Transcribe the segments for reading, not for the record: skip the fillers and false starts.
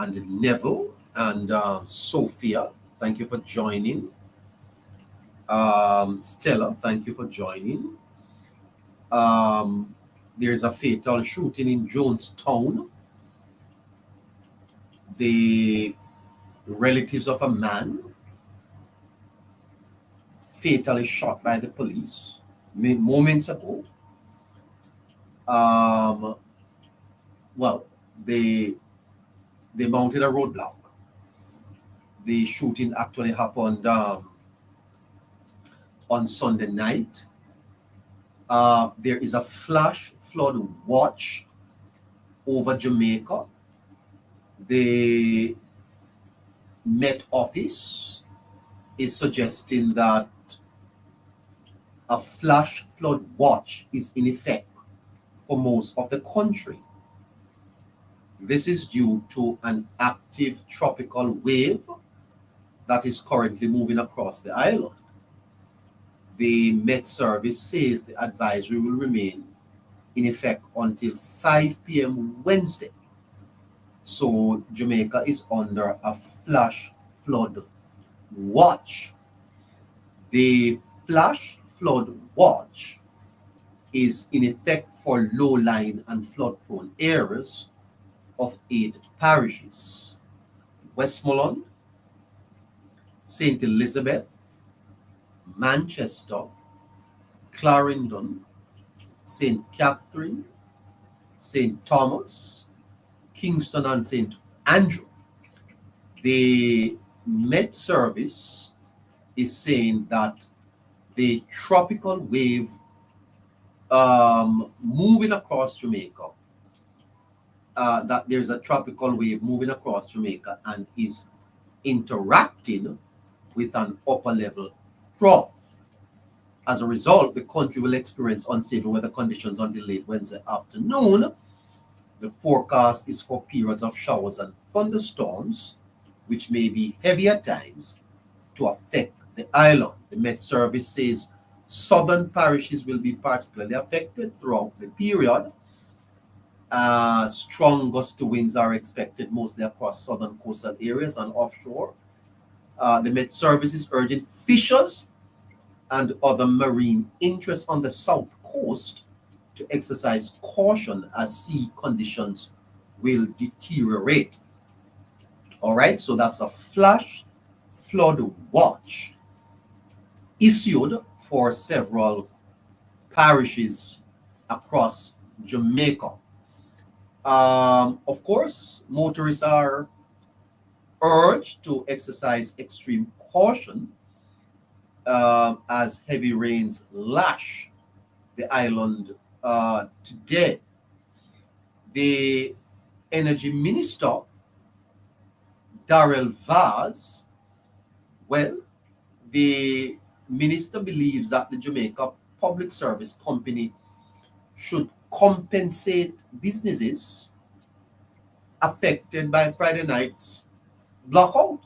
and Neville and Sophia. Thank you for joining. Stella, thank you for joining. Um, there's a fatal shooting in Jonestown. The relatives of a man fatally shot by the police moments ago. Um, well, they mounted a roadblock. The shooting actually happened on Sunday night. There is a flash flood watch over Jamaica. The Met Office is suggesting that a flash flood watch is in effect for most of the country. This is due to an active tropical wave that is currently moving across the island. The Met Service says the advisory will remain in effect until 5 p.m. Wednesday. So Jamaica is under a flash flood watch. The flash flood watch is in effect for low-lying and flood-prone areas of 8 parishes: Westmoreland, St. Elizabeth, Manchester, Clarendon, St. Catherine, St. Thomas, Kingston, and St. Andrew. The Met Service is saying that the tropical wave moving across Jamaica, that there's a tropical wave moving across Jamaica and is interacting with an upper level trough. As a result, the country will experience unstable weather conditions until late Wednesday afternoon. The forecast is for periods of showers and thunderstorms, which may be heavy at times, to affect the island. The Met Service says southern parishes will be particularly affected throughout the period. Strong gusty winds are expected mostly across southern coastal areas and offshore. The Met Service is urging fishers and other marine interests on the south coast to exercise caution as sea conditions will deteriorate. All right, so that's a flash flood watch issued for several parishes across Jamaica. Of course, motorists are urged to exercise extreme caution as heavy rains lash the island today. The Energy Minister, Darrell Vaz, well, the minister believes that the Jamaica Public Service Company should compensate businesses affected by Friday night's blackout.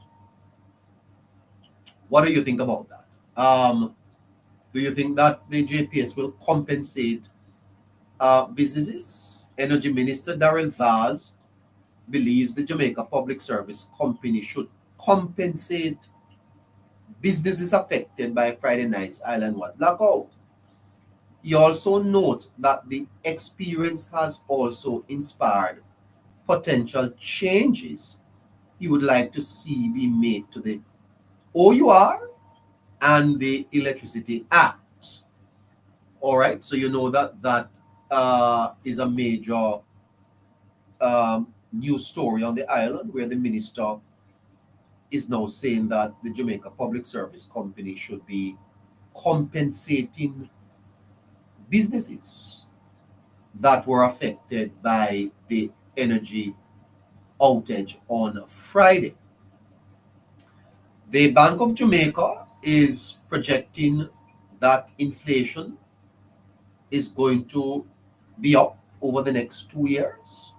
What do you think about that? Do you think that the JPS will compensate businesses? Energy Minister Darrell Vaz believes the Jamaica Public Service Company should compensate businesses affected by Friday night's island-wide blackout. He also notes that the experience has also inspired potential changes he would like to see be made to the OUR and the Electricity Acts. All right, so you know that is a major news story on the island, where the minister is now saying that the Jamaica Public Service Company should be compensating businesses that were affected by the energy outage on Friday. The Bank of Jamaica is projecting that inflation is going to be up over the next 2 years.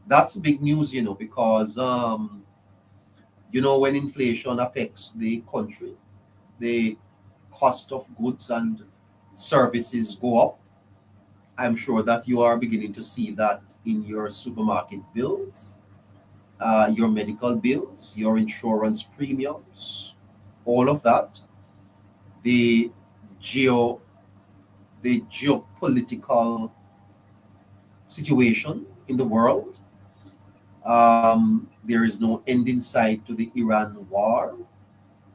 That's big news, because when inflation affects the country, the cost of goods and services go up. I'm sure that you are beginning to see that in your supermarket bills your medical bills, your insurance premiums, all of that, the geo the geopolitical situation in the world. There is no end in sight to the Iran war.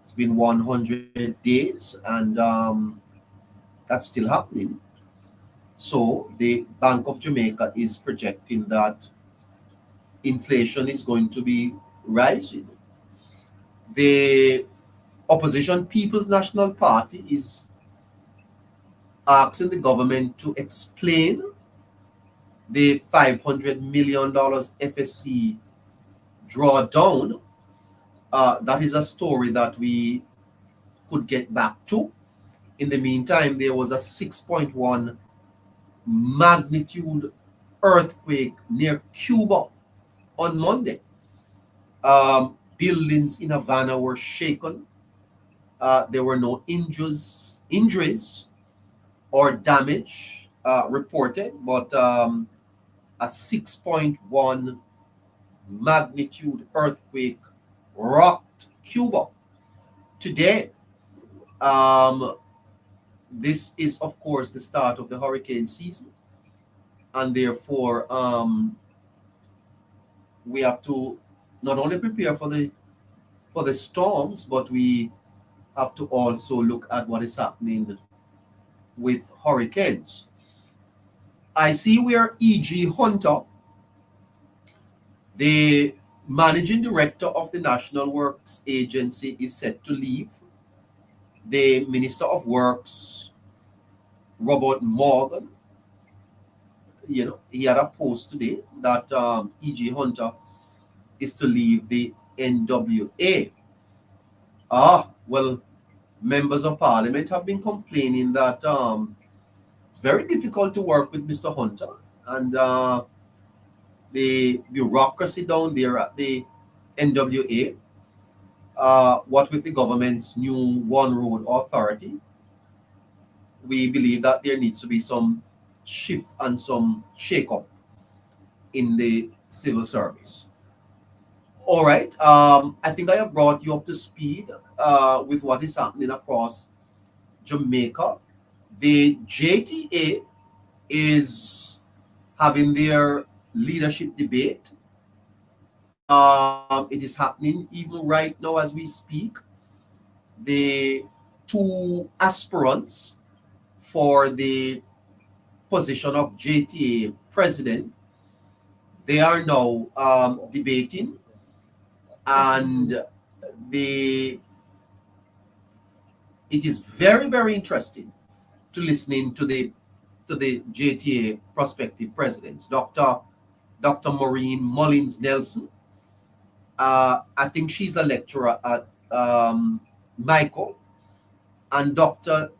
It's been 100 days, and that's still happening. So the Bank of Jamaica is projecting that inflation is going to be rising. The opposition People's National Party is asking the government to explain the $500 million FSC drawdown. That is a story that we could get back to. In the meantime, there was a 6.1 magnitude earthquake near Cuba on Monday. Buildings in Havana were shaken. There were no injuries or damage reported, but a 6.1 magnitude earthquake rocked Cuba today. This is, of course, the start of the hurricane season, and therefore we have to not only prepare for the storms, but we have to also look at what is happening with hurricanes. I see where E.G. Hunter, the managing director of the National Works Agency, is set to leave. The Minister of Works, Robert Morgan, he had a post today that E.G. Hunter is to leave the NWA. Well, members of parliament have been complaining that it's very difficult to work with Mr. Hunter, and the bureaucracy down there at the NWA, what with the government's new One Road Authority, we believe that there needs to be some shift and some shake-up in the civil service. All right. I think I have brought you up to speed with what is happening across Jamaica. The JTA is having their leadership debate. It is happening even right now as we speak. The two aspirants for the position of JTA president, they are now debating, and it is very, very interesting to listening to the JTA prospective presidents, Dr. Maureen Mullins Nelson. I think she's a lecturer at Michael, and Dr.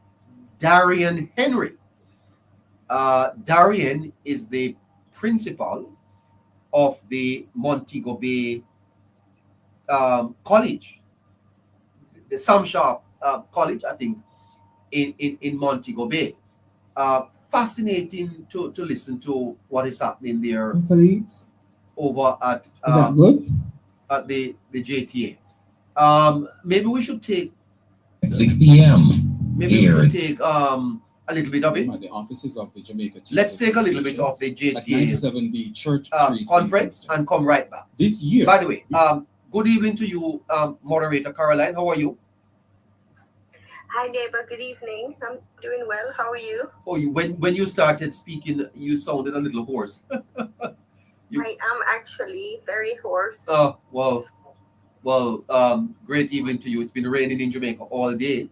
Darian Henry. Darian is the principal of the Montego Bay College, the Sam Sharp College, I think, in Montego Bay. Fascinating to listen to what is happening there over at the JTA. Maybe we should take 6 p.m. Maybe we should take a little bit of it. The offices of the Jamaica Time. Let's take a little bit of the JTA the Church Street conference and come right back. This year. By the way, good evening to you, moderator Caroline. How are you? Hi, neighbor. Good evening. I'm doing well. How are you? Oh, when you started speaking, you sounded a little hoarse. I am actually very hoarse. Oh, well, great evening to you. It's been raining in Jamaica all day.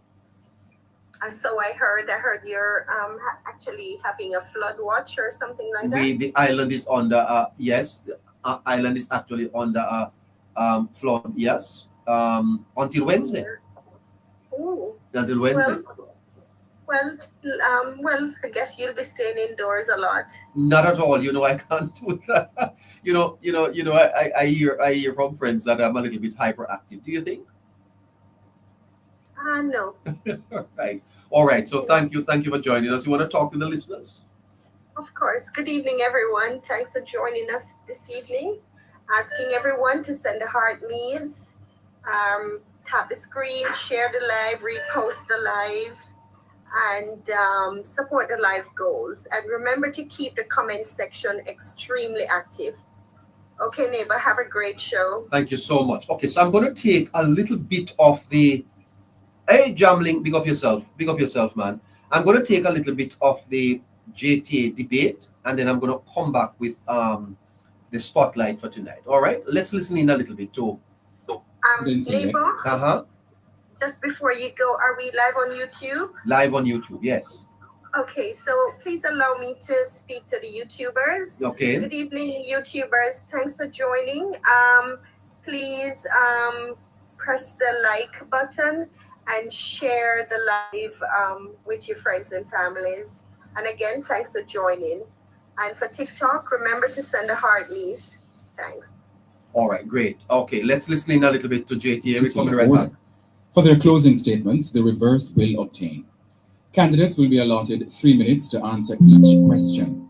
So I heard you're actually having a flood watch or something like that. The island is under yes, the island is actually under flood. Yes, until Wednesday. Ooh. Until Wednesday. Well, I guess you'll be staying indoors a lot. Not at all. I can't do that. I hear from friends that I'm a little bit hyperactive. Do you think? No. All right. So thank you for joining us. You want to talk to the listeners? Of course. Good evening, everyone. Thanks for joining us this evening. Asking everyone to send a heart, please. Tap the screen, share the live, repost the live, and support the live goals. And remember to keep the comment section extremely active. Okay, neighbor, have a great show. Thank you so much. Okay, so I'm going to take a little bit of the. Hey, Jamling, big up yourself. Big up yourself, man. I'm going to take a little bit of the JTA debate, and then I'm going to come back with the spotlight for tonight. All right, let's listen in a little bit too. Neighbor, Uh-huh. just before you go, are we live on YouTube? Live on YouTube, yes. Okay, so please allow me to speak to the YouTubers. Okay. Good evening, YouTubers. Thanks for joining. Please press the like button and share the live with your friends and families. And again, thanks for joining. And for TikTok, remember to send a heart, please. Thanks. All right, great. Okay, let's listen in a little bit to JTA. We're coming right back. For their closing statements, the reverse will obtain. Candidates will be allotted 3 minutes to answer each question.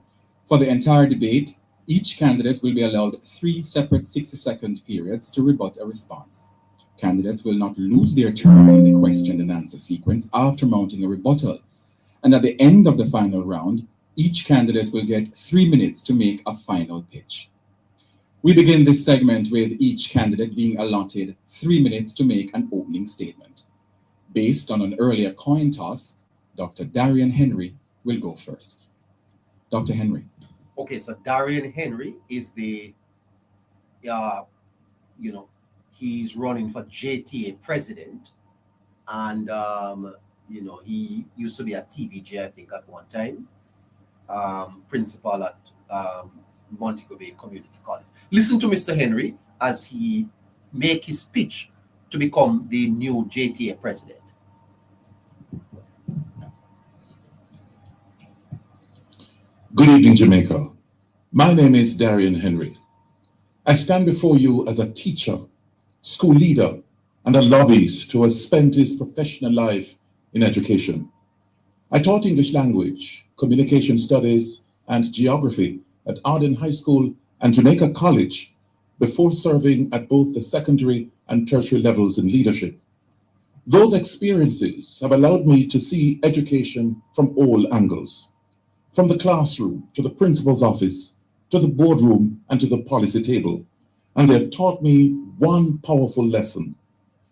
For the entire debate, each candidate will be allowed 3 separate 60-second periods to rebut a response. Candidates will not lose their turn in the question and answer sequence after mounting a rebuttal. And at the end of the final round, each candidate will get 3 minutes to make a final pitch. We begin this segment with each candidate being allotted 3 minutes to make an opening statement. Based on an earlier coin toss, Dr. Darian Henry will go first. Dr. Henry. Okay, so Darian Henry is the, he's running for JTA president. And, he used to be at TVJ, I think, at one time. Principal at Montego Bay Community College. Listen to Mr. Henry as he make his speech to become the new JTA president. Good evening, Jamaica. My name is Darian Henry. I stand before you as a teacher, school leader, and a lobbyist who has spent his professional life in education. I taught English language, communication studies, and geography at Arden High School and Jamaica College before serving at both the secondary and tertiary levels in leadership. Those experiences have allowed me to see education from all angles, from the classroom to the principal's office, to the boardroom and to the policy table. And they have taught me one powerful lesson.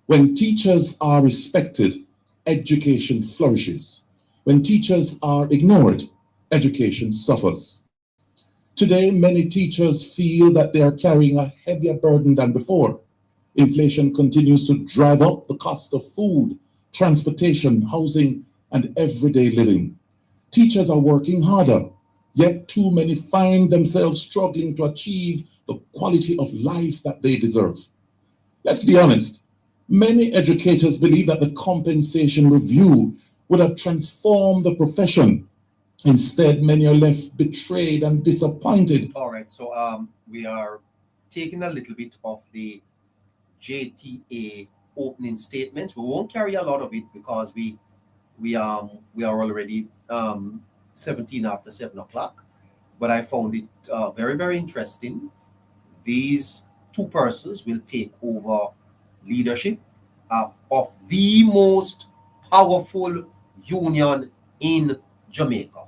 When teachers are respected, education flourishes. When teachers are ignored, education suffers. Today, many teachers feel that they are carrying a heavier burden than before. Inflation continues to drive up the cost of food, transportation, housing, and everyday living. Teachers are working harder, yet too many find themselves struggling to achieve the quality of life that they deserve. Let's be honest, many educators believe that the compensation review would have transformed the profession. Instead, many are left betrayed and disappointed. All right, so we are taking a little bit of the JTA opening statement. We won't carry a lot of it because we are already 17 after 7 o'clock, but I found it very, very interesting. These two persons will take over leadership of the most powerful union in Jamaica.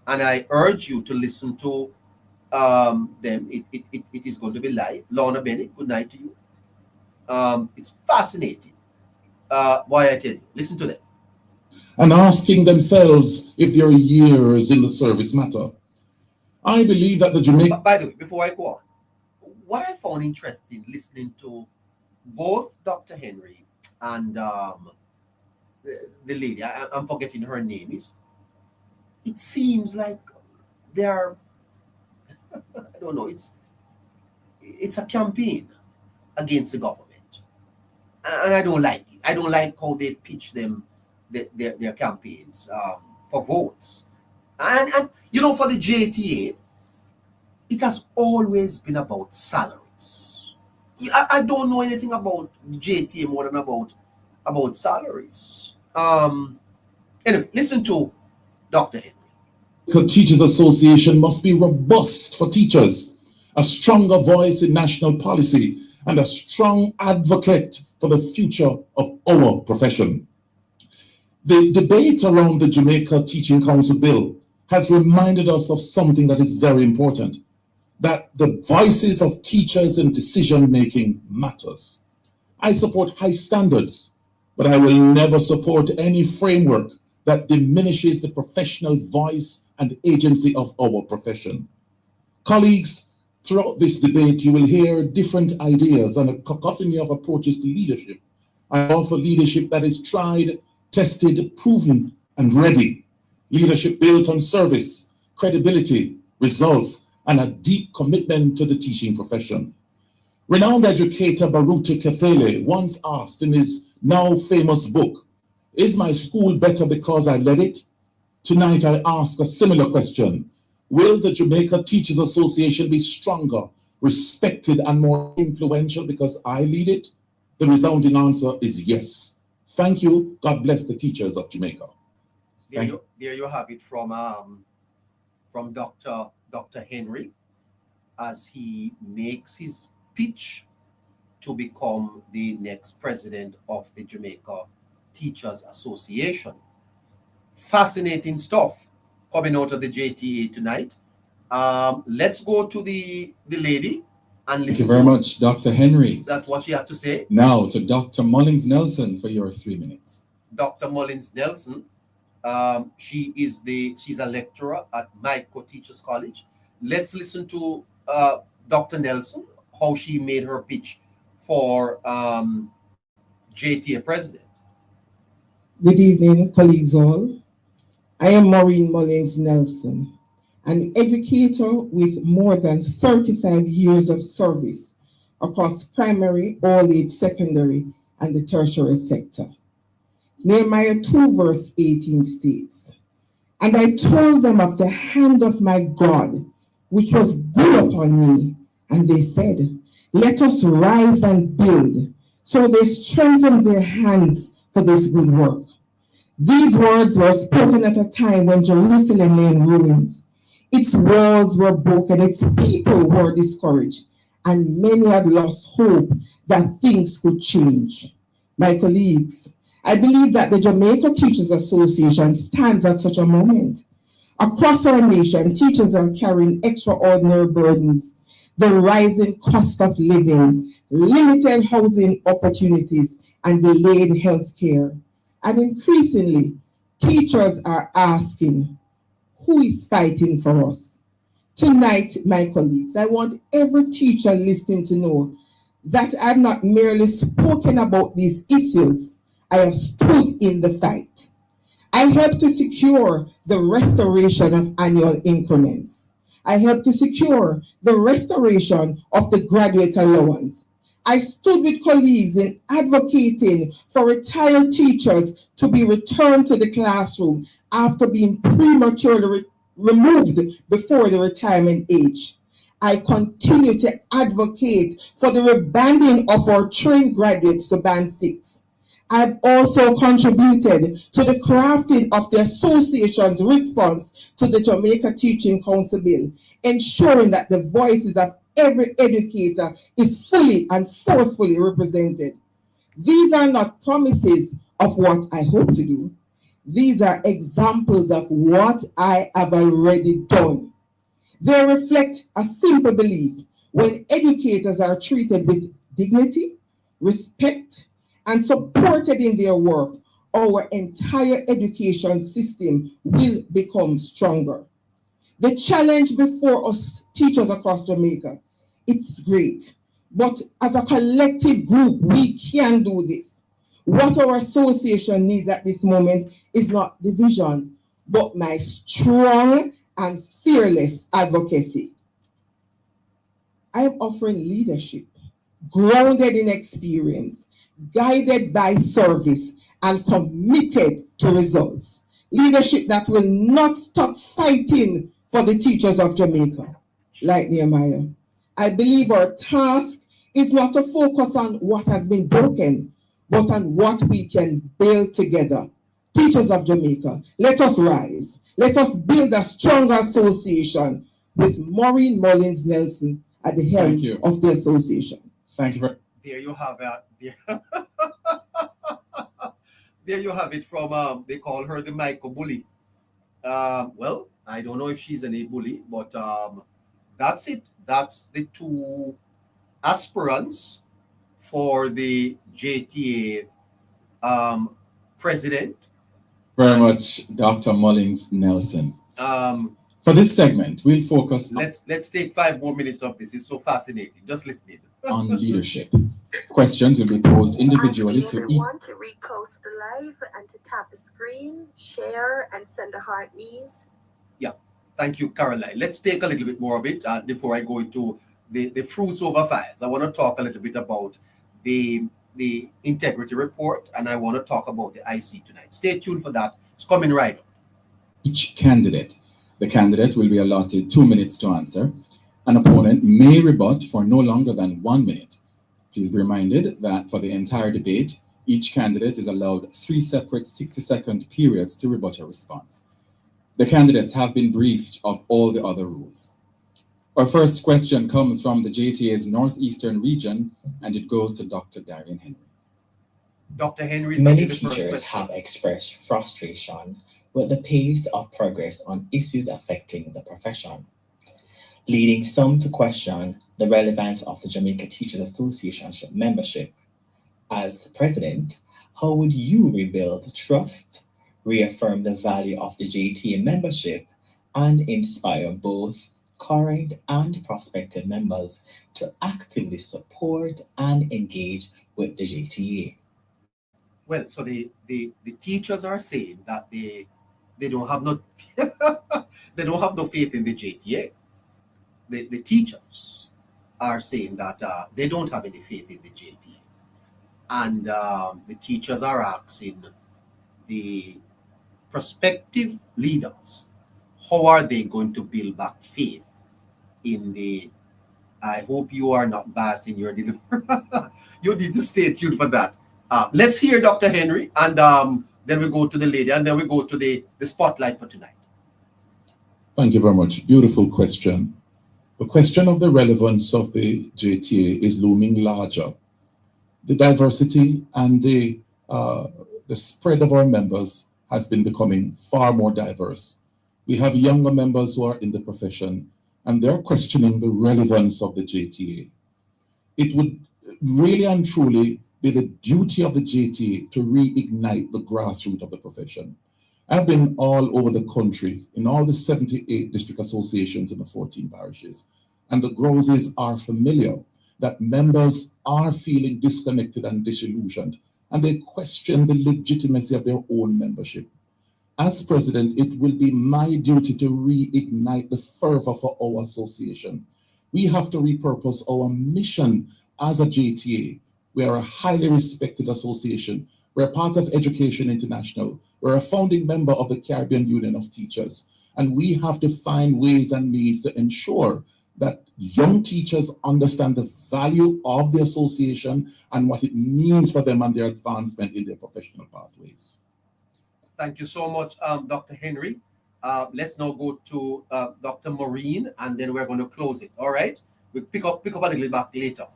And I urge you to listen to them. It is going to be live. Lorna Bennett, good night to you. It's fascinating. Why I tell you, listen to them. And asking themselves if their years in the service matter. I believe that the Jamaica... By the way, before I go on, what I found interesting listening to both Dr. Henry and the lady, I'm forgetting her name, is it seems like they're, I don't know, it's a campaign against the government. And I don't like it. I don't like how they pitch them their campaigns for votes. And for the JTA, it has always been about salaries. I don't know anything about JTA more than about salaries. Anyway, listen to Dr. Henry. The Teachers Association must be robust for teachers. a stronger voice in national policy, and a strong advocate for the future of our profession. The debate around the Jamaica Teaching Council bill has reminded us of something that is very important, that the voices of teachers in decision-making matters. I support high standards, but I will never support any framework that diminishes the professional voice and agency of our profession. Colleagues, throughout this debate, you will hear different ideas and a cacophony of approaches to leadership. I offer leadership that is tried, tested, proven, and ready. Leadership built on service, credibility, results, and a deep commitment to the teaching profession. Renowned educator Baruti Kefele once asked in his now famous book, "Is my school better because I led it?" Tonight I ask a similar question. Will the Jamaica Teachers Association be stronger, respected, and more influential because I lead it? The resounding answer is yes. Thank you. God bless the teachers of Jamaica. There you have it from Dr. Henry as he makes his pitch to become the next president of the Jamaica Teachers Association. Fascinating stuff coming out of the JTA tonight. Let's go to the lady and listen. Thank you very much, Dr. Henry. That's what she had to say. Now to Dr. Mullins Nelson for your 3 minutes. Dr. Mullins Nelson, she's a lecturer at Jamaica Teachers College. Let's listen to Dr. Nelson, how she made her pitch for JTA president. Good evening, colleagues all. I am Maureen Mullins Nelson, an educator with more than 35 years of service across primary, all-age secondary, and the tertiary sector. Nehemiah 2 verse 18 states, "And I told them of the hand of my God, which was good upon me, and they said, let us rise and build. So they strengthened their hands for this good work." These words were spoken at a time when Jerusalem lay in ruins. Its walls were broken, its people were discouraged, and many had lost hope that things could change. My colleagues, I believe that the Jamaica Teachers Association stands at such a moment. Across our nation, teachers are carrying extraordinary burdens. The rising cost of living, limited housing opportunities, and delayed health care. And increasingly, teachers are asking, who is fighting for us? Tonight, my colleagues, I want every teacher listening to know that I've not merely spoken about these issues, I have stood in the fight. I helped to secure the restoration of annual increments. I helped to secure the restoration of the graduate allowance. I stood with colleagues in advocating for retired teachers to be returned to the classroom after being prematurely removed before the retirement age. I continue to advocate for the rebanding of our trained graduates to Band 6. I've also contributed to the crafting of the association's response to the Jamaica Teaching Council bill, ensuring that the voices of every educator is fully and forcefully represented. These are not promises of what I hope to do. These are examples of what I have already done. They reflect a simple belief: when educators are treated with dignity, respect, and supported in their work, our entire education system will become stronger. The challenge before us teachers across Jamaica, it's great, but as a collective group, we can do this. What our association needs at this moment is not division, but my strong and fearless advocacy. I am offering leadership, grounded in experience, guided by service, and committed to results. Leadership that will not stop fighting for the teachers of Jamaica, like Nehemiah. I believe our task is not to focus on what has been broken, but on what we can build together. Teachers of Jamaica, let us rise. Let us build a stronger association with Maureen Mullins Nelson at the helm Thank you. of the association. Thank you very There you have it. There you have it from they call her the micro bully. Well, I don't know if she's any bully, but that's it. That's the two aspirants for the JTA president. very much, Dr. Mullins Nelson. Um, For this segment, we'll focus let's take 5 more minutes of this. It's so fascinating. Just listening. on leadership. Questions will be posed individually Asking to each. everyone to repost the live and to tap the screen, share, and send a heart, please. Thank you, Caroline. Let's take a little bit more of it before I go into the fruits over fires. I want to talk a little bit about the integrity report, and I want to talk about the IC tonight. Stay tuned for that. It's coming right up. Each candidate. The candidate will be allotted 2 minutes to answer. An opponent may rebut for no longer than 1 minute. Please be reminded that for the entire debate, each candidate is allowed 3 separate 60-second periods to rebut a response. The candidates have been briefed of all the other rules. Our first question comes from the JTA's Northeastern region, and it goes to Dr. Darian Henry. Dr. Henry's Many getting the first teachers question. have expressed frustration with the pace of progress on issues affecting the profession, leading some to question the relevance of the Jamaica Teachers Association membership. As president, how would you rebuild trust, reaffirm the value of the JTA membership, and inspire both current and prospective members to actively support and engage with the JTA? Well, so the teachers are saying that they don't have no they don't have no faith in the JTA. The teachers are saying that they don't have any faith in the JTA, and the teachers are asking the prospective leaders, how are they going to build back faith in the? I hope you are not biasing your delivery. You need to stay tuned for that. Let's hear Dr. Henry, and then we go to the lady, and then we go to the spotlight for tonight. Thank you very much. Beautiful question. The question of the relevance of the JTA is looming larger. The diversity and the spread of our members has been becoming far more diverse. We have younger members who are in the profession, and they're questioning the relevance of the JTA. It would really and truly be the duty of the JTA to reignite the grassroots of the profession. I've been all over the country in all the 78 district associations in the 14 parishes, and the growths are familiar that members are feeling disconnected and disillusioned, and they question the legitimacy of their own membership. As president, it will be my duty to reignite the fervor for our association. We have to repurpose our mission as a JTA. We are a highly respected association. We're part of Education International. We're a founding member of the Caribbean Union of Teachers. And we have to find ways and means to ensure that young teachers understand the value of the association and what it means for them and their advancement in their professional pathways. Thank you so much, Dr. Henry. Let's now go to Dr. Maureen, and then we're going to close it. All right? We'll pick up a little back later.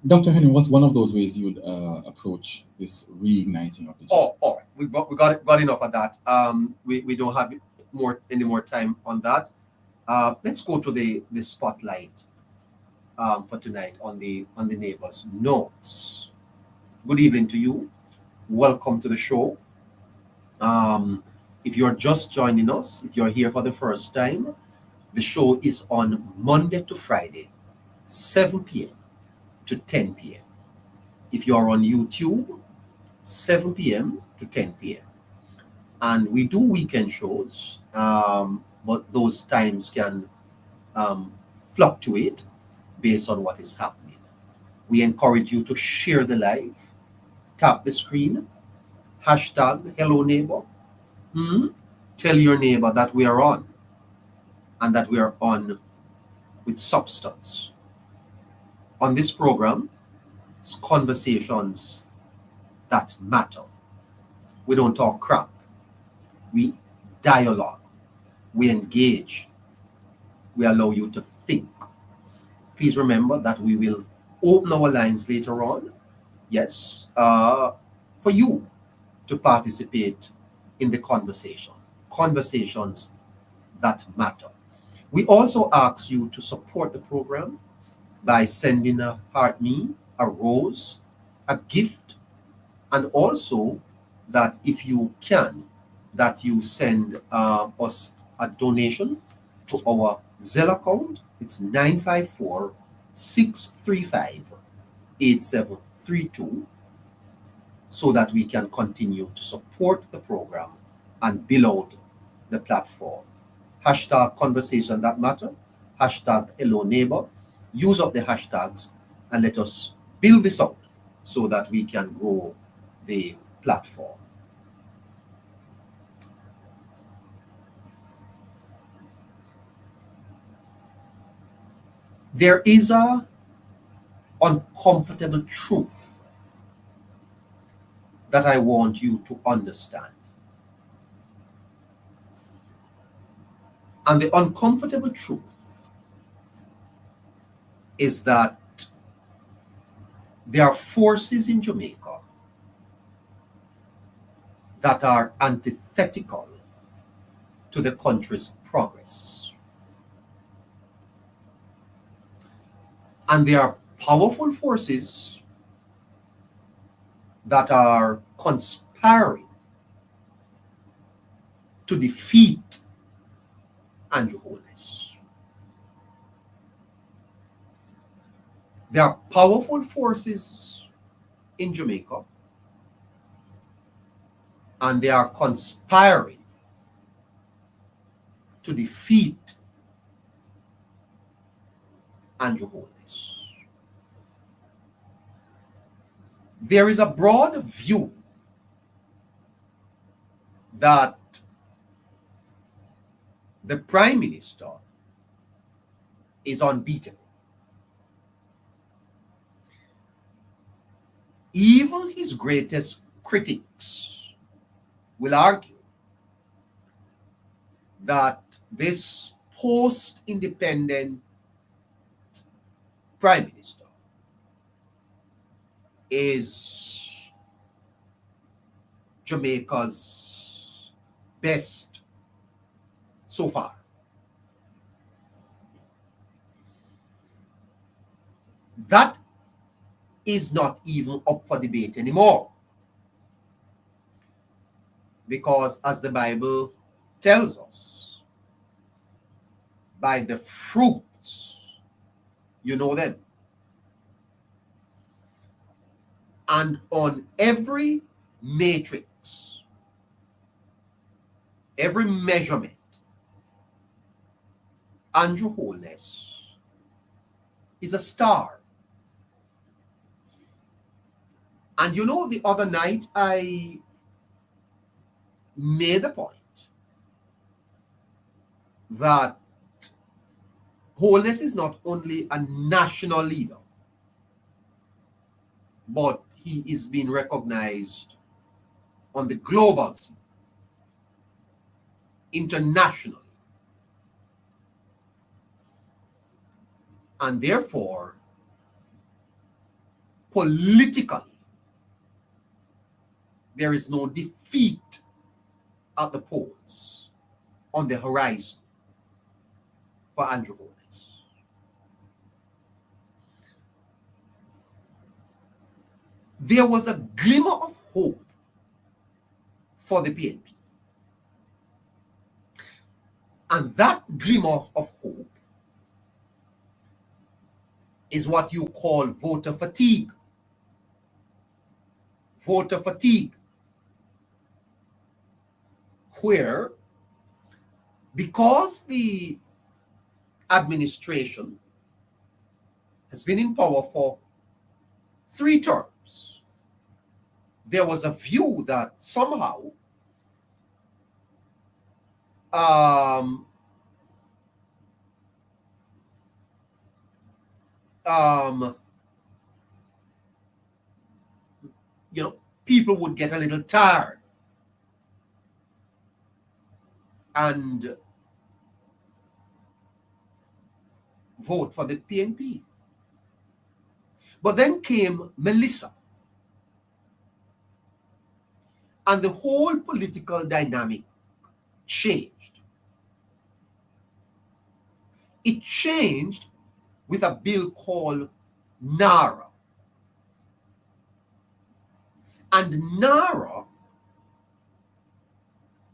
Dr. Henry, what's one of those ways you would approach this reigniting of the JTA? Oh, all right. We got enough of that. We don't have any more time on that. Let's go to the spotlight for tonight on the neighbors' notes. Good evening to you. Welcome to the show. If you're just joining us, if you're here for the first time, the show is on Monday to Friday, 7 p.m. to 10 p.m. If you're on YouTube, 7 p.m. to 10 p.m. And we do weekend shows, but those times can fluctuate based on what is happening. We encourage you to share the live, tap the screen, hashtag hello neighbor. Tell your neighbor that we are on, and that we are on with substance. On this program, it's conversations that matter. We don't talk crap. We dialogue. We engage. We allow you to think. Please remember that we will open our lines later on. Yes, for you to participate in the conversations that matter. We also ask you to support the program by sending a heart me, a rose, a gift, and also that if you can, that you send us a donation to our Zelle account. It's 954-635-8732, so that we can continue to support the program and build out the platform. Hashtag conversation that matter, hashtag hello neighbor. Use up the hashtags and let us build this out so that we can grow the platform. There is a uncomfortable truth that I want you to understand. And the uncomfortable truth is that there are forces in Jamaica that are antithetical to the country's progress. And there are powerful forces that are conspiring to defeat Andrew Holness. There are powerful forces in Jamaica, and they are conspiring to defeat Andrew Holness. There is a broad view that the Prime Minister is unbeatable. Even his greatest critics will argue that this post-independent Prime Minister is Jamaica's best so far. That is not even up for debate anymore. Because as the Bible tells us, by the fruits you know them. And on every matrix, every measurement, Andrew Holness is a star. And you know, the other night I made the point that Holness is not only a national leader, but he is being recognized on the global scene, internationally. And therefore, politically, there is no defeat at the polls on the horizon for Andrew Holness. There was a glimmer of hope for the PNP. And that glimmer of hope is what you call voter fatigue. Voter fatigue, where because the administration has been in power for 3 terms, there was a view that somehow people would get a little tired and vote for the PNP. But then came Melissa. And the whole political dynamic changed. It changed with a bill called NARA. And NARA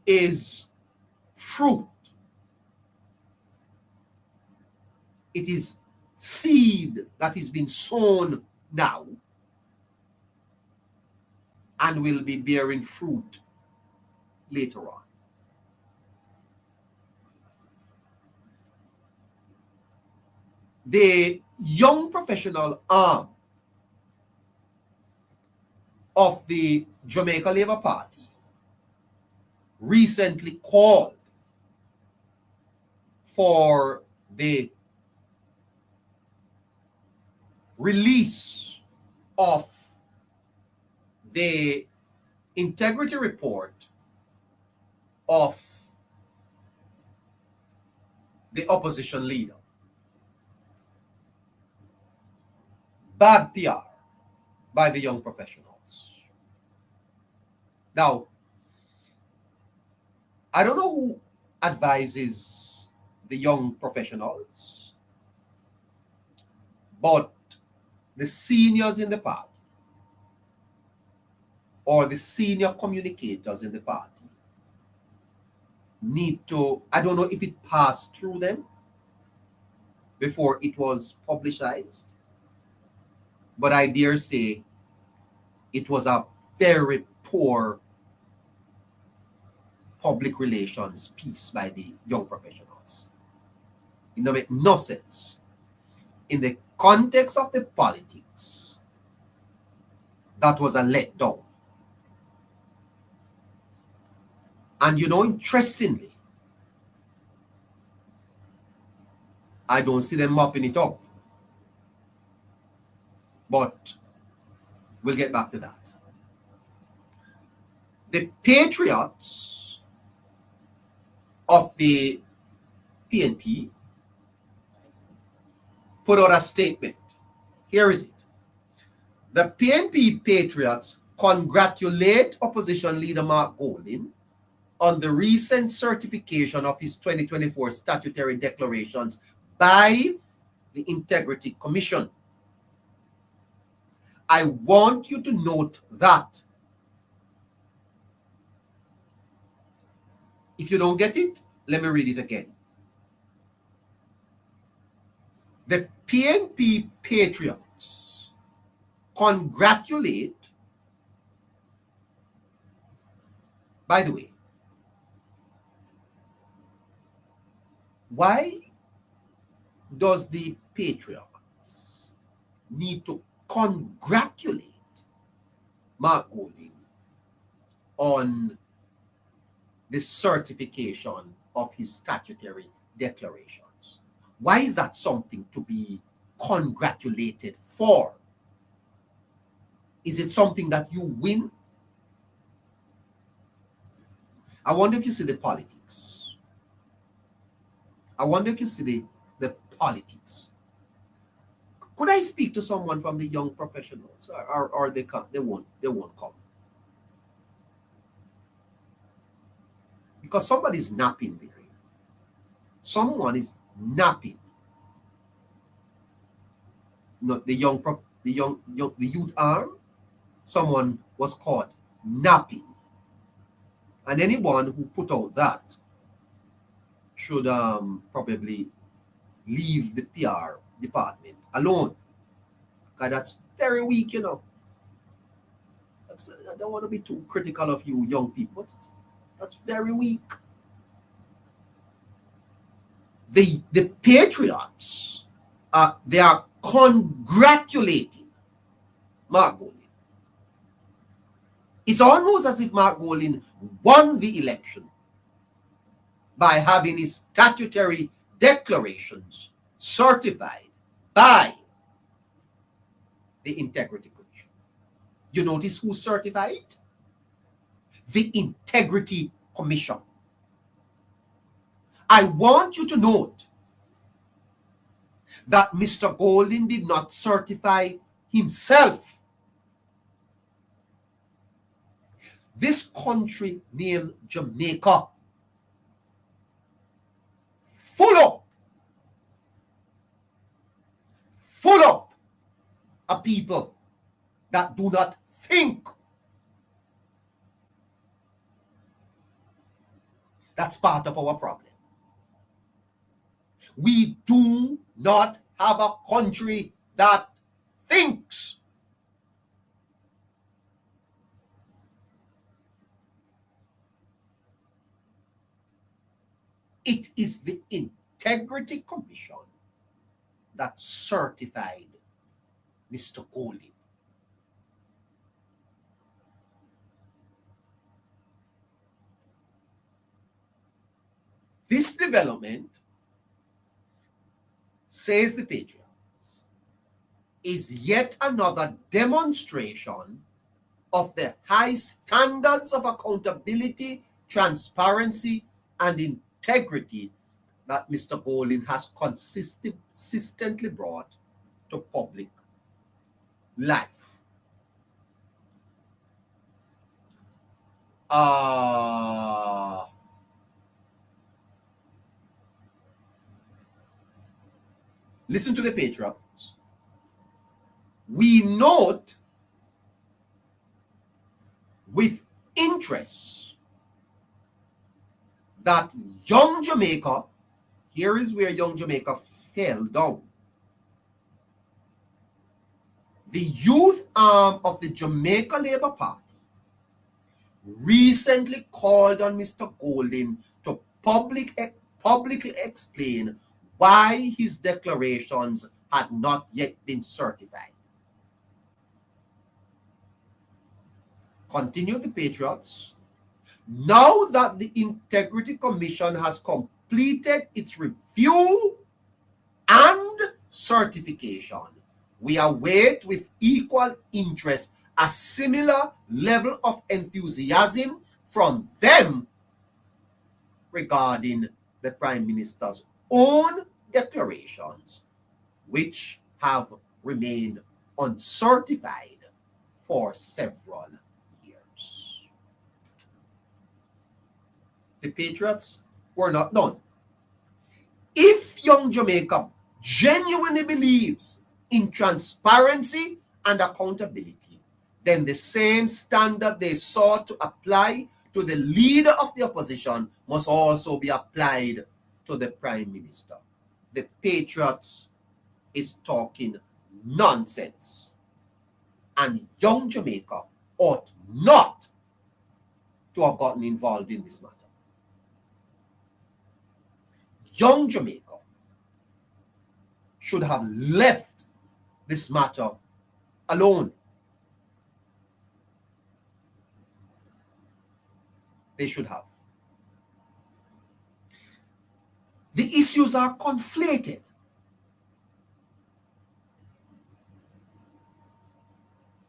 is fruit. It is seed that is being sown now and will be bearing fruit later on. The young professional arm of the Jamaica Labour Party recently called for the release of the integrity report of the opposition leader. Bad PR by the young professionals. Now, I don't know who advises the young professionals, but the seniors in the party or the senior communicators in the party need to, I don't know if it passed through them before it was publicized, but I dare say it was a very poor public relations piece by the young professionals. It don't make no sense. In the context of the politics, that was a letdown. And interestingly, I don't see them mopping it up. But we'll get back to that. The patriots of the PNP put out a statement. Here is it. The PNP patriots congratulate opposition leader Mark Golding on the recent certification of his 2024 statutory declarations by the Integrity Commission. I want you to note that. If you don't get it, let me read it again. The PNP patriots congratulate, by the way, why does the patriots need to congratulate Mark Golding on the certification of his statutory declarations? Why is that something to be congratulated for? Is it something that you win? I wonder if you see the politics. I wonder if you see the politics. Could I speak to someone from the young professionals, or they won't come? Because somebody's napping there. Someone is napping. Not the the youth arm. Someone was caught napping, and anyone who put out that should probably leave the PR department alone, because that's very weak, I don't want to be too critical of you young people, but that's very weak. The patriots, they are congratulating Mark Golding. It's almost as if Mark Golding won the election by having his statutory declarations certified by the Integrity Commission. You notice who certified? The Integrity Commission. I want you to note that Mr. Golden did not certify himself. This country named Jamaica, full up of people that do not think. That's part of our problem. We do not have a country that thinks. It is the Integrity Commission that certified Mr. Golden. This development, says the Patriots, is yet another demonstration of the high standards of accountability, transparency, and integrity that Mr. Golden has consistently brought to public life. Listen to the Patriots. We note with interest that young Jamaica, here is where young Jamaica fell down. The youth arm of the Jamaica Labour Party recently called on Mr. Golden to publicly explain why his declarations had not yet been certified. Continue the Patriots. Now that the Integrity Commission has completed its review and certification, we await with equal interest a similar level of enthusiasm from them regarding the Prime Minister's own declarations, which have remained uncertified for several years. The Patriots were not done. If young Jamaica genuinely believes in transparency and accountability, then the same standard they sought to apply to the leader of the opposition must also be applied to the Prime Minister. The Patriots is talking nonsense, and young Jamaica ought not to have gotten involved in this matter. Young Jamaica should have left this matter alone. They should have. The issues are conflated.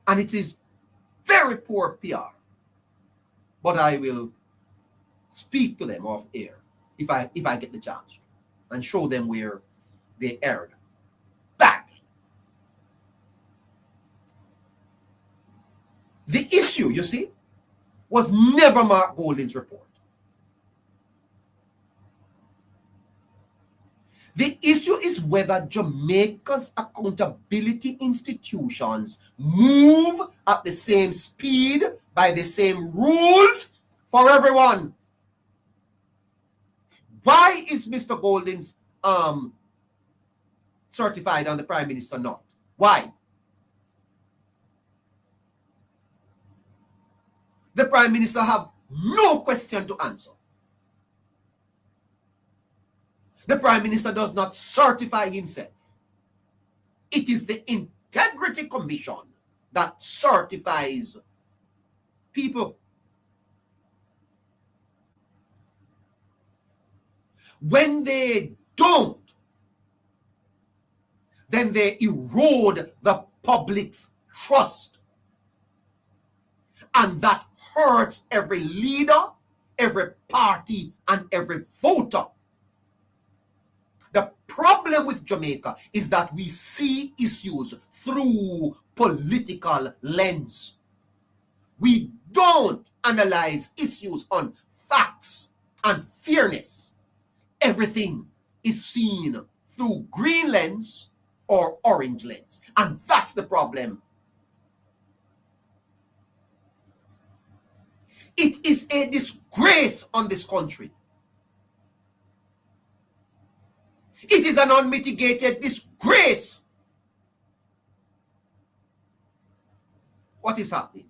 And it is very poor PR. But I will speak to them off air if I get the chance and show them where they erred badly. The issue, you see, was never Mark Golden's report. The issue is whether Jamaica's accountability institutions move at the same speed by the same rules for everyone. Why is Mr. Golden's certified and the Prime Minister not? Why? The Prime Minister have no question to answer. The Prime Minister does not certify himself. It is the Integrity Commission that certifies people. When they don't, then they erode the public's trust. And that hurts every leader, every party, and every voter. The problem with Jamaica is that we see issues through political lens. We don't analyze issues on facts and fairness. Everything is seen through green lens or orange lens. And that's the problem. It is a disgrace on this country. It is an unmitigated disgrace. What is happening?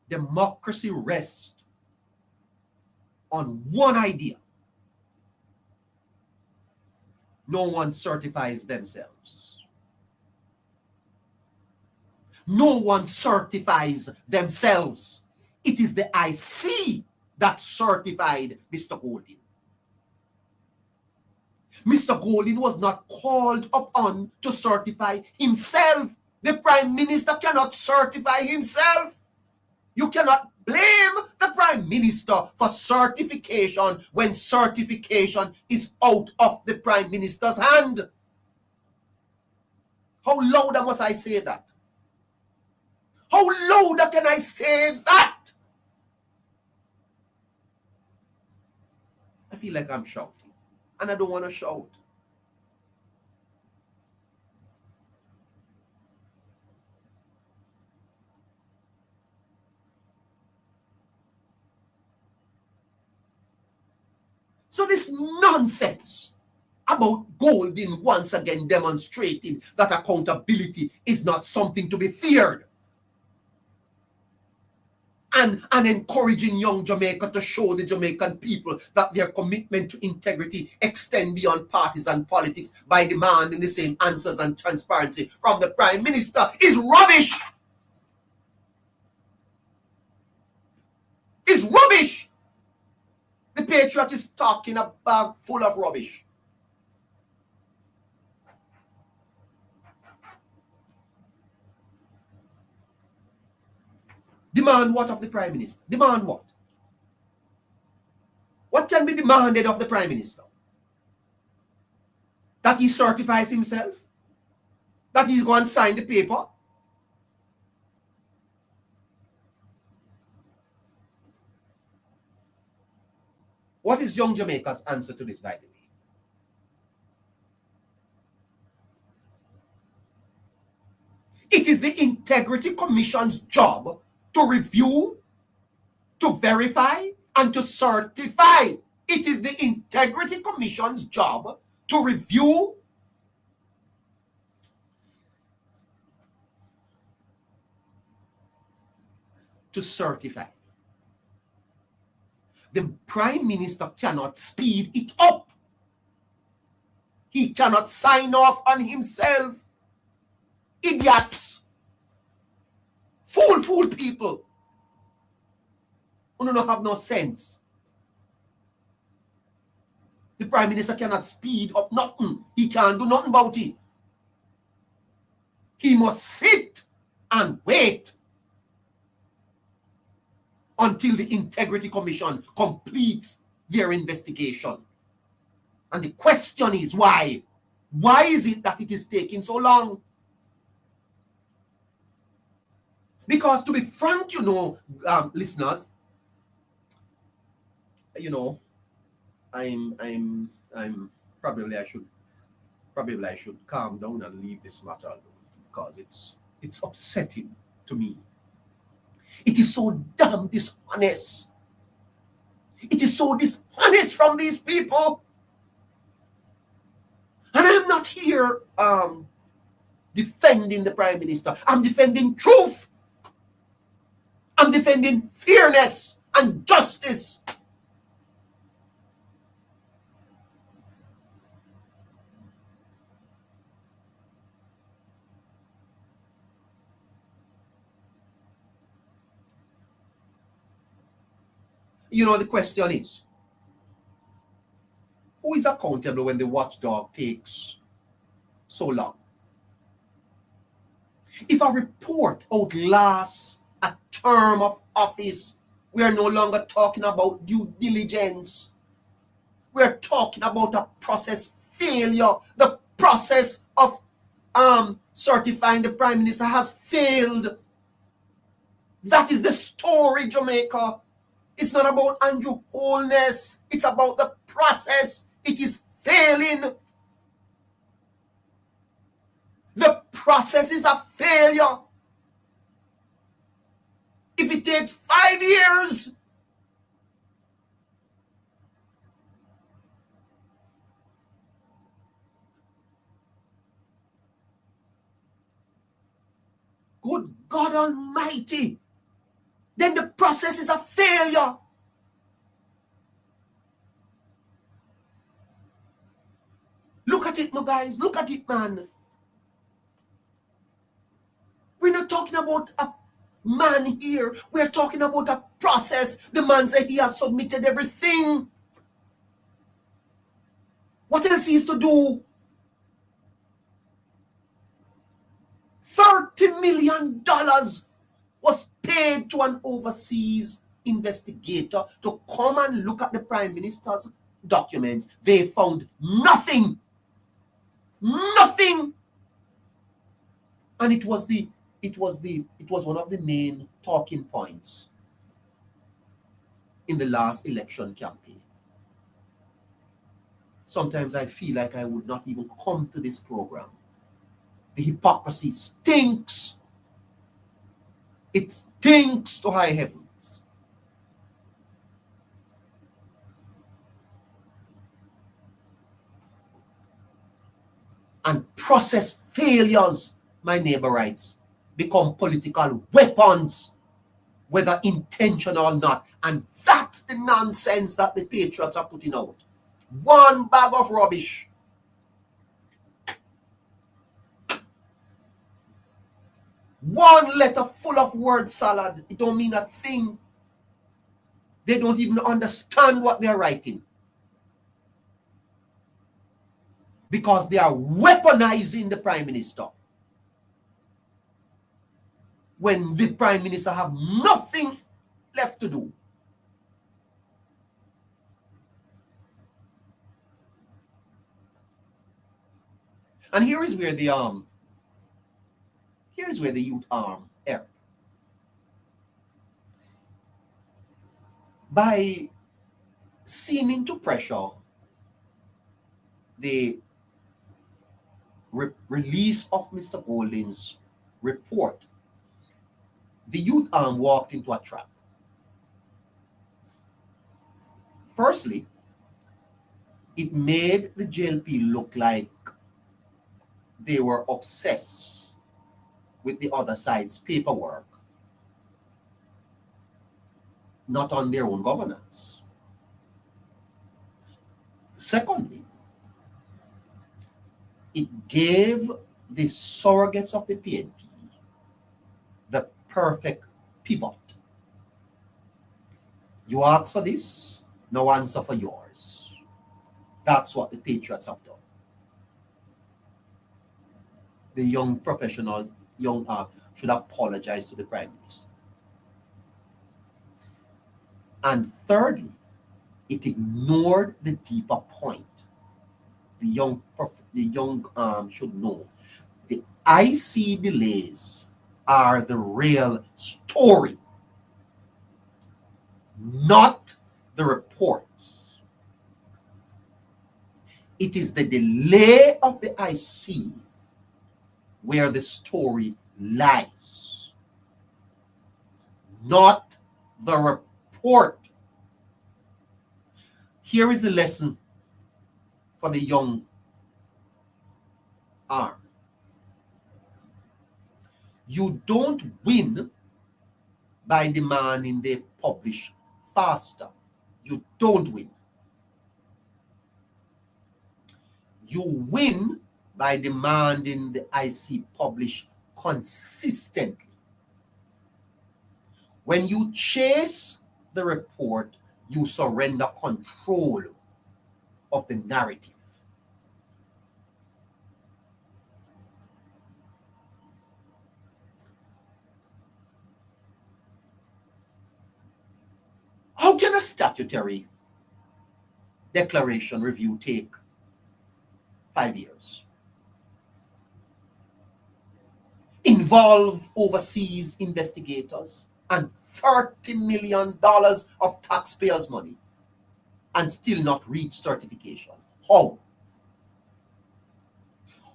Democracy rests on one idea. No one certifies themselves. No one certifies themselves. It is the IC that certified Mr. Golden. Mr. Golden was not called upon to certify himself. The Prime Minister cannot certify himself. You cannot blame the Prime Minister for certification when certification is out of the Prime Minister's hand. How louder must I say that? How louder can I say that? I feel like I'm shouting, and I don't want to shout. So this nonsense about Golden once again demonstrating that accountability is not something to be feared, and encouraging young Jamaica to show the Jamaican people that their commitment to integrity extend beyond partisan politics by demanding the same answers and transparency from the Prime Minister is rubbish. It's rubbish. The Patriot is talking a bag full of rubbish. Demand what of the Prime Minister? Demand what? What can be demanded of the Prime Minister? That he certifies himself? That he's going to sign the paper? What is young Jamaica's answer to this, by the way? It is the Integrity Commission's job to review, to verify, and to certify. It is the Integrity Commission's job to review, to certify. The Prime Minister cannot speed it up. He cannot sign off on himself. Idiots. Fool people. Who do not have no sense. The Prime Minister cannot speed up nothing. He can't do nothing about it. He must sit and wait until the Integrity Commission completes their investigation. And the question is why? Why is it that it is taking so long? Because to be frank, listeners, I'm probably I should calm down and leave this matter alone, because it's upsetting to me. It is so damn dishonest. It is so dishonest from these people. And I'm not here defending the Prime Minister. I'm defending truth. I'm defending fairness and justice. The question is, who is accountable when the watchdog takes so long? If a report outlasts a term of office, we are no longer talking about due diligence. We are talking about a process failure. The process of certifying the Prime Minister has failed. That is the story, Jamaica. It's not about Andrew Holness. It's about the process. It is failing. The process is a failure. If it takes 5 years, good God Almighty, then the process is a failure. Look at it, no guys. Look at it, man. We're not talking about a man here. We're talking about a process. The man said he has submitted everything. What else he is to do? $30 million was paid to an overseas investigator to come and look at the Prime Minister's documents. They found nothing. Nothing. And it was one of the main talking points in the last election campaign. Sometimes I feel like I would not even come to this program. The hypocrisy stinks. It stinks to high heavens. And process failures, my neighbor writes, become political weapons, whether intentional or not. And that's the nonsense that the patriots are putting out. One bag of rubbish. One letter full of word salad. It don't mean a thing. They don't even understand what they're writing. Because they are weaponizing the Prime Minister. When the Prime Minister have nothing left to do. And here is where the youth err. By seeming to pressure the release of Mr. Golding's report, the youth arm walked into a trap. Firstly, it made the JLP look like they were obsessed with the other side's paperwork, not on their own governance. Secondly, it gave the surrogates of the PNP the perfect pivot. You asked for this, now answer for yours. That's what the patriots have done. The young professional, should apologize to the Prime Minister. And thirdly, it ignored the deeper point. The young should know the IC delays are the real story, not the reports. It is the delay of the IC where the story lies, not the report. Here is the lesson for the young arm. You don't win by demanding they publish faster. You don't win. You win by demanding the IC publish consistently. When you chase the report, you surrender control of the narrative. a statutory declaration review take 5 years? Involve overseas investigators and $30 million of taxpayers' money and still not reach certification? How?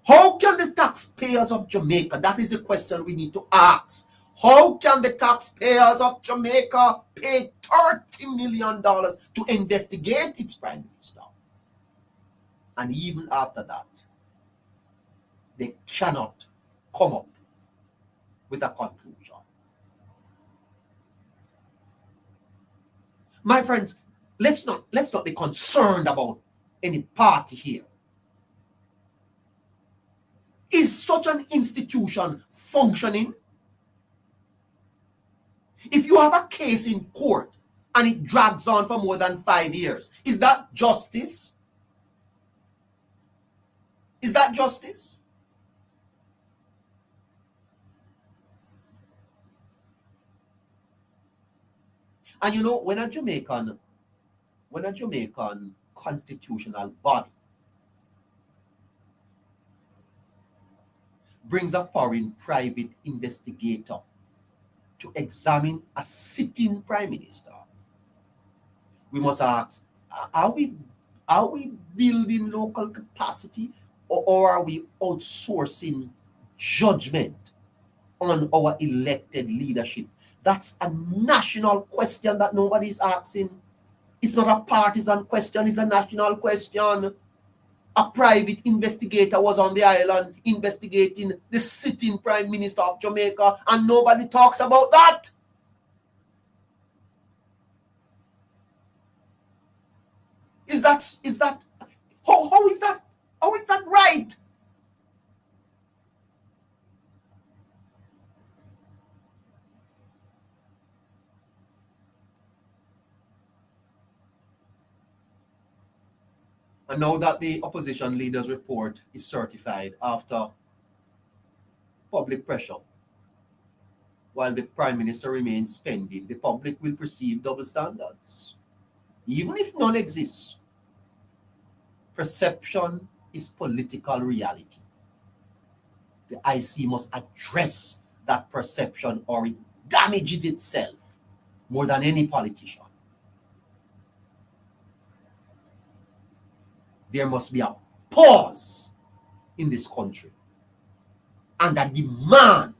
How can the taxpayers of Jamaica, that is a question we need to ask, how can the taxpayers of Jamaica pay $30 million to investigate its prime minister? And even after that, they cannot come up with a conclusion. My friends, let's not be concerned about any party here. Is such an institution functioning? If you have a case in court and it drags on for more than 5 years, is that justice? Is that justice? And you know, when a Jamaican constitutional body brings a foreign private investigator to examine a sitting prime minister, we must ask, are we building local capacity, or are we outsourcing judgment on our elected leadership? That's a national question that nobody's asking. It's not a partisan question, it's a national question. A private investigator was on the island investigating the sitting prime minister of Jamaica, and nobody talks about that. Is that how is that right? And now that the opposition leader's report is certified after public pressure, while the prime minister remains pending, the public will perceive double standards, even if none exists. Perception is political reality. The IC must address that perception, or it damages itself more than any politician. There must be a pause in this country and a demand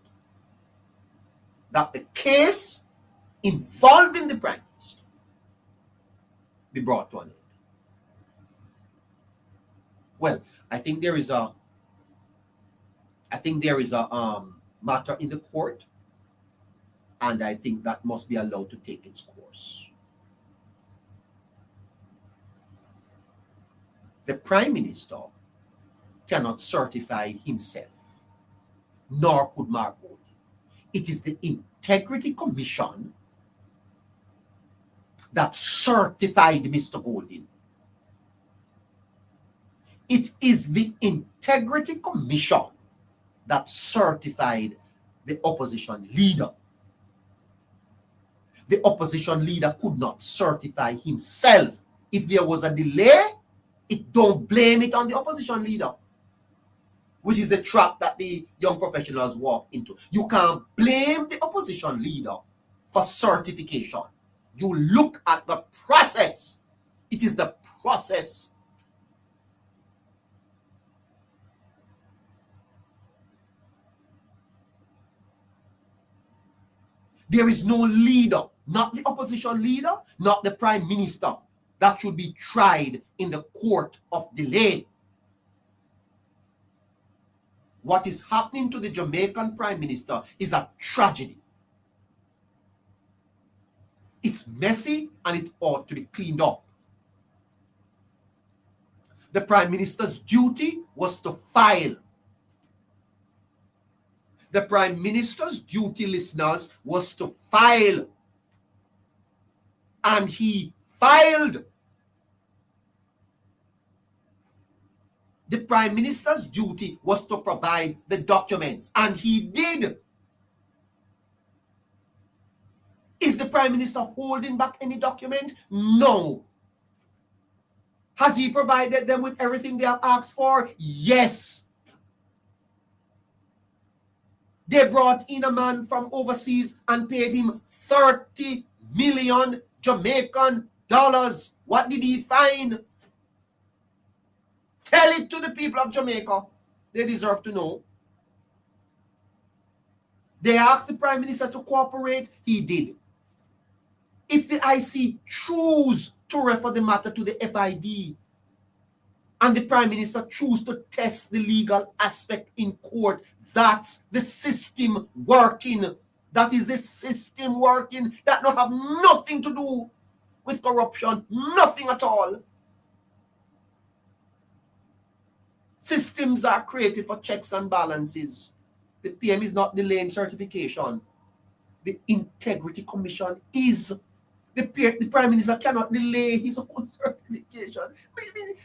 that the case involving the prime minister be brought to an end. Well, I think there is a matter in the court, and I think that must be allowed to take its course. The prime minister cannot certify himself, nor could Mark Golding. It is the Integrity Commission that certified Mr. Golding. It is the Integrity Commission that certified the opposition leader. The opposition leader could not certify himself. If there was a delay, don't blame it on the opposition leader, which is the trap that the young professionals walk into. You can't blame the opposition leader for certification. You look at the process. It is the process. There is no leader, not the opposition leader, not the prime minister, that should be tried in the court of delay. What is happening to the Jamaican prime minister is a tragedy. It's messy and it ought to be cleaned up. The prime minister's duty was to file. The prime minister's duty, listeners, was to file. And he filed. The prime minister's duty was to provide the documents, and he did. Is the Prime Minister holding back any document? No. Has he provided them with everything they have asked for? Yes. They brought in a man from overseas and paid him 30 million Jamaican dollars. What did he find? Tell it to the people of Jamaica. They deserve to know. They asked the Prime Minister to cooperate. He did. If the IC choose to refer the matter to the FID and the Prime Minister choose to test the legal aspect in court, that's the system working. That is the system working. That don't have nothing to do with corruption. Nothing at all. Systems are created for checks and balances. The PM is not delaying certification. The Integrity Commission is. The Prime Minister cannot delay his own certification.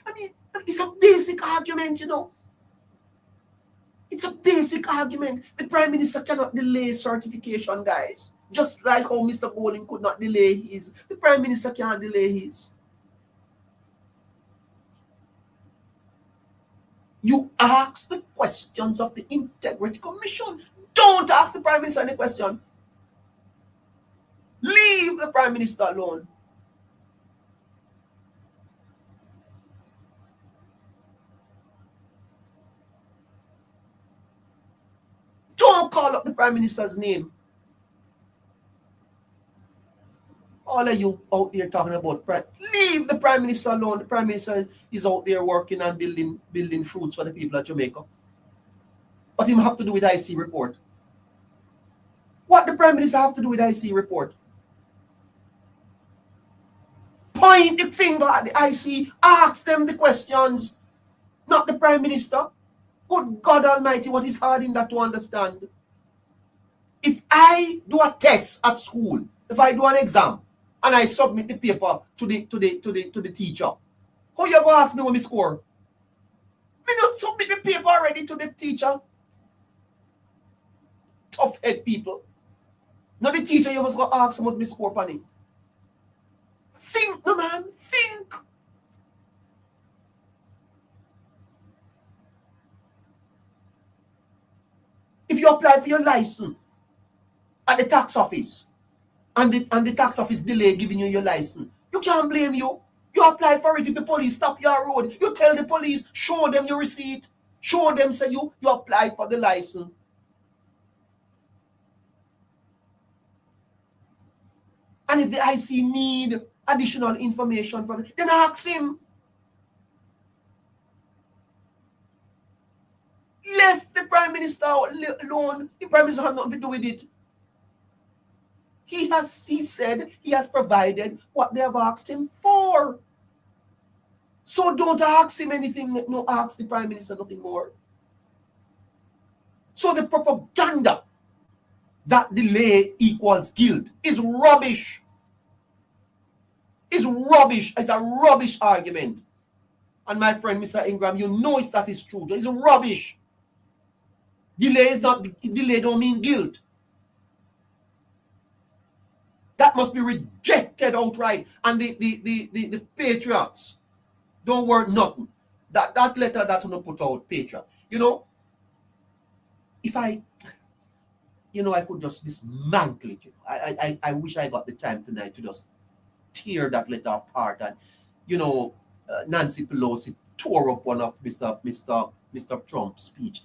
I mean, it's a basic argument, you know. It's a basic argument. The Prime Minister cannot delay certification, guys. Just like how Mr. Bowling could not delay his. The Prime Minister can't delay his. You ask the questions of the Integrity Commission. Don't ask the Prime Minister any question. Leave the Prime Minister alone. Don't call up the Prime Minister's name. All of you out there talking about Prime, leave the Prime Minister alone. The Prime Minister is out there working and building fruits for the people of Jamaica. What him have to do with IC report? What the Prime Minister have to do with IC report? Point the finger at the IC, ask them the questions, not the Prime Minister. Good God Almighty, what is hard in that to understand? If I do a test at school, if I do an exam, and I submit the paper to the teacher, how you gonna ask me what my score? Me not submit the paper already to the teacher. Tough head people. Now the teacher, you must go ask him what my score on it. Think, no man, think. If you apply for your license at the tax office, and the tax office delay giving you your license, you can't blame you. You apply for it. If the police stop your road, you tell the police, show them your receipt, show them say you applied for the license. And if the IC need additional information from it, then ask him. Left the Prime Minister alone. The Prime Minister have nothing to do with it. He said he has provided what they have asked him for. So don't ask him anything. No, ask the Prime Minister nothing more. So the propaganda that delay equals guilt is rubbish. Is rubbish. It's a rubbish argument. And my friend Mr. Ingram, you know that is true. It's rubbish. Delay don't mean guilt. That must be rejected outright. And the patriots don't work nothing. That letter that you put out, patriot. You know, if I could just dismantle it. I wish I got the time tonight to just tear that letter apart. And Nancy Pelosi tore up one of Mr. Trump's speech.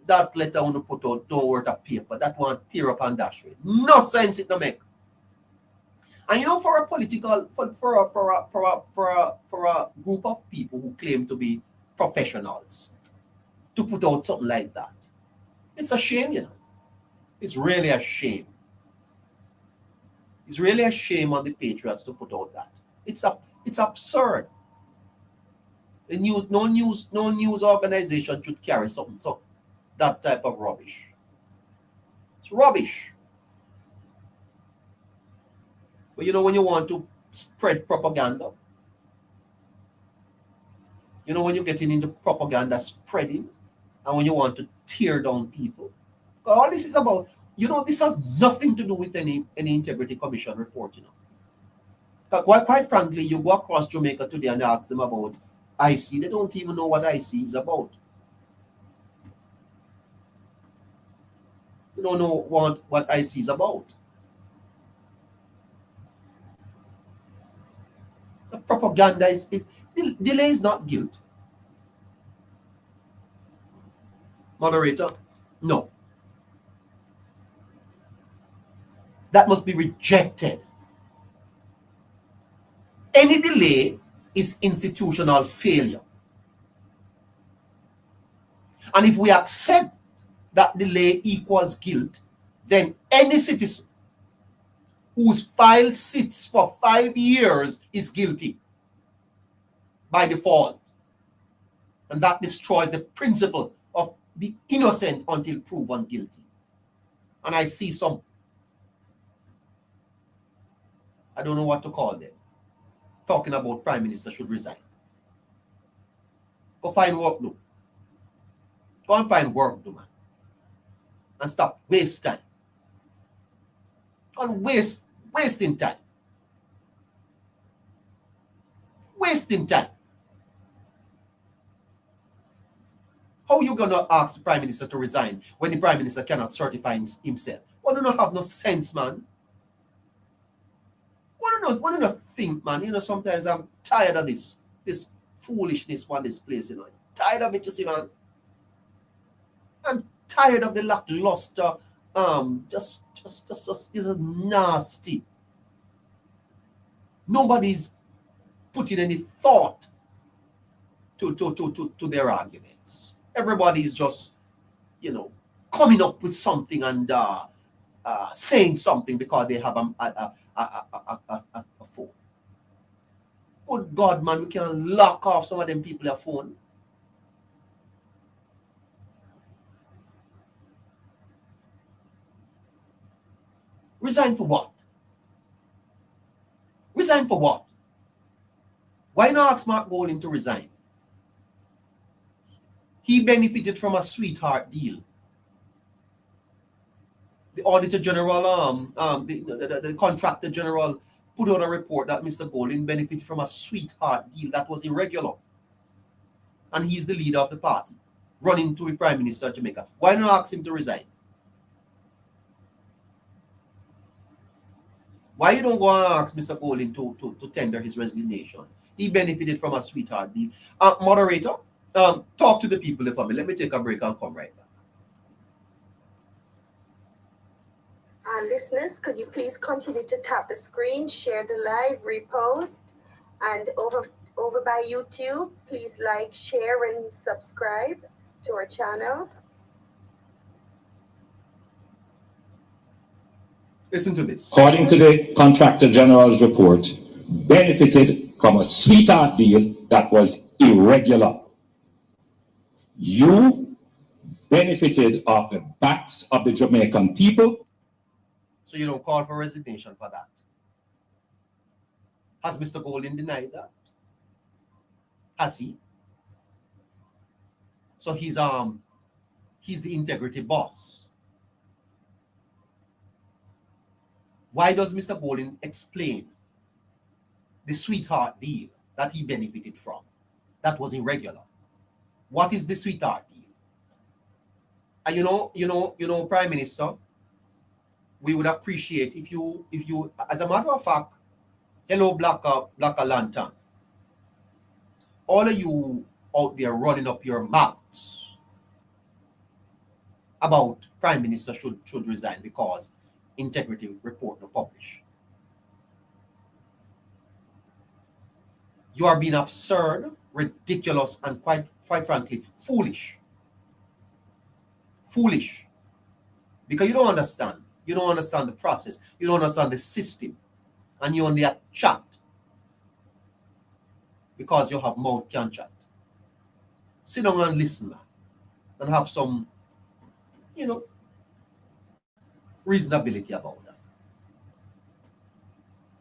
That letter I want to put out don't worth a paper. That one tear up and dash it. No sense it no make. And for a political for a group of people who claim to be professionals to put out something like that, it's a shame, It's really a shame. It's really a shame on the patriots to put out that. It's absurd. No news organization should carry something so that type of rubbish. It's rubbish. But when you want to spread propaganda, when you're getting into propaganda spreading, and when you want to tear down people, all this is about You know, this has nothing to do with any integrity commission report, you know. Quite frankly, you go across Jamaica today and ask them about IC, they don't even know what IC is about. They don't know what IC is about. So propaganda is delay is not guilt. Moderator, no. That must be rejected. Any delay is institutional failure. And if we accept that delay equals guilt, then any citizen whose file sits for 5 years is guilty by default. And that destroys the principle of be innocent until proven guilty. And I see some, I don't know what to call them, talking about Prime Minister should resign. Go find work, do. Go and find work, do, man. And stop waste time. And wasting time. Wasting time. How are you gonna ask the Prime Minister to resign when the Prime Minister cannot certify himself? Why do not have no sense, man? Why do not think, man? You know, sometimes I'm tired of this foolishness on this place, you know. I'm tired of it, you see, man. I'm tired of the lackluster, just this is nasty. Nobody's putting any thought to their arguments. Everybody's just, you know, coming up with something and saying something because they have a phone. Good God, man, we can lock off some of them people a phone. Resign for what? Resign for what? Why not ask Mark Golding to resign? He benefited from a sweetheart deal. The Auditor General, the Contractor General put out a report that Mr. Golding benefited from a sweetheart deal that was irregular. And he's the leader of the party, running to be Prime Minister of Jamaica. Why not ask him to resign? Why you don't go and ask Mr. Golding to tender his resignation? He benefited from a sweetheart deal. Moderator, talk to the people for me. Let me take a break and come right back. Listeners, could you please continue to tap the screen, share the live, repost, and over by YouTube, please like, share, and subscribe to our channel. Listen to this. According to the Contractor General's report, benefited from a sweetheart deal that was irregular. You benefited off the backs of the Jamaican people. So you don't call for resignation for that. Has Mr. Golding denied that? Has he? So he's the integrity boss. Why does Mr. Golding explain the sweetheart deal that he benefited from that was irregular? What is the sweetheart deal? And you know, Prime Minister, we would appreciate if you, as a matter of fact, hello, Blacker Lantern, all of you out there running up your mouths about Prime Minister should resign because integrity report no publish. You are being absurd, ridiculous, and quite frankly, foolish. Foolish. Because you don't understand. You don't understand the process. You don't understand the system. And you only chat. Because you have mouth can chat. Sit down and listen, man. And have some, reasonability about that.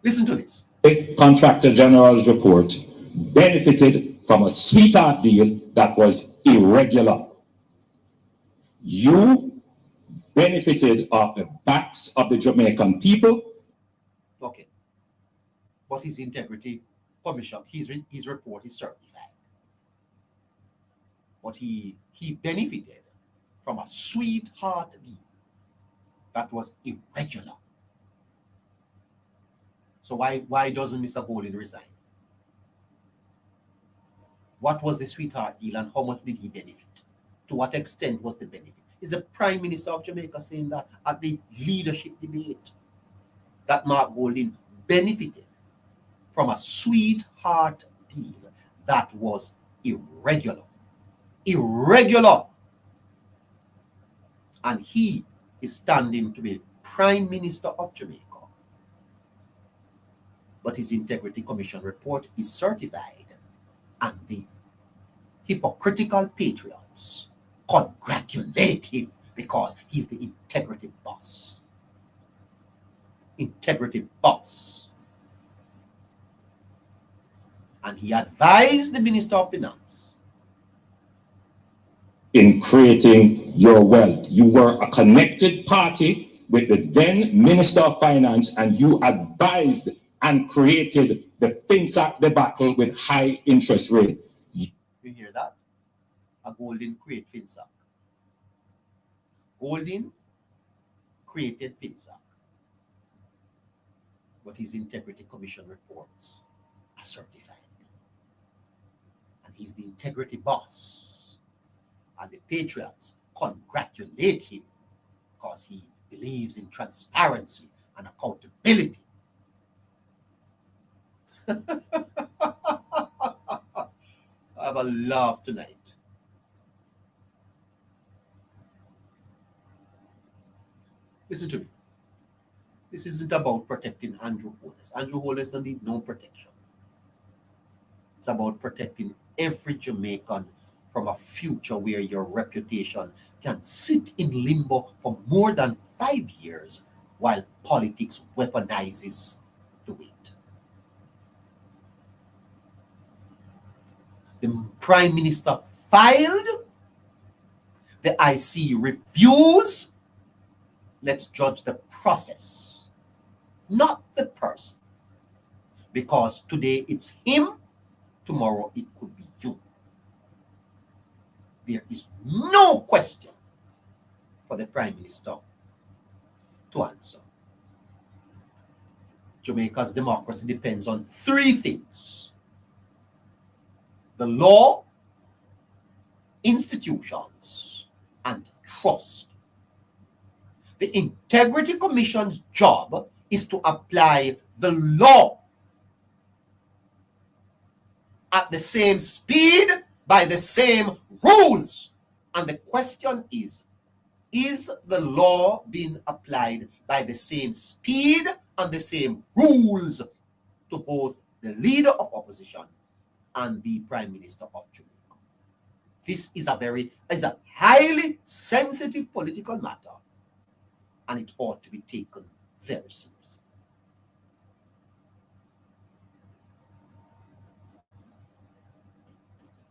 Listen to this. The Contractor General's report benefited from a sweetheart deal that was irregular. You benefited off the backs of the Jamaican people. Okay. But his integrity commission, his report is certified. But he benefited from a sweetheart deal that was irregular. So why doesn't Mr. Golding resign? What was the sweetheart deal and how much did he benefit? To what extent was the benefit? Is the Prime Minister of Jamaica saying that at the leadership debate that Mark Golding benefited from a sweetheart deal that was irregular? Irregular. And he is standing to be Prime Minister of Jamaica. But his Integrity Commission report is certified, and the hypocritical patriots congratulate him because he's the integrity boss. Integrity boss. And he advised the Minister of Finance in creating your wealth. You were a connected party with the then Minister of Finance, and you advised and created the FinSac debacle with high interest rate. You hear that? A Golding create FinSac. Golding created FinSac. But his Integrity Commission reports are certified. And he's the integrity boss. And the patriots congratulate him because he believes in transparency and accountability. I have a laugh tonight. Listen to me. This isn't about protecting Andrew Holness. Andrew Holness doesn't need no protection. It's about protecting every Jamaican from a future where your reputation can sit in limbo for more than 5 years while politics weaponizes the weight. The Prime Minister filed, the IC reviews. Let's judge the process, not the person. Because today it's him, tomorrow it could be you. There is no question for the Prime Minister to answer. Jamaica's democracy depends on 3 things: the law, institutions, and trust. The Integrity Commission's job is to apply the law at the same speed, by the same rules. And the question is the law being applied by the same speed and the same rules to both the leader of opposition and the Prime Minister of Jamaica? This is a highly sensitive political matter, and it ought to be taken very seriously.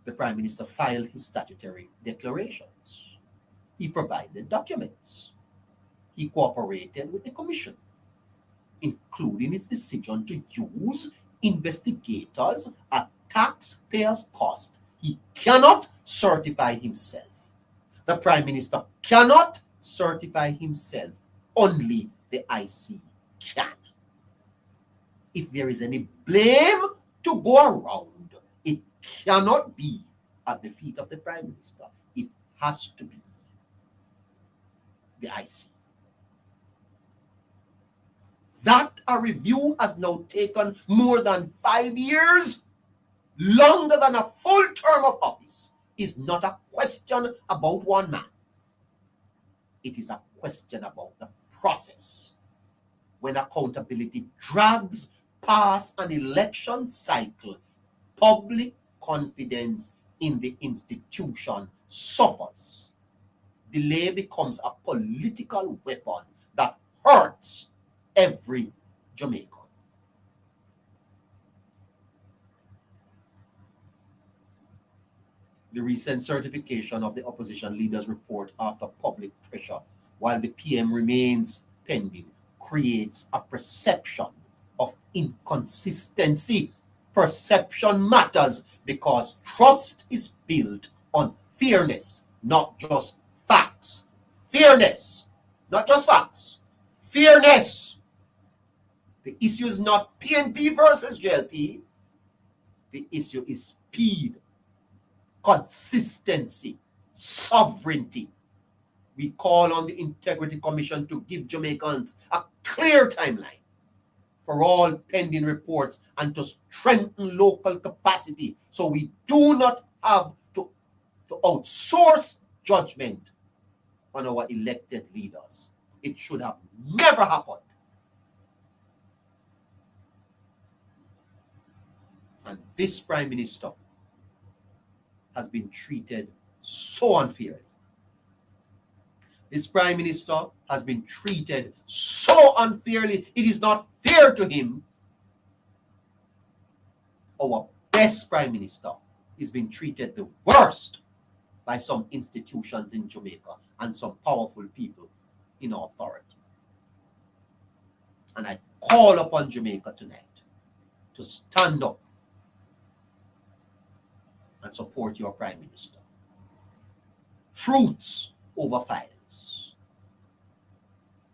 The Prime Minister filed his statutory declarations. He provided documents. He cooperated with the Commission, including its decision to use investigators at taxpayers' cost. He cannot certify himself. The Prime Minister cannot certify himself. Only the IC can. If there is any blame to go around, it cannot be at the feet of the Prime Minister. It has to be the IC. That a review has now taken more than 5 years, longer than a full term of office, is not a question about one man. It is a question about the process. When accountability drags past an election cycle, public confidence in the institution suffers. Delay becomes a political weapon that hurts every Jamaican. The recent certification of the opposition leaders' report after public pressure while the PM remains pending, creates a perception of inconsistency. Perception matters because trust is built on fairness, not just facts. Fairness, not just facts. Fairness. The issue is not PNP versus JLP. The issue is speed, consistency, sovereignty. We call on the Integrity Commission to give Jamaicans a clear timeline for all pending reports and to strengthen local capacity so we do not have to outsource judgment on our elected leaders. It should have never happened. And this Prime Minister has been treated so unfairly. This Prime Minister has been treated so unfairly. It is not fair to him. Our best Prime Minister is being treated the worst by some institutions in Jamaica and some powerful people in authority. And I call upon Jamaica tonight to stand up and support your Prime Minister. Fruits over files.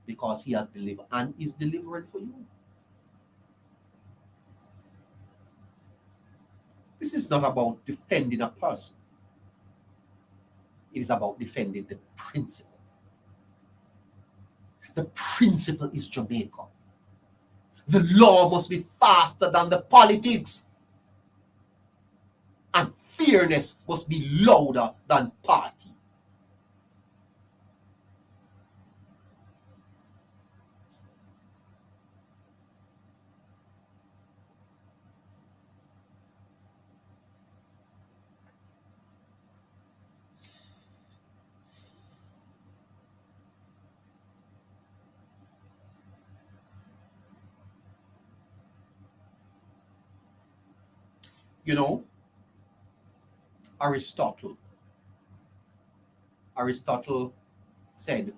Because he has delivered and is delivering for you. This is not about defending a person. It is about defending the principle. The principle is Jamaica. The law must be faster than the politics. And fairness must be louder than party. You know, Aristotle said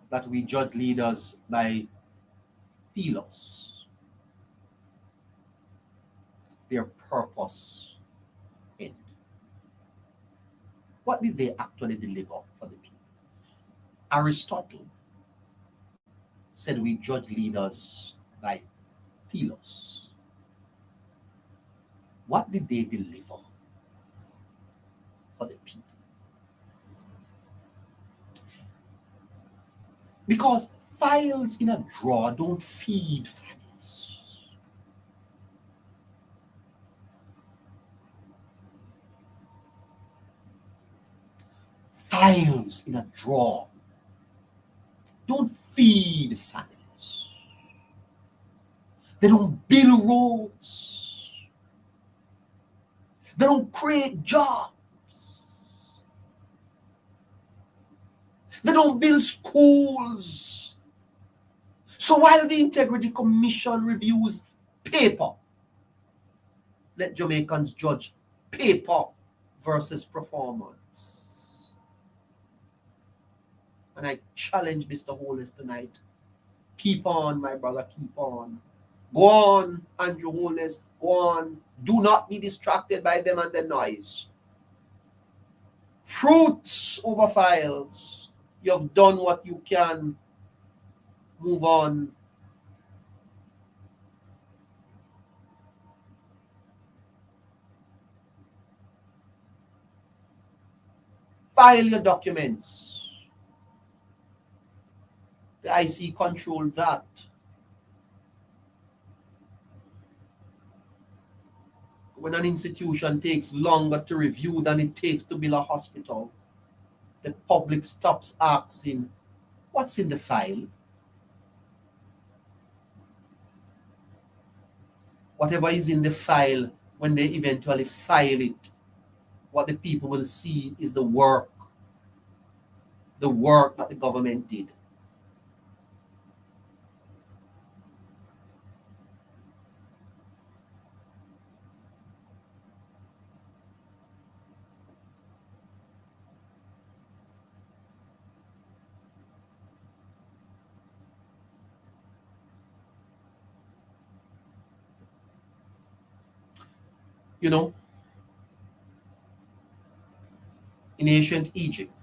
that we judge leaders by telos, their purpose end. What did they actually deliver for the people? Aristotle said we judge leaders by telos. What did they deliver for the people? Because files in a drawer don't feed families. Files in a drawer don't feed families. They don't build roads. They don't create jobs. They don't build schools. So while the Integrity Commission reviews paper, let Jamaicans judge paper versus performance. And I challenge Mr. Holness tonight. Keep on, my brother, keep on. Go on, Andrew Holness, go on. Do not be distracted by them and the noise. Fruits over files. You've done what you can. Move on. File your documents. The IC control that. When an institution takes longer to review than it takes to build a hospital, the public stops asking, what's in the file? Whatever is in the file, when they eventually file it, what the people will see is the work that the government did. You know, in ancient Egypt,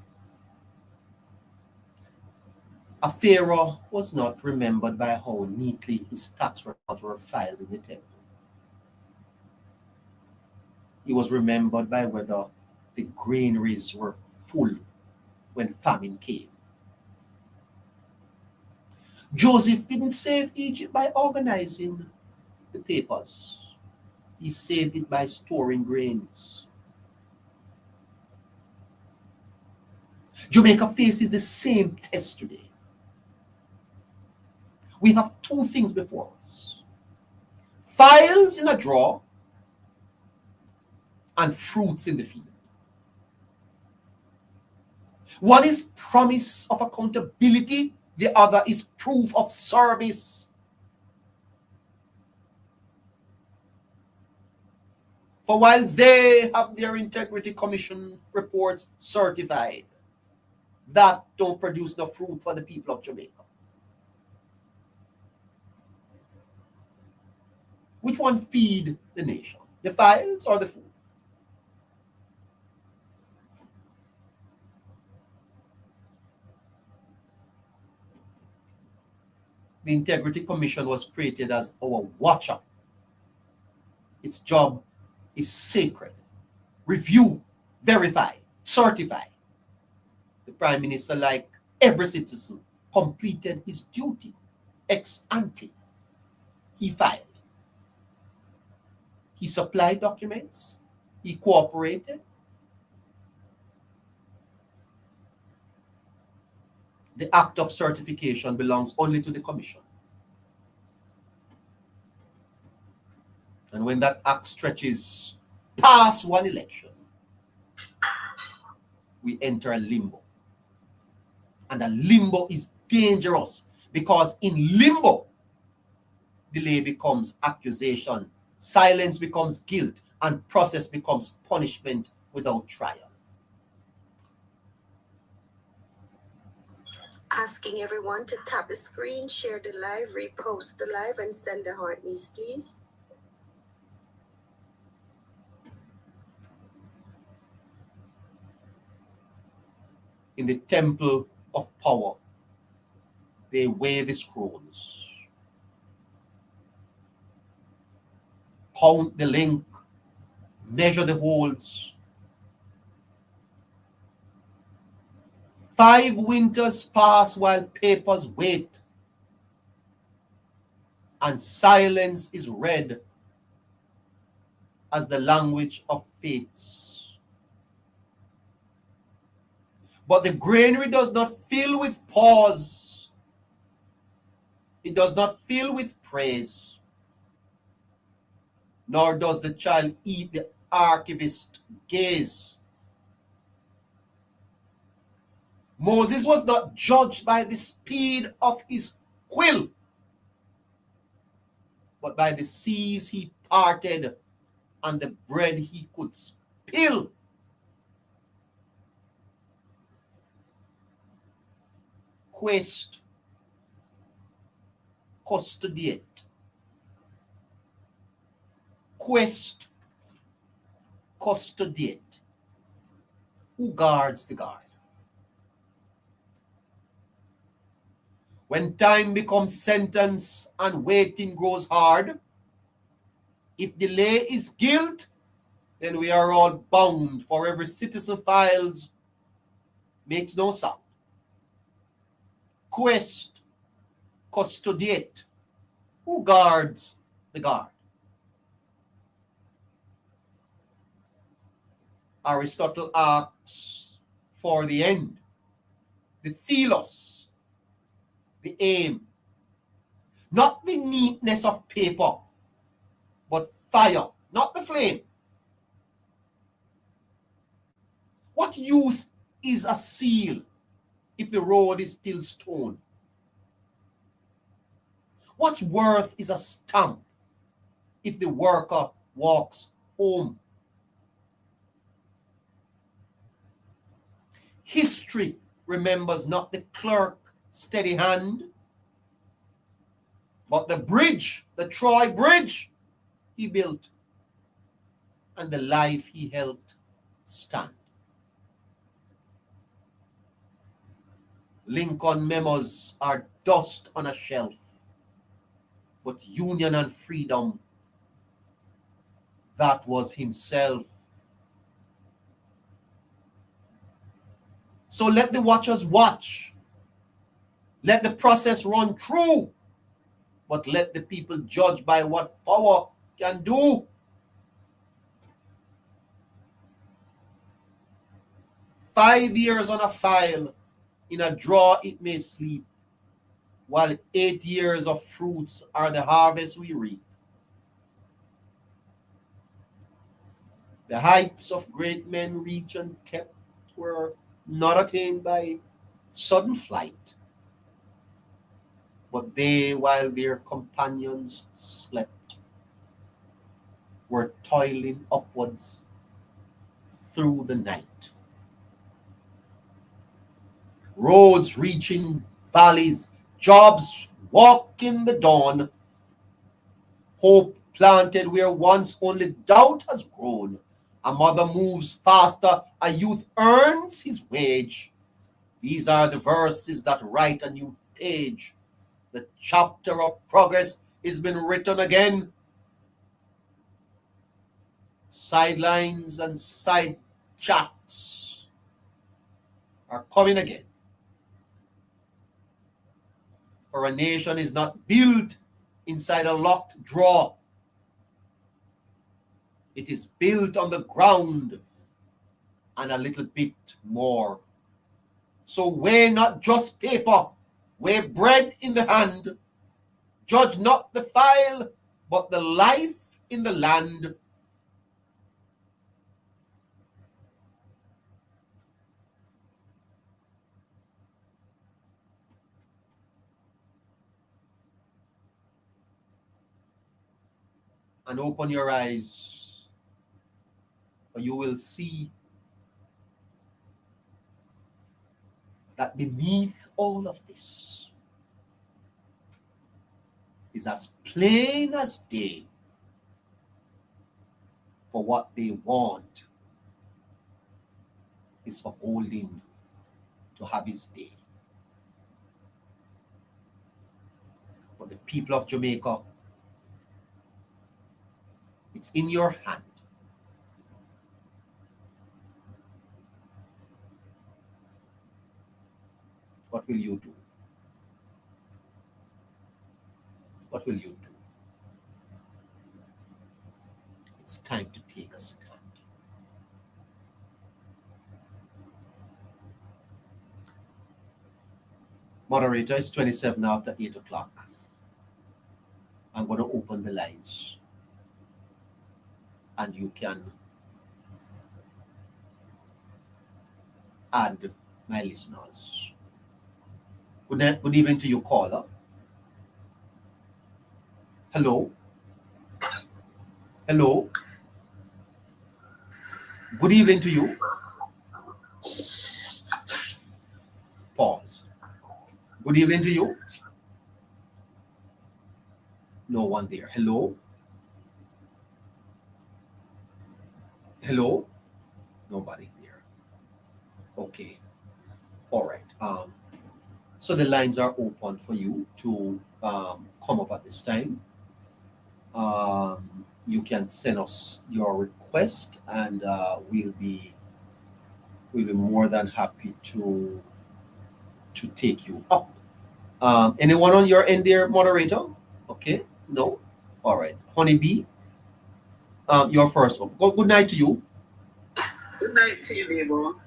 a pharaoh was not remembered by how neatly his tax records were filed in the temple. He was remembered by whether the granaries were full when famine came. Joseph didn't save Egypt by organizing the papers. He saved it by storing grains. Jamaica faces the same test today. We have two things before us: files in a drawer and fruits in the field. One is promise of accountability, the other is proof of service. For while they have their integrity commission reports certified, that don't produce the fruit for the people of Jamaica. Which one feed the nation? The files or the food? The Integrity Commission was created as our watcher. Its job is sacred. Review, verify, certify. The Prime Minister, like every citizen, completed his duty ex ante. He filed. He supplied documents. He cooperated. The act of certification belongs only to the Commission. And when that act stretches past one election, we enter a limbo. And a limbo is dangerous because in limbo, delay becomes accusation, silence becomes guilt, and process becomes punishment without trial. Asking everyone to tap the screen, share the live, repost the live, and send the heart knees, please. In the temple of power, they weigh the scrolls, count the link, measure the holes. 5 winters pass while papers wait, and silence is read as the language of fates. But the granary does not fill with pause. It does not fill with praise. Nor does the child eat the archivist gaze. Moses was not judged by the speed of his quill, but by the seas he parted and the bread he could spill. Quest custodiate. Quest custodiate. Who guards the guard? When time becomes sentence and waiting grows hard, if delay is guilt, then we are all bound, for every citizen files makes no sound. Quest custodiate. Who guards the guard? Aristotle asks for the end, the telos, the aim, not the neatness of paper, but fire, not the flame. What use is a seal if the road is still stone? What worth is a stamp if the worker walks home? History remembers not the clerk steady hand, but the bridge, the Troy Bridge he built. and the life he helped stand. Lincoln memos are dust on a shelf, but union and freedom, that was himself. So let the watchers watch. Let the process run through, but let the people judge by what power can do. "5 years on a file, in a drawer it may sleep, while 8 years of fruits are the harvest we reap. The heights of great men reached and kept were not attained by sudden flight, but they, while their companions slept, were toiling upwards through the night. Roads reaching valleys, jobs walk in the dawn, hope planted where once only doubt has grown. A mother moves faster, a youth earns his wage. These are the verses that write a new page. The chapter of progress has been written again. Sidelines and side chats are coming again. For a nation is not built inside a locked drawer. It is built on the ground and a little bit more. So weigh not just paper, weigh bread in the hand. Judge not the file, but the life in the land. And open your eyes, for you will see that beneath all of this is as plain as day. For what they want is for Golden to have his day. But the people of Jamaica, it's in your hand. What will you do? What will you do? It's time to take a stand. Moderator, it's 27 after 8 o'clock. I'm going to open the lines. And you can add my listeners. Good evening to you, caller. Hello. Hello. Good evening to you. Pause. Good evening to you. No one there. Hello. Hello. Nobody there. Okay. All right. So the lines are open for you to come up at this time. You can send us your request, and we'll be more than happy to take you up. Anyone on your end there, moderator? Okay, no. All right, Honeybee, your first one. Good night to you. Good night to you, neighbor.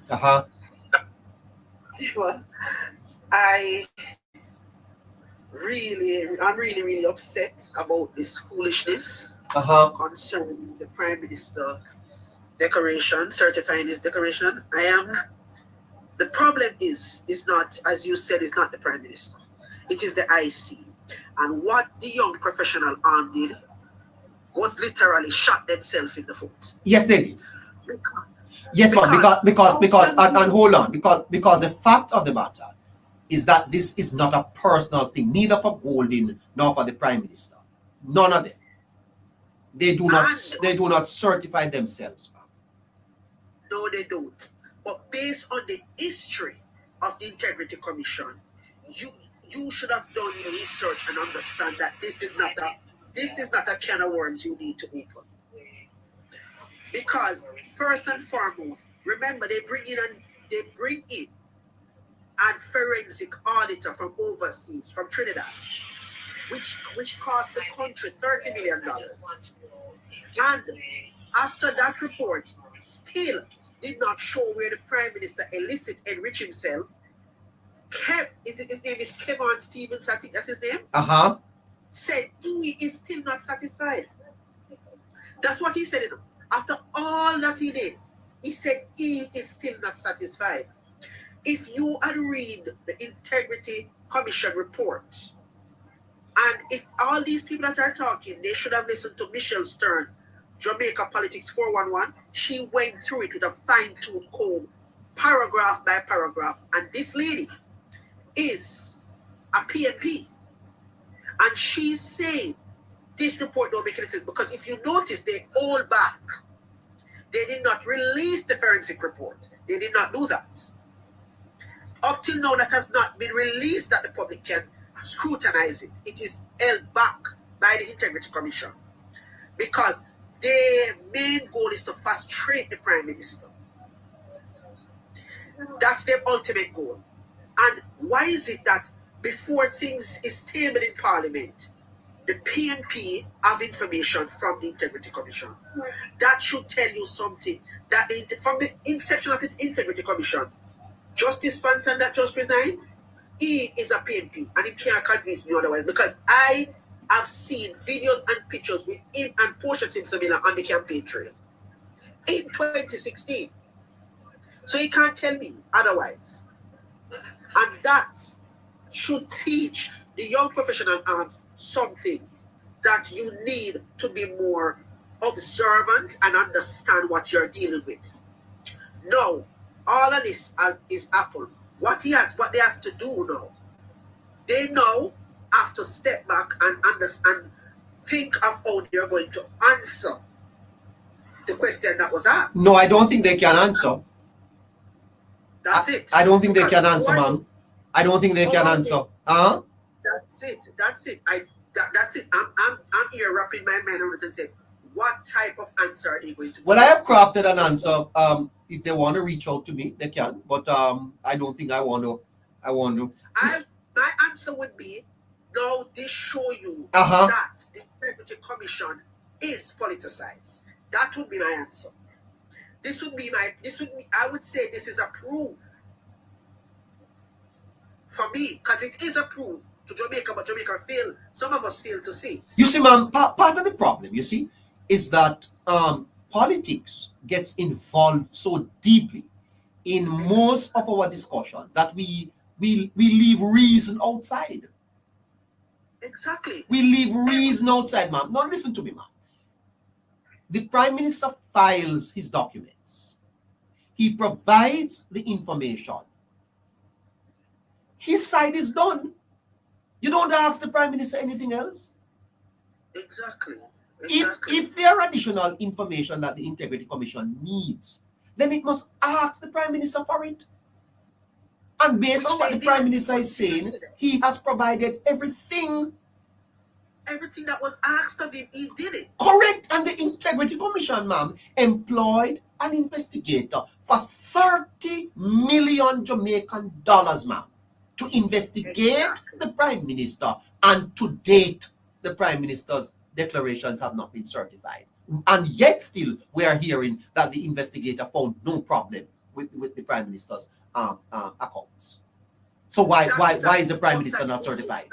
I'm really upset about this foolishness concerning the Prime Minister decoration, certifying his decoration. The problem is not, as you said, is not the Prime Minister. It is the IC. And what the young professional arm did was literally shot themselves in the foot. Yes, they did. Yes, because and hold on, because the fact of the matter is that this is not a personal thing, neither for Golden nor for the Prime Minister. None of them. They do not certify themselves. No, they don't. But based on the history of the Integrity Commission, you should have done your research and understand that this is not a can of worms you need to open. Because first and foremost, remember they bring in a forensic auditor from overseas, from Trinidad, which cost the country $30 million. And after that report still did not show where the Prime Minister illicit enriched himself, his name is Kevin Stevens, I think that's his name. Said he is still not satisfied. That's what he said. After all that he did, he said he is still not satisfied. If you had read the Integrity Commission report, and if all these people that are talking, they should have listened to Michelle Stern, Jamaica Politics 411. She went through it with a fine-tooth comb, paragraph by paragraph. And this lady is a PMP. And she's saying this report don't make any sense, because if you notice, they all back. They did not release the forensic report. They did not do that. Up till now, that has not been released that the public can scrutinize it. It is held back by the Integrity Commission because their main goal is to frustrate the Prime Minister. That's their ultimate goal. And why is it that before things is tabled in Parliament, the PNP have information from the Integrity Commission? That should tell you something. That from the inception of the Integrity Commission, Justice Panton that just resigned, he is a PNP, and he can't convince me otherwise, because I have seen videos and pictures with him and Portia Simpson-Miller on the campaign trail in 2016. So he can't tell me otherwise. And that should teach the young professional arms something, that you need to be more observant and understand what you're dealing with. Now, all of this is Apple. What they have to do now, they now have to step back and understand, think of how they're going to answer the question that was asked. No, I don't think they can answer. That's it. I don't think they can answer, man. I don't think they can answer. That's it. That's it. That's it. I'm here wrapping my mind around it and saying, what type of answer are they going to? Well, I have crafted an answer. If they want to reach out to me, they can. But I don't think I want to. My answer would be, now they show you that the Integrity Commission is politicized. That would be my answer. I would say this is a proof for me, because it is a proof to Jamaica, but Jamaica some of us fail to see it. You see, man, part of the problem, you see, is that politics gets involved so deeply in most of our discussions that we leave reason outside. Exactly. We leave reason outside, ma'am. Now listen to me, ma'am. The Prime Minister files his documents. He provides the information. His side is done. You don't ask the Prime Minister anything else. Exactly. If there are additional information that the Integrity Commission needs, then it must ask the Prime Minister for it. And based on what the Prime Minister is saying, he has provided everything. Everything that was asked of him, he did it. Correct. And the Integrity Commission, ma'am, employed an investigator for 30 million Jamaican dollars, ma'am, to investigate the Prime Minister. And to date, the Prime Minister's declarations have not been certified. And yet still, we are hearing that the investigator found no problem with the Prime Minister's accounts. So why is the Prime Minister not certified?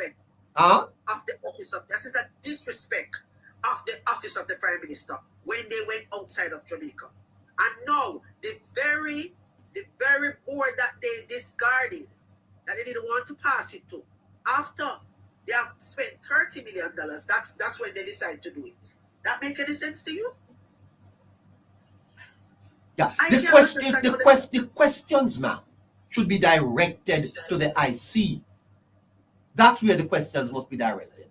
Of the office of, that is a disrespect of the office of the Prime Minister when they went outside of Jamaica. And now the very board that they discarded, that they didn't want to pass it to, after they have spent $30 million, that's when they decide to do it. That make any sense to you? Yeah. The questions, ma'am, should be directed to the IC. That's where the questions must be directed.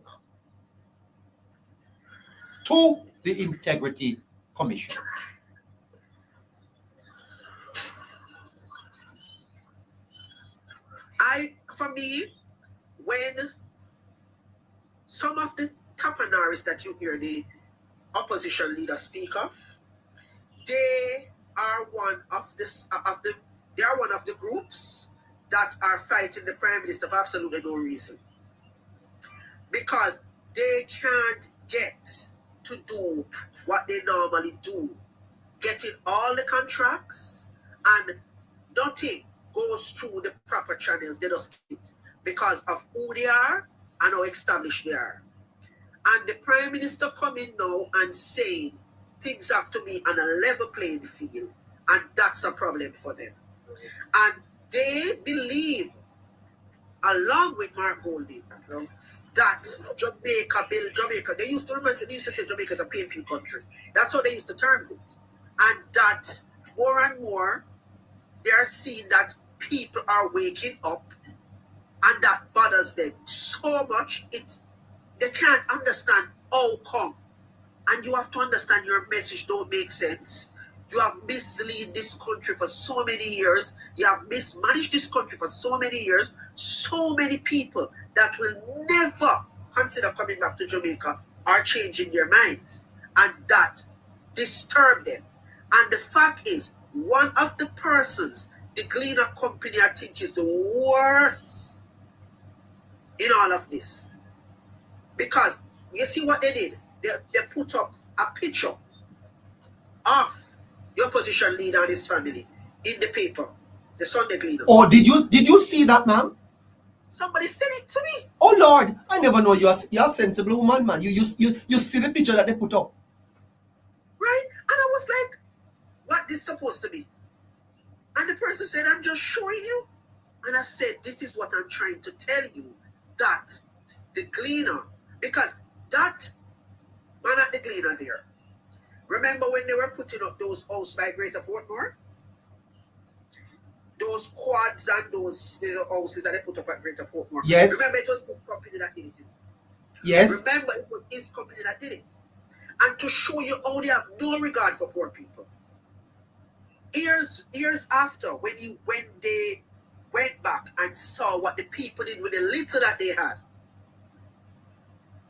To the Integrity Commission? For me, when some of the tapanaris that you hear the opposition leader speak of, they are one of the groups that are fighting the Prime Minister for absolutely no reason. Because they can't get to do what they normally do, getting all the contracts, and nothing goes through the proper channels. They just get it because of who they are and how established they are. And the Prime Minister coming now and saying things have to be on a level playing field, and that's a problem for them. And they believe, along with Mark Golding, that Jamaica, they used to say Jamaica is a PNP country. That's how they used to term it. And that more and more, they are seeing that people are waking up, and that bothers them so much, they can't understand how come. And you have to understand your message don't make sense. You have misled this country for so many years. You have mismanaged this country for so many years. So many people that will never consider coming back to Jamaica are changing their minds. And that disturbed them. And the fact is, one of the persons, the Gleaner Company, I think is the worst in all of this. Because you see what they did? They put up a picture of the opposition leader and his family in the paper, the Sunday Gleaner. Oh, did you see that, ma'am? Somebody sent it to me. Oh Lord, I never know you're a sensible woman, man. You see the picture that they put up. Right? And I was like, what this supposed to be? And the person said, I'm just showing you. And I said, this is what I'm trying to tell you, that the Gleaner, because that man at the Gleaner there, remember when they were putting up those houses by Greater Portmore? Those quads and those houses that they put up at Greater Portmore. Yes. Remember, it was his company that did it. Yes. Remember, it was his company that did it. And to show you how they have no regard for poor people. Years after, when they went back and saw what the people did with the little that they had,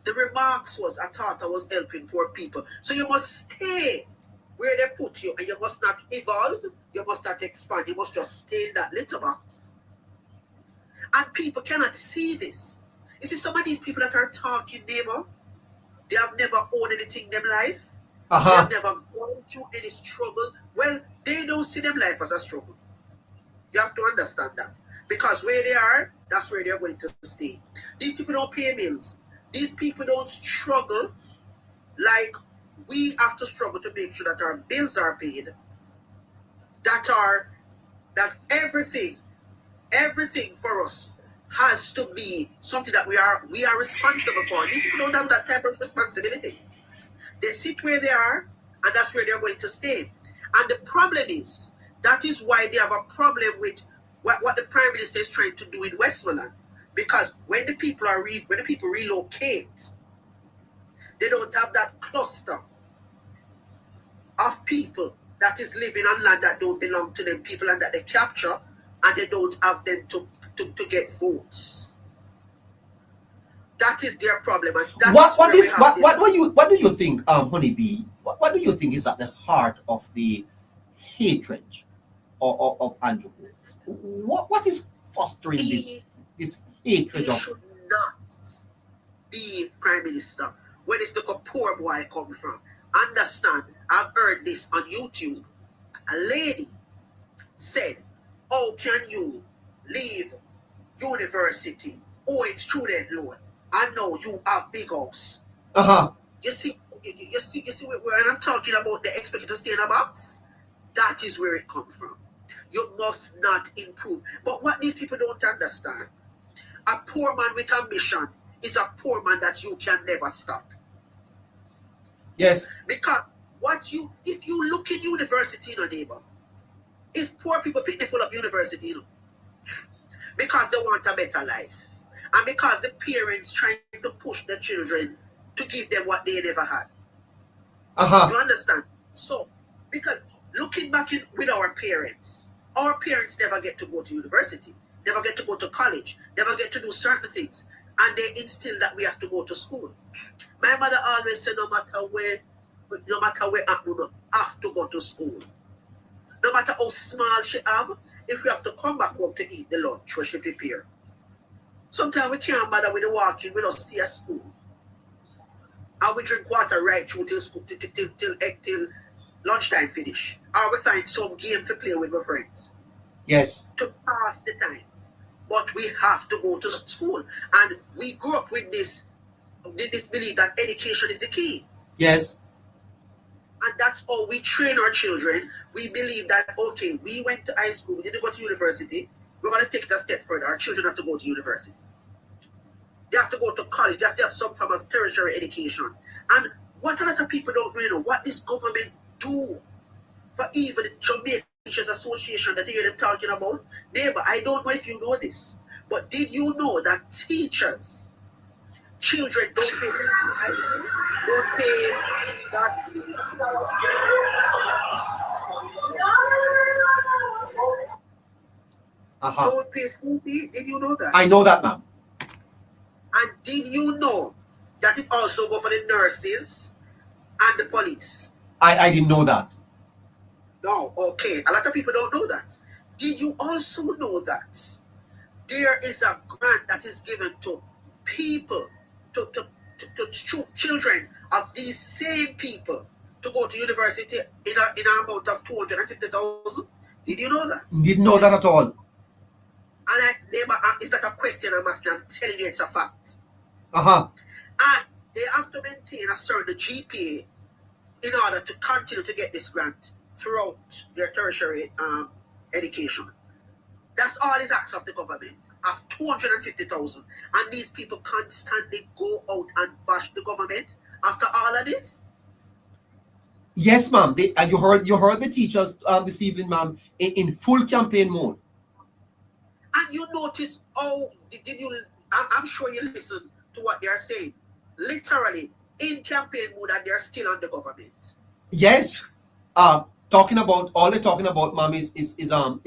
the remarks was, I thought I was helping poor people. So you must stay where they put you, and you must not evolve, you must not expand, you must just stay in that little box. And people cannot see this. You see, some of these people that are talking, neighbor, they have never owned anything in their life. They have never gone through any struggle. Well, they don't see them life as a struggle. You have to understand that. Because where they are, that's where they're going to stay. These people don't pay bills. These people don't struggle like we have to struggle to make sure that our bills are paid. That everything for us has to be something that we are responsible for. These people don't have that type of responsibility. They sit where they are, and that's where they're going to stay. And the problem is, that is why they have a problem with what the Prime Minister is trying to do in Westmoreland. Because when the people relocate, they don't have that cluster of people that is living on land that don't belong to them, people and that they capture, and they don't have them to get votes. That is their problem. And What do you think, Honeybee? What do you think is at the heart of the hatred of Andrew Holness? What is fostering this hatred he of? should not be Prime Minister. Where is the poor boy come from? Understand, I've heard this on YouTube. A lady said, how can you leave university owing student loan and now you have big house? You see when I'm talking about the expectation to stay in a box, that is where it comes from. You must not improve. But what these people don't understand, a poor man with ambition is a poor man that you can never stop. Yes. Because if you look in university, neighbor, it's poor people pick the full up university, because they want a better life. And because the parents trying to push the children to give them what they never had. You understand? So, because looking back with our parents never get to go to university, never get to go to college, never get to do certain things, and they instill that we have to go to school. My mother always said, no matter where you have to go to school. No matter how small she have, if we have to come back home to eat the lunch where she prepare. Sometimes we can't bother with the walking, we don't stay at school. And we drink water right through till school till lunchtime finish. Or we find some game to play with my friends. Yes. To pass the time. But we have to go to school. And we grew up with this belief that education is the key. Yes. And that's how we train our children. We believe that, okay, we went to high school, we didn't go to university, we're going to take it a step further. Our children have to go to university. They have to go to college. They have to have some form of tertiary education. And what a lot of people don't really know, what this government do for even the Jamaica Teachers Association that you hear them talking about. Neighbor, I don't know if you know this, but did you know that teachers, children don't pay high school, don't pay that don't pay school fee? Did you know that? I know that, ma'am. And did you know that it also go for the nurses and the police? I didn't know that. No, okay. A lot of people don't know that. Did you also know that there is a grant that is given to people, to children of these same people to go to university in an amount of 250,000? Did you know that? Didn't know that at all. And neighbor, is that a question I'm asking? I'm telling you it's a fact. And they have to maintain a certain GPA in order to continue to get this grant throughout their tertiary education. That's all is asked of the government, of 250,000. And these people constantly go out and bash the government after all of this. Yes, ma'am. You heard the teachers this evening, ma'am, in full campaign mode. And you notice I'm sure you listen to what they are saying. Literally in campaign mode, and they're still on the government. Yes. All they're talking about, ma'am, is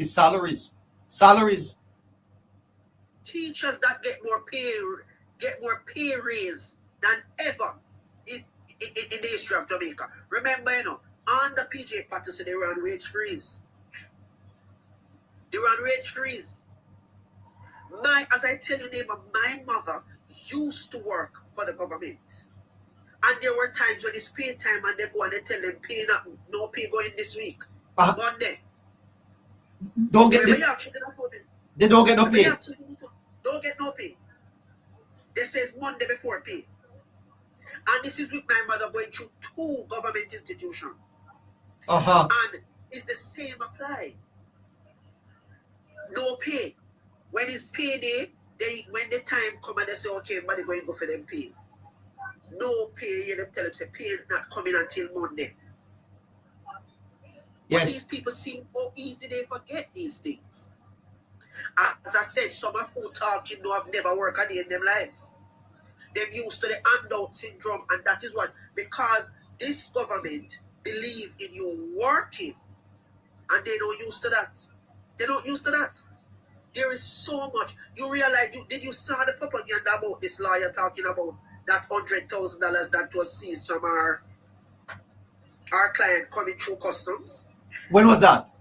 salaries. Salaries. Teachers that get more pay raise than ever in the history of Jamaica. Remember, under PJ Patterson, they ran wage freeze. As I tell you, neighbor, my mother used to work for the government. And there were times when it's pay time and they go and they tell them no pay going this week. Monday. They don't get no pay. Don't get no pay. They says Monday before pay. And this is with my mother going through 2 government institutions. And it's the same apply. No pay. When it's payday, when the time come and they say, okay, money going to go for them pay. No pay, you them tell them say pay not coming until Monday. Yes. But these people seem how easy they forget these things. As I said, some of who talking have never worked a day in their life. They're used to the handout syndrome, and that is what, because this government believe in you working, and they're not used to that. They're not used to that. There is so much. You realize, did you saw the propaganda about this lawyer talking about that $100,000 that was seized from our client coming through customs? When was that?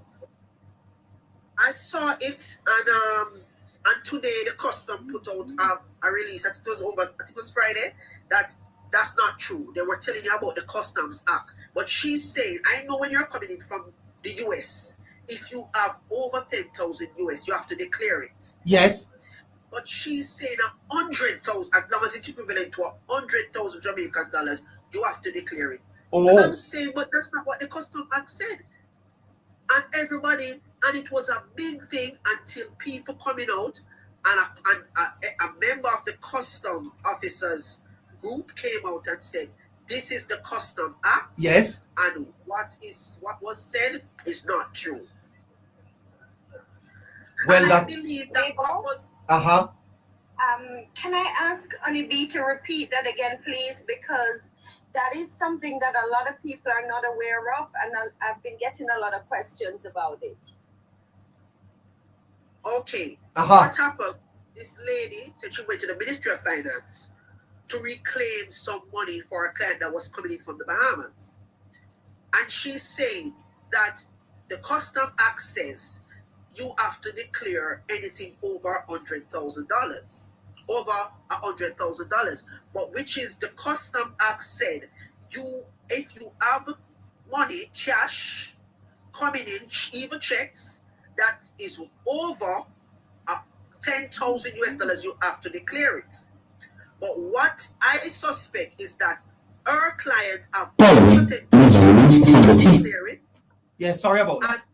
I saw it, and today the custom put out a release. I think it was Friday. That's not true. They were telling you about the Customs Act, but she's saying, I know when you're coming in from the US, if you have over 10,000 US, you have to declare it. Yes. But she's saying 100,000, as long as it's equivalent to 100,000 Jamaican dollars, you have to declare it. Oh. And I'm saying, but that's not what the Customs Act said. And it was a big thing until people coming out, and a member of the custom officers group came out and said, this is the Custom Act. Yes. And what was said is not true. Well, I believe that was. Can I ask Honey B to repeat that again, please? Because that is something that a lot of people are not aware of, and I've been getting a lot of questions about it. Okay. What happened? This lady said she went to the Ministry of Finance to reclaim some money for a client that was coming in from the Bahamas. And she said that the Custom Act says you have to declare anything over $100,000. Over $100,000. But which is the Custom Act said if you have money, cash, coming in, even checks, that is over 10,000 US dollars, you have to declare it. But what I suspect is that our client have declare it. Yeah, sorry about that.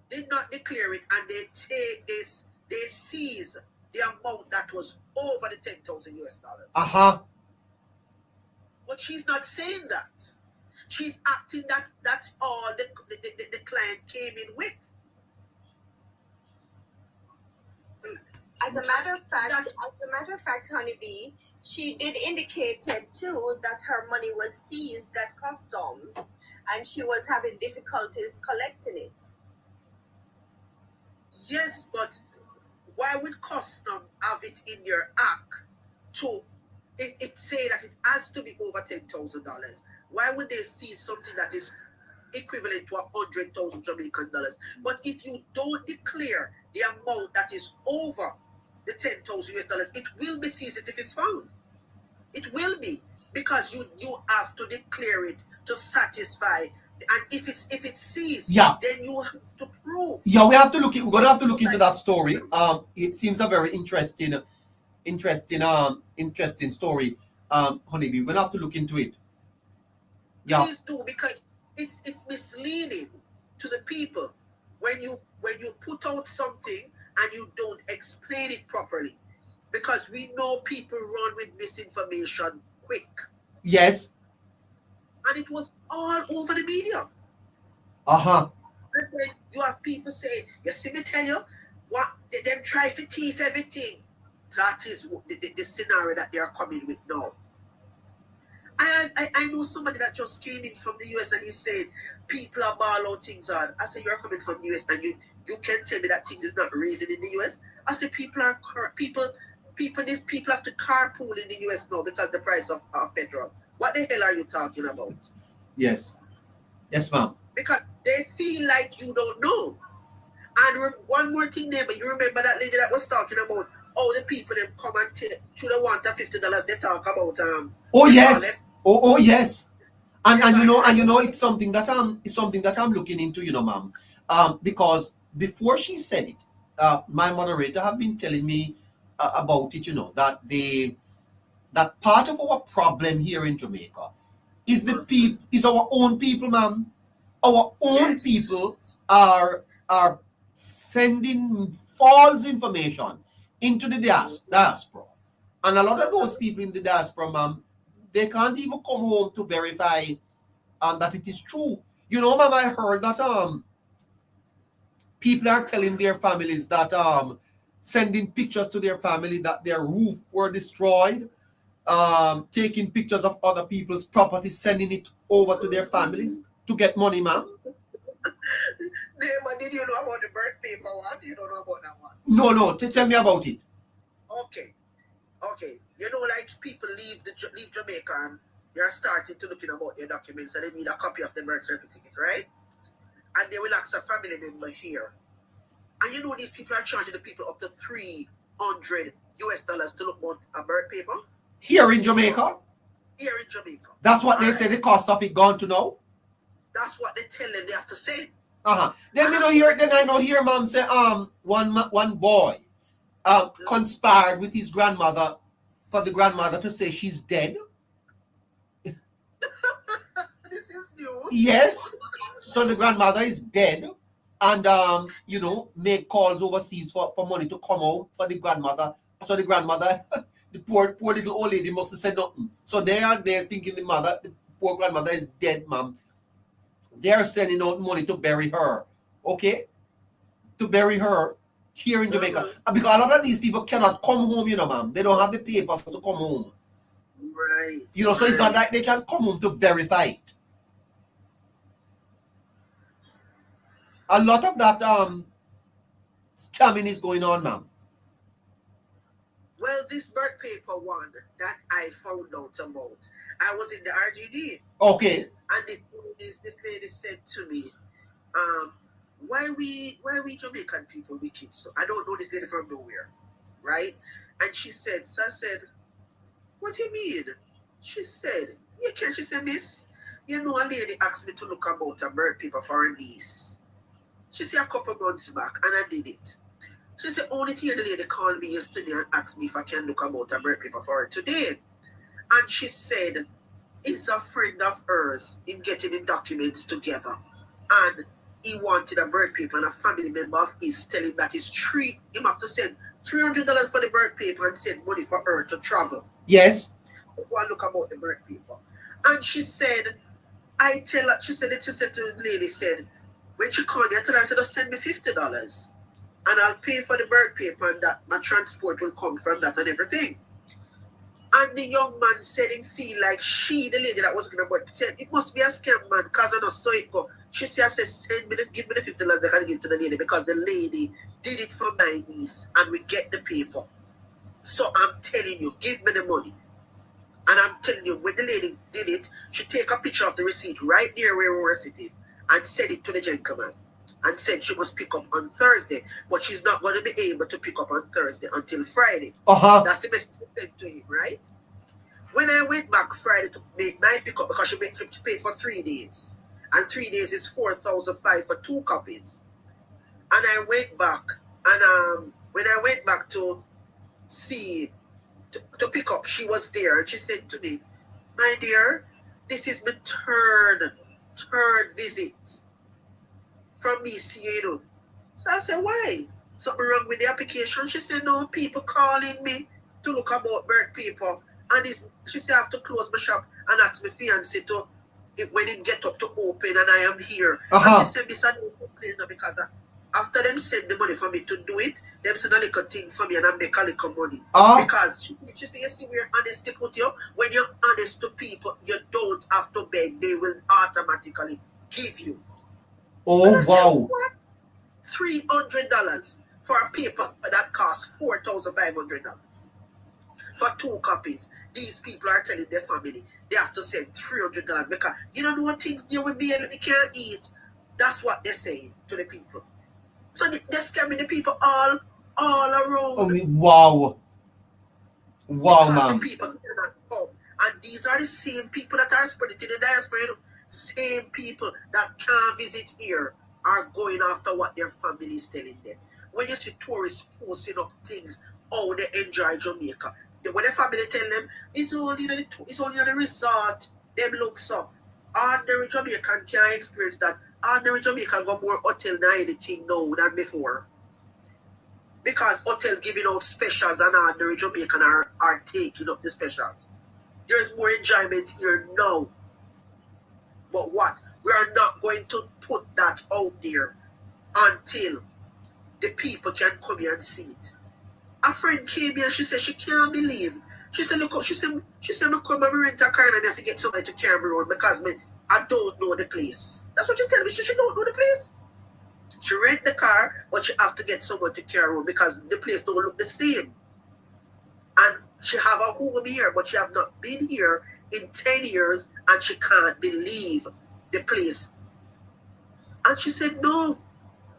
Did not declare it, and they take this, they seize the amount that was over the 10,000 US dollars. But she's not saying that. She's acting that that's all the client came in with. As a matter of fact, Honeybee, she did indicate too that her money was seized at customs, and she was having difficulties collecting it. Yes, but why would custom have it in their act to, if it say that it has to be over $10,000? Why would they see something that is equivalent to 100,000 Jamaican dollars? But if you don't declare the amount that is over the 10,000 US dollars, it will be seized if it's found. It will be, because you have to declare it to satisfy. And if it's seized, then you have to prove. Yeah, we're gonna have to look into that story. It seems a very interesting story. Honeybee, we're gonna have to look into it. Yeah. Please do, because it's misleading to the people when you put out something and you don't explain it properly, because we know people run with misinformation quick. Yes. And it was all over the media. And then you have people saying, you see me tell you, what them try to thief everything. That is the scenario that they are coming with now. I know somebody that just came in from the US and he said people are ball out things on. I said, you're coming from the US and you can tell me that things is not raising in the US. I said people have to carpool in the US now because the price of petrol. What the hell are you talking about? Yes, ma'am. Because they feel like you don't know. And one more thing, neighbor, you remember that lady that was talking about all the people them come and take to the $150 they talk about Oh yes. Oh yes. And you know it's something that I'm looking into, ma'am. Because before she said it, my moderator have been telling me about it, that part of our problem here in Jamaica is our own people, ma'am. Our own people are sending false information into the diaspora. And a lot of those people in the diaspora, ma'am, they can't even come home to verify that it is true. Ma'am, I heard that people are telling their families that sending pictures to their family that their roof were destroyed, taking pictures of other people's property, sending it over to their families to get money, ma'am. But did you know about the birth paper one? You don't know about that one? No. Tell me about it. Okay. Like people leave Jamaica and they're starting to looking about their documents and they need a copy of the birth certificate, right? And they will ask a family member here. And these people are charging the people up to $300 to look about a birth paper. Here in Jamaica? Here in Jamaica. That's what they say the cost of it gone to now? That's what they tell them they have to say. Then I know here, ma'am, say one boy conspired with his grandmother for the grandmother to say she's dead. This is news. Yes. So the grandmother is dead, and make calls overseas for money to come out for the grandmother. So the grandmother, the poor little old lady must have said nothing. So they are there thinking the poor grandmother is dead, ma'am. They are sending out money to bury her. Okay? To bury her here in Jamaica. Because a lot of these people cannot come home, ma'am. They don't have the papers to come home. Right. You know, so it's not like they can come home to verify it. A lot of that scamming is going on, ma'am. Well, this birth paper one that I found out about, I was in the RGD. Okay. And this lady said to me, why we Jamaican people wicked? So I don't know this lady from nowhere, right? And she said, so I said, what do you mean? She said, yeah, can she said, miss, you know, a lady asked me to look about a birth paper for her niece. She said a couple months back, and I did it. She said, only to hear the lady called me yesterday and asked me if I can look about a birth paper for her today. And she said, it's a friend of hers in getting him documents together. And he wanted a birth paper, and a family member of his tell him that him have to send $300 for the birth paper and send money for her to travel. Yes. Go and look about the birth paper. And she said, she said to the lady, said, when she called me, I told her, I said, just send me $50. And I'll pay for the birth paper, and that my transport will come from that and everything. And the young man said him feel like the lady that was going to birth, said, it must be a scam, man, because I don't saw it go. She said, give me the $50 they can give to the lady, because the lady did it for my niece, and we get the paper. So I'm telling you, give me the money. And I'm telling you, when the lady did it, she take a picture of the receipt right there where we were sitting and send it to the gentleman. And said she must pick up on Thursday, but she's not going to be able to pick up on Thursday until Friday. That's the best she said to him, right? When I went back Friday to make my pickup, because she paid for 3 days, and 3 days is $4,500 for 2 copies. And I went back, and when I went back to pick up, she was there, and she said to me, my dear, this is my third visit from me seeing you. So I said, why? Something wrong with the application? She said, no, people calling me to look about birth paper. And she said, I have to close my shop and ask my fiance to, when him get up to open, and I am here. And she said, Miss, I don't complain because after them send the money for me to do it, them send a little thing for me and I make a little money. Because she said, you see, we're honest to put you. When you're honest to people, you don't have to beg. They will automatically give you. Oh, wow. Said, what? $300 for a paper that costs $4,500 for 2 copies. These people are telling their family they have to send $300 because you don't know what things they will be and they can't eat. That's what they're saying to the people. So they're scamming the people all around. Oh, wow. Wow, man. The people cannot come. And these are the same people that are spreading in the diaspora. Same people that can't visit here are going after what their family is telling them. When you see tourists posting up things, oh, they enjoy Jamaica. When the family tell them, it's only at the resort, them looks up. Ordinary Jamaican can't experience that. Ordinary Jamaican got more hotel than anything now than before. Because hotel giving out specials and ordinary Jamaican are taking up the specials. There's more enjoyment here now. But what? We are not going to put that out there until the people can come here and see it. A friend came here and she said she can't believe. She said, look, she said, me come and rent a car and I have to get somebody to carry me around because I don't know the place. That's what she tell me. She don't know the place. She rent the car, but she have to get someone to carry her because the place don't look the same. And she have a home here, but she have not been here in 10 years and she can't believe the place. And she said, no,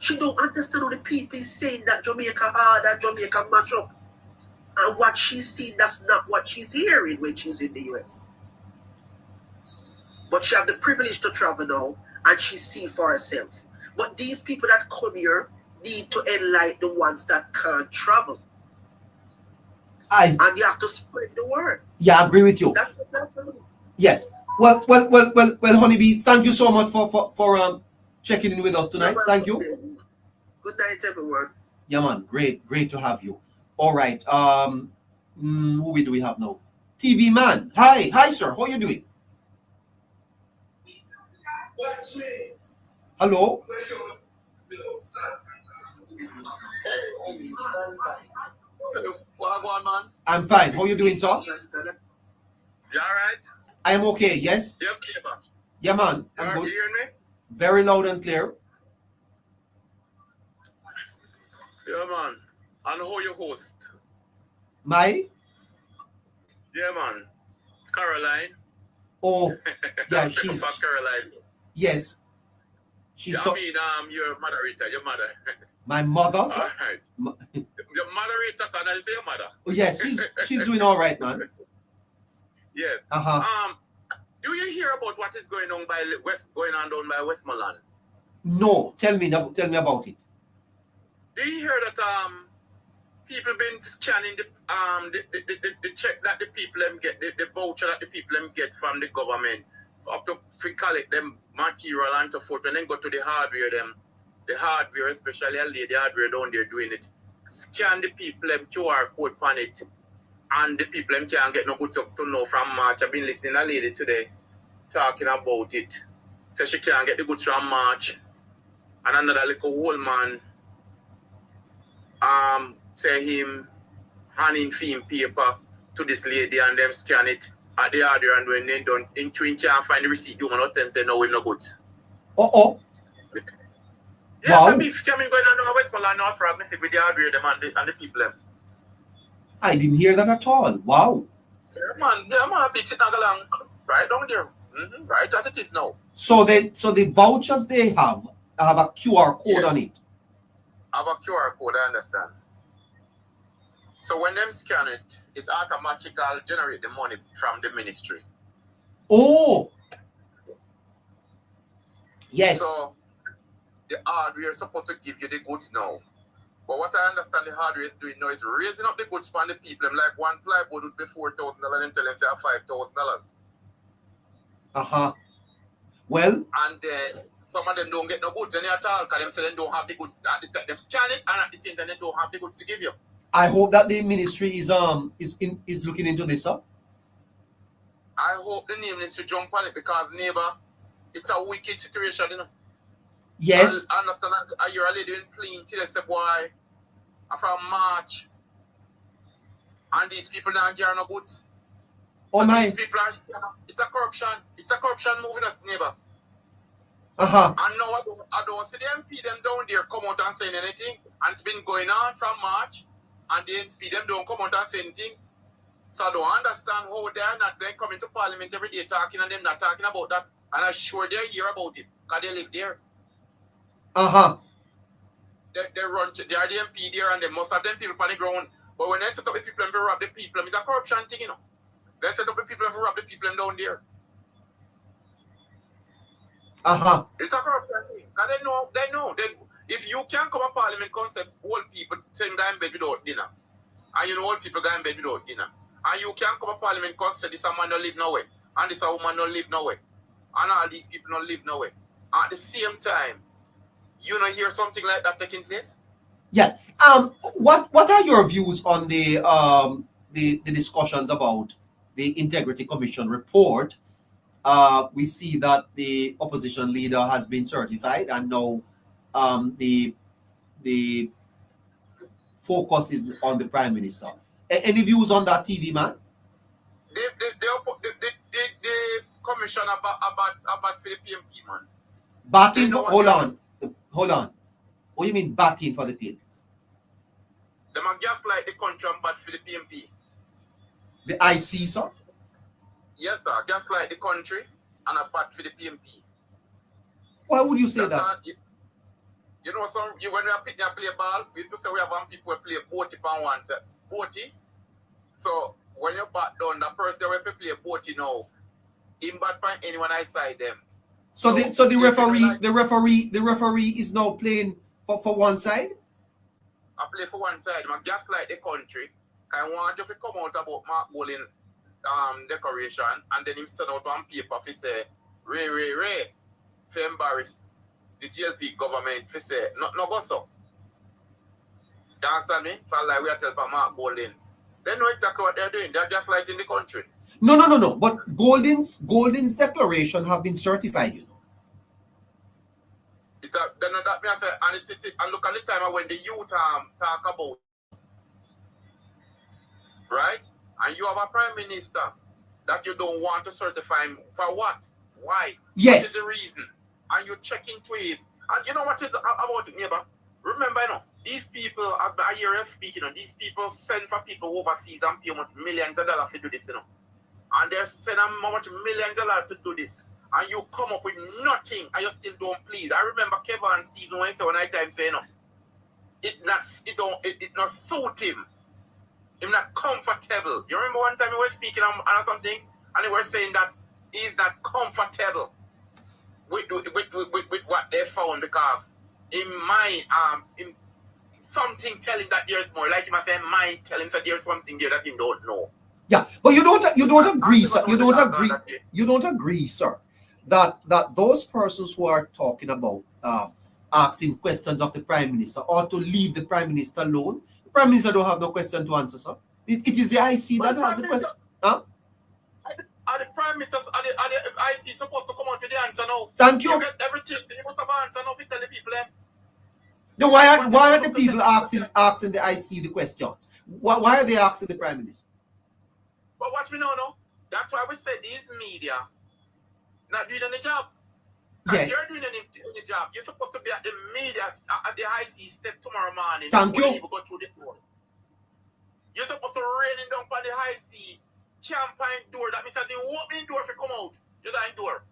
she don't understand how the people is saying that Jamaica hard, that Jamaica mash up. And what she's seen, that's not what she's hearing when she's in the US. But she have the privilege to travel now and she see for herself. But these people that come here need to enlighten the ones that can't travel. And you have to spread the word. Yeah, I agree with you. Yes. Well, Honeybee, thank you so much for checking in with us tonight. Thank you. Good night, everyone. Yeah, man. Great to have you. All right. Who do we have now? TV Man. Hi, sir. How are you doing? Hello. I'm fine. How are you doing, sir? You alright? I am okay, yes? Yes, Clever. Yeah, man. I'm You good. hearing me? Very loud and clear. Yeah, man. And who you host? My? Yeah, man. Caroline. Oh, yeah, she's... Caroline. Yes. She's so... your moderator, your mother. My mother, sir? All right. Your moderator, and I say your mother. Oh, yes, she's doing all right, man. Yes. Do you hear about what is going on down by Westmoreland? No, tell me about it. Do you hear that people been scanning the check that the people them get, the voucher that the people them get from the government up to collect them material and so forth, and then go to the hardware, especially a lady hardware down there doing it. Scan the people them QR code on it, and the people them can't get no goods up to know from March. I've been listening to a lady today talking about it. So she can't get the goods from March. And another little old man say him handing film paper to this lady and them scan it at the hardware, and when they done in twin can't find the receipt, you not them say no, we no goods. Yeah, wow. I mean scamming going on Westmoreland North Rock message with the hardware them and the people them. I didn't hear that at all. Wow. Yeah, man, a big sit along right down there. Right as it is now. So the vouchers they have a QR code on it. Have a QR code, I understand. So when them scan it, it automatically generate the money from the ministry. Oh. Yes. So the hardware is supposed to give you the goods now. But what I understand the hardware is doing now is raising up the goods for the people. Like one plywood would be $4,000 and tell them say $5,000. Well, and some of them don't get no goods any at all because them say they don't have the goods. Them scan it, and at the same time they don't have the goods to give you. I hope that the ministry is looking into this up. I hope the ministry jump on it because neighbor, it's a wicked situation, you know. Yes. I understand that you're a lady in plain till they say boy, from March, and these people don't get no goods. Oh so my! These people are it's a corruption. It's a corruption moving us, neighbor. And now I don't see the MP them down there come out and saying anything. And it's been going on from March, and the MP them don't come out and say anything. So I don't understand how they're not then coming to Parliament every day talking and them not talking about that. And I'm sure they hear about it because they live there. They are the MP there, and they must have them people on the ground. But when they set up the people and they rob the people, it's a corruption thing, you know. They set up the people and rob the people down there. It's a corruption thing. And they know. If you can't come to Parliament concept, old people saying go in bed without dinner. And you know old people go in bed without dinner. And you can't come to Parliament concept this a man don't live nowhere. And this a woman don't live nowhere. And all these people don't live nowhere. At the same time, you know hear something like that taking place? Yes. What are your views on the discussions about the Integrity Commission report? We see that the opposition leader has been certified, and now the focus is on the Prime Minister. Any views on that, TV man? The commission about for the PMP, man. Batting for, hold on. What do you mean batting for the PMP? They might gaslight the country and bad for the PMP. The IC, sir? Yes, sir. Gaslight the country and a bad for the PMP. Why would you say that? You know, when we are picking a play ball, we used to say we have one people who play boaty on one set. Boaty. So when you bat down, the person who play boaty now, in bad by anyone outside them. So the referee is now playing for one side? I play for one side. I gaslight the country. I want you to come out about Mark Bowling decoration, and then him send out one paper to say, Ray, to embarrass the GLP government to say, no go so. You understand me? So like we are telling Mark Bowling. They know exactly what they're doing. They're gaslighting the country. No. But Golden's declaration have been certified, you know. Then that me I say, and look at the time when the youth talk about, right? And you have a prime minister that you don't want to certify him. For what? Why? Yes. What is the reason? And you check into it. And you know what is about it, neighbor? Remember, you know, these people, I hear you speaking, you know, these people send for people overseas and pay much millions of dollars to do this, you know. And they're sending how much millions of dollars to do this. And you come up with nothing and you still don't please. I remember Kevin and Stephen when he said one time saying, you know, it not suit him. He's not comfortable. You remember one time we were speaking on something and they were saying that he's not comfortable with what they found because in something telling that there's more. Like him saying mind telling that there's something there that he don't know. Yeah, but you don't agree, sir. You don't agree, sir, that those persons who are talking about asking questions of the Prime Minister or to leave the Prime Minister alone. The Prime Minister don't have no question to answer, sir. It is the IC that has the question. Huh? Are the Prime Ministers, are the IC supposed to come out with the answer now? Thank you. You get everything. You must have answer now if you tell the people them. Then why are the people asking the IC the questions? Why are they asking the Prime Minister? But watch me now, no? That's why we said these media not doing any job. Yeah. You're doing any job. You're supposed to be at the media at the IC step tomorrow morning. Thank you. You go through the door. You're supposed to rain down by the IC campaign door. That means that you open door if you come out. You're that door.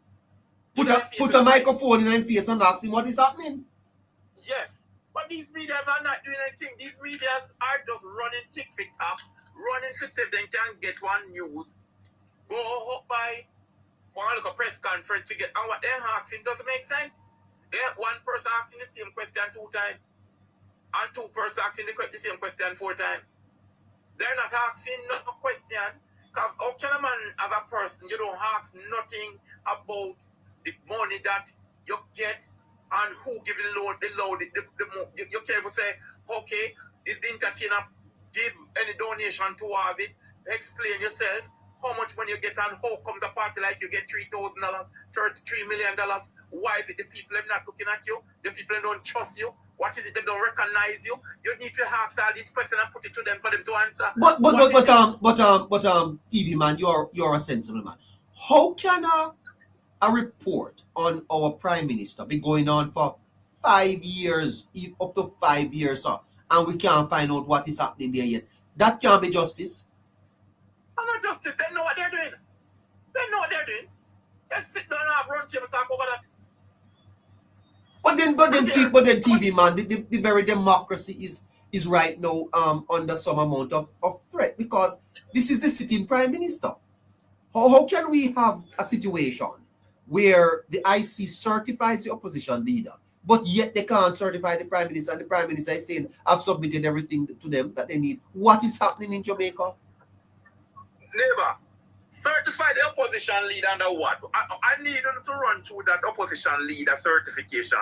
Put a microphone in his face and ask him what is happening. Yes. But these media are not doing anything. These media are just running tick-tick-tock, running to see if they can get one news, go up by one look a press conference to get, and what they're asking doesn't make sense. They have one person asking the same question 2 times, and 2 persons asking the same question 4 times. They're not asking no question, because how can a man as a person, you don't ask nothing about the money that you get and who give the load, you can't even say, okay, is the entertainer give any donation towards it, explain yourself, how much money you get and how come the party like you get $3,000, $33 million, why is it the people are not looking at you, the people don't trust you, what is it they don't recognize you, you need to ask all these questions and put it to them for them to answer. But TV man, you're a sensible man. How can a report on our Prime Minister be going on for 5 years, up to 5 years, sir, and we can't find out what is happening there yet? That can't be justice. I'm not justice. They know what they're doing. They sit down and have run table talk over that. But then TV man, the very democracy is right now under some amount of threat because this is the sitting Prime Minister. How can we have a situation where the IC certifies the opposition leader, but yet they can't certify the Prime Minister, and the Prime Minister is saying, I've submitted everything to them that they need? What is happening in Jamaica? Neighbor, certify the opposition leader under what? I need them to run through that opposition leader certification,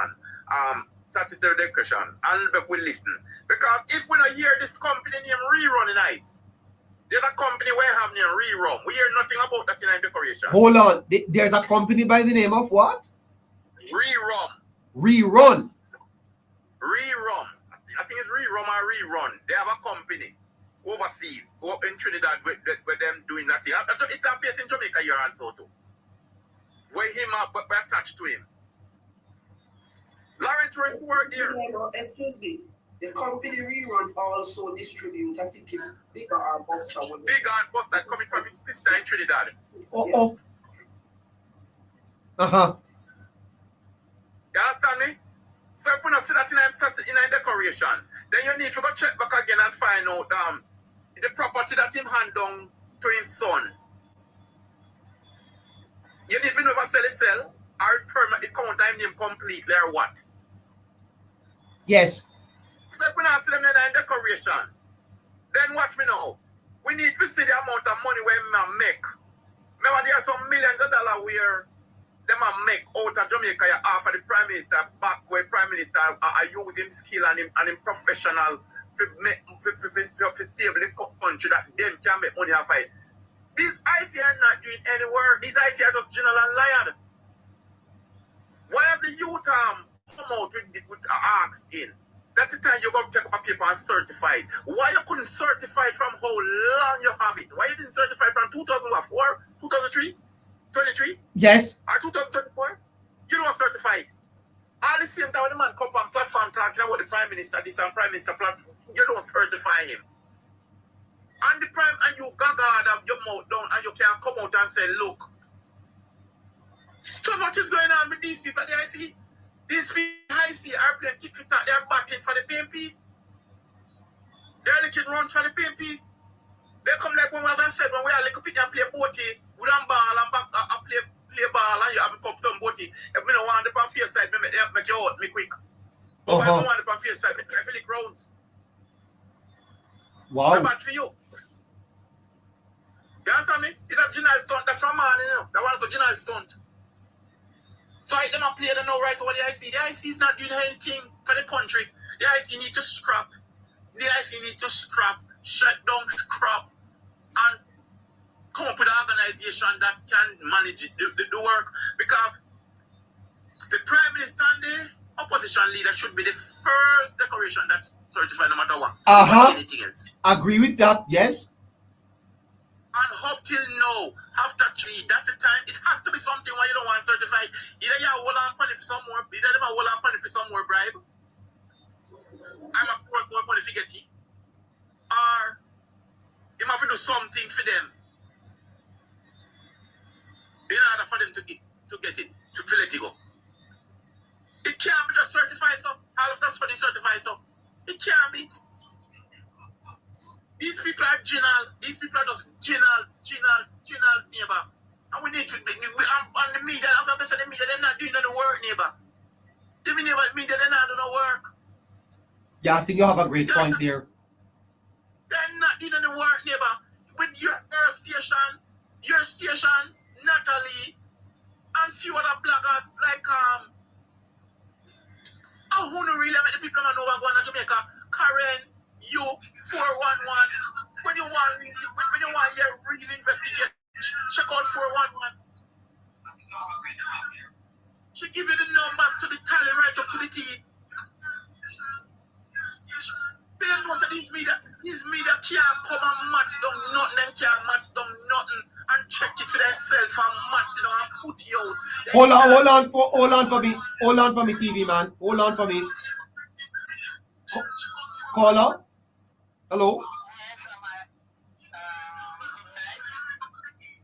statutory declaration, and we listen. Because if we don't hear this company name rerun tonight, there's a company where have name rerun. We hear nothing about that in our decoration. Hold on. There's a company by the name of what? Rerun. I think it's Rerun or Rerun. They have a company overseas, in Trinidad, with them doing that thing. It's a place in Jamaica here also too. Where him up, but we're attached to him. Lawrence work here. Excuse me. The company Rerun also distribute, I think it's Bigger or Buster. Bigger and Buster coming from his sister in Trinidad. Oh. Uh-huh. You understand me? So if we not see that in a decoration, then you need to go check back again and find out the property that him hand down to his son. You need to never sell or permanent it count time name completely or what? Yes. So if we not see them in a decoration, then watch me now. We need to see the amount of money we make. Remember there are some millions of dollars where them make out of Jamaica after the Prime Minister back where Prime Minister use him skill and him professional for stable the country that them can make money off it. These IC are not doing any work. These IC are just general and liar. Why have the youth come out with ask in? That's the time you're going to take up a paper and certify it. Why you couldn't certify it from how long you have it? Why you didn't certify it from 2004, 2003, 23? Yes. Or 2024? You don't certify it. All the same time when the man come on platform talking about the Prime Minister, this and Prime Minister platform, you don't certify him. And the Prime, and you gaga have your mouth down and you can come out and say, look, so much is going on with these people. I see these people I see are playing tick for tack. They are batting for the PMP. They are looking run for the PMP. They come like when I said when we are like up and play boaty, we don't ball and back play ball and you have come to boaty. If we don't want the pan face side, make you out me quick. But when I want the pan face side, I feel it grounds. Wow. Bad for you. You understand me? It's a general stunt. That's from man, you know. They want to go general stunt. So I them play them now right over the IC. The IC is not doing anything for the country. The IC need to scrap. The IC need to scrap, shut down, scrap, and come up with an organization that can manage the work. Because the Prime Minister and the opposition leader should be the first decoration that's certified no matter what. Anything else. Agree with that, yes. And up till now, after 3, that's the time. It has to be something where you don't want certified. Either you hold on money for some more, either them hold on money for some more bribe. I'm have to work more money to get it. Or you have to do something for them in order for them to get it, to let it go. It can't be just certified so. All of that's for the certified so. It can't be. These people are general. These people are just general neighbor. And we need to be, and the media, as I said, the media, they're not doing any work, neighbor. The media, they're not doing no work. Yeah, I think you have a great point there. They're not doing any work, neighbor. With your station, Natalie, and few other bloggers like, I who really make the people know what going on Jamaica. Karen, you 411. When you want your real investigation, check out 411. She give you the numbers to the tally right up to the T. They don't know that these media can't come and match down nothing, them can't match down nothing and check it to themselves and match it and put you out. Hold on for me, TV man. Hold on for me. Caller? Hello?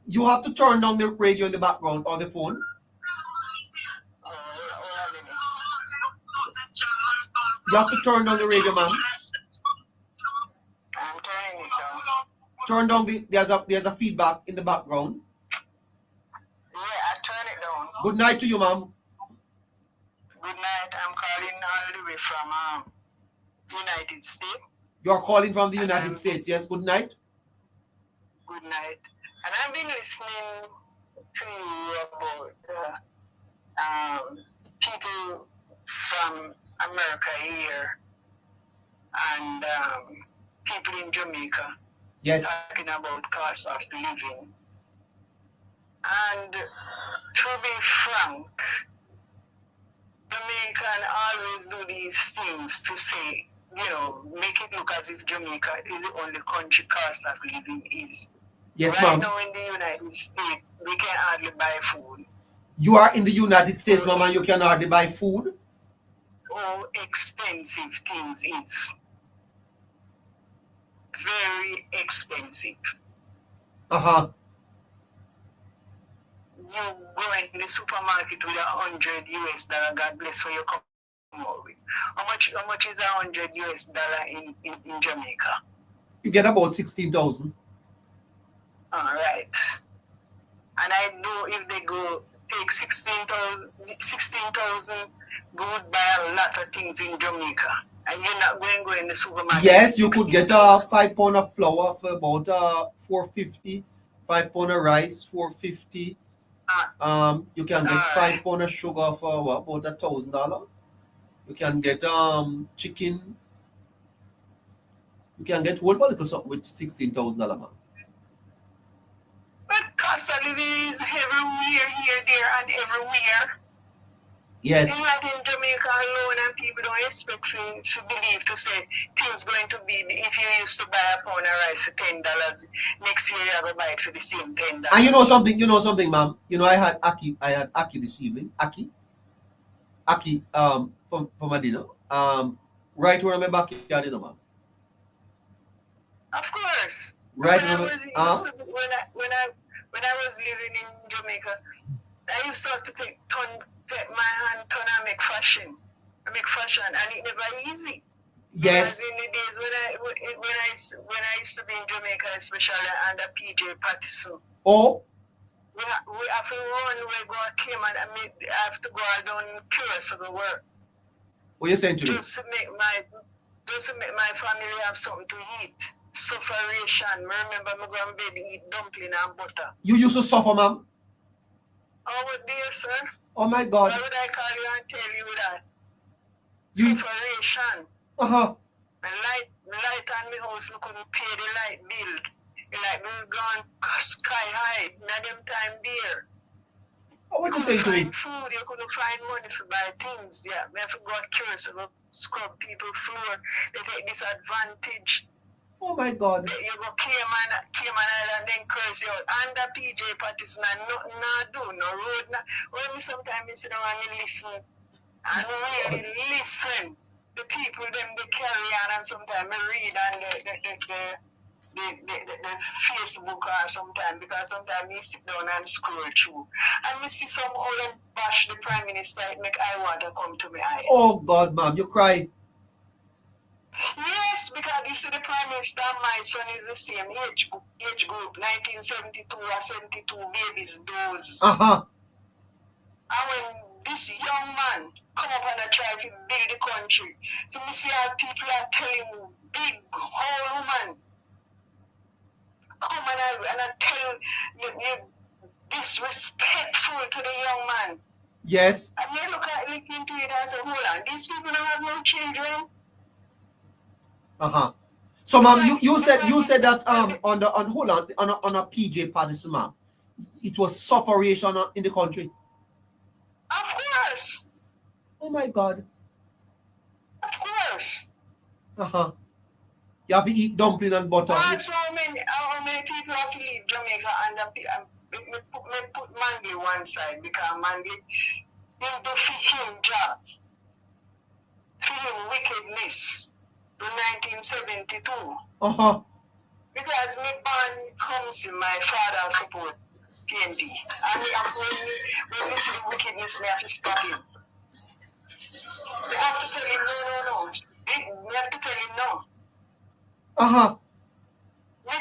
You have to turn down the radio in the background or the phone. You have to turn down the radio, man. I'm turning it down. Turn down there's a feedback in the background. Yeah, I turn it down. Good night to you, ma'am. Good night. I'm calling all the way from United States. You're calling from the United States, yes? Good night. Good night. And I've been listening to you about people from America here and people in Jamaica. Yes. Talking about cost of living. And to be frank, Jamaican always do these things to say, make it look as if Jamaica is the only country cost of living is. Yes, right ma'am. now in the United States, we can hardly buy food. You are in the United States, ma'am, and you can hardly buy food? Oh, expensive things is. Very expensive. Uh-huh. You go in the supermarket with $100 US, God bless where you come out with. How much is $100 US in Jamaica? You get about 16,000. All right. And I know if they go take 16,000, go buy a lot of things in Jamaica. And you're not going to go in the supermarket. Yes, you could get a 5 pound of flour for about $4.50, 5 pound of rice, $4.50. You can get 5 pound of sugar for about $1,000. You can get chicken. You can get whole political something with $16,000, man. But cost of living is everywhere, here, there, and everywhere. Yes. It's not in Jamaica alone, and people don't expect to believe to say things going to be. If you used to buy a pound of rice for $10, next year you're gonna buy it for the same $10. And you know something, ma'am. You know, I had Aki this evening. Aki, for my dinner. Right where my backyard, you know, ma'am. Of course. Right when I was living in Jamaica, I used to have to take my hand, turn and make fashion. And it never easy. Yes. Because in the days when I used to be in Jamaica, especially under PJ Patterson. Oh. We have to run, we go came and I have to go down curious to go work. What you saying to me? Just to make my family have something to eat. Sufferation. I remember me go and bed eat dumpling and butter. You used to suffer, ma'am? Oh, dear, sir. Oh, my God. Why would I call you and tell you that? Sufferation. Uh-huh. Light on my house, I couldn't pay the light bill. The light bill gone sky high. Now them time there. Oh, what you saying to me? Food, you couldn't find money to buy things. Yeah, we have to go curious about scrub people floor. They take disadvantage. Oh my God. You go Cayman Island and then curse you out. Under PJ Patterson and nothing do, no road. When me sometimes sit down and listen and really listen. The people them they carry on, and sometimes I read on the Facebook or sometimes, because sometimes me sit down and scroll through and me see some old bash the Prime Minister, it make I want to come to my eye. Oh God, ma'am, you cry. Yes, because you see the Prime Minister and my son is the same age group, 1972 or 72 babies those. Uh-huh. And when this young man come up and try to build the country, so me see how people are telling big whole woman come and tell you disrespectful to the young man. Yes. And you look into it as a whole, and these people don't have no children. Uh-huh. So, ma'am, you said that on a PJ Patterson, ma'am, it was sufferation in the country. Of course. Oh my God. Of course. Uh-huh. You have to eat dumpling and butter. That's how many people have to leave Jamaica and put Mandy one side, because Mandy him do for him job. For him wickedness. In 1972. Uh-huh. Because me born comes in my father support PNP. And when we see the wickedness, we have to stop him. We have to tell him no. We have to tell him no. Uh-huh. I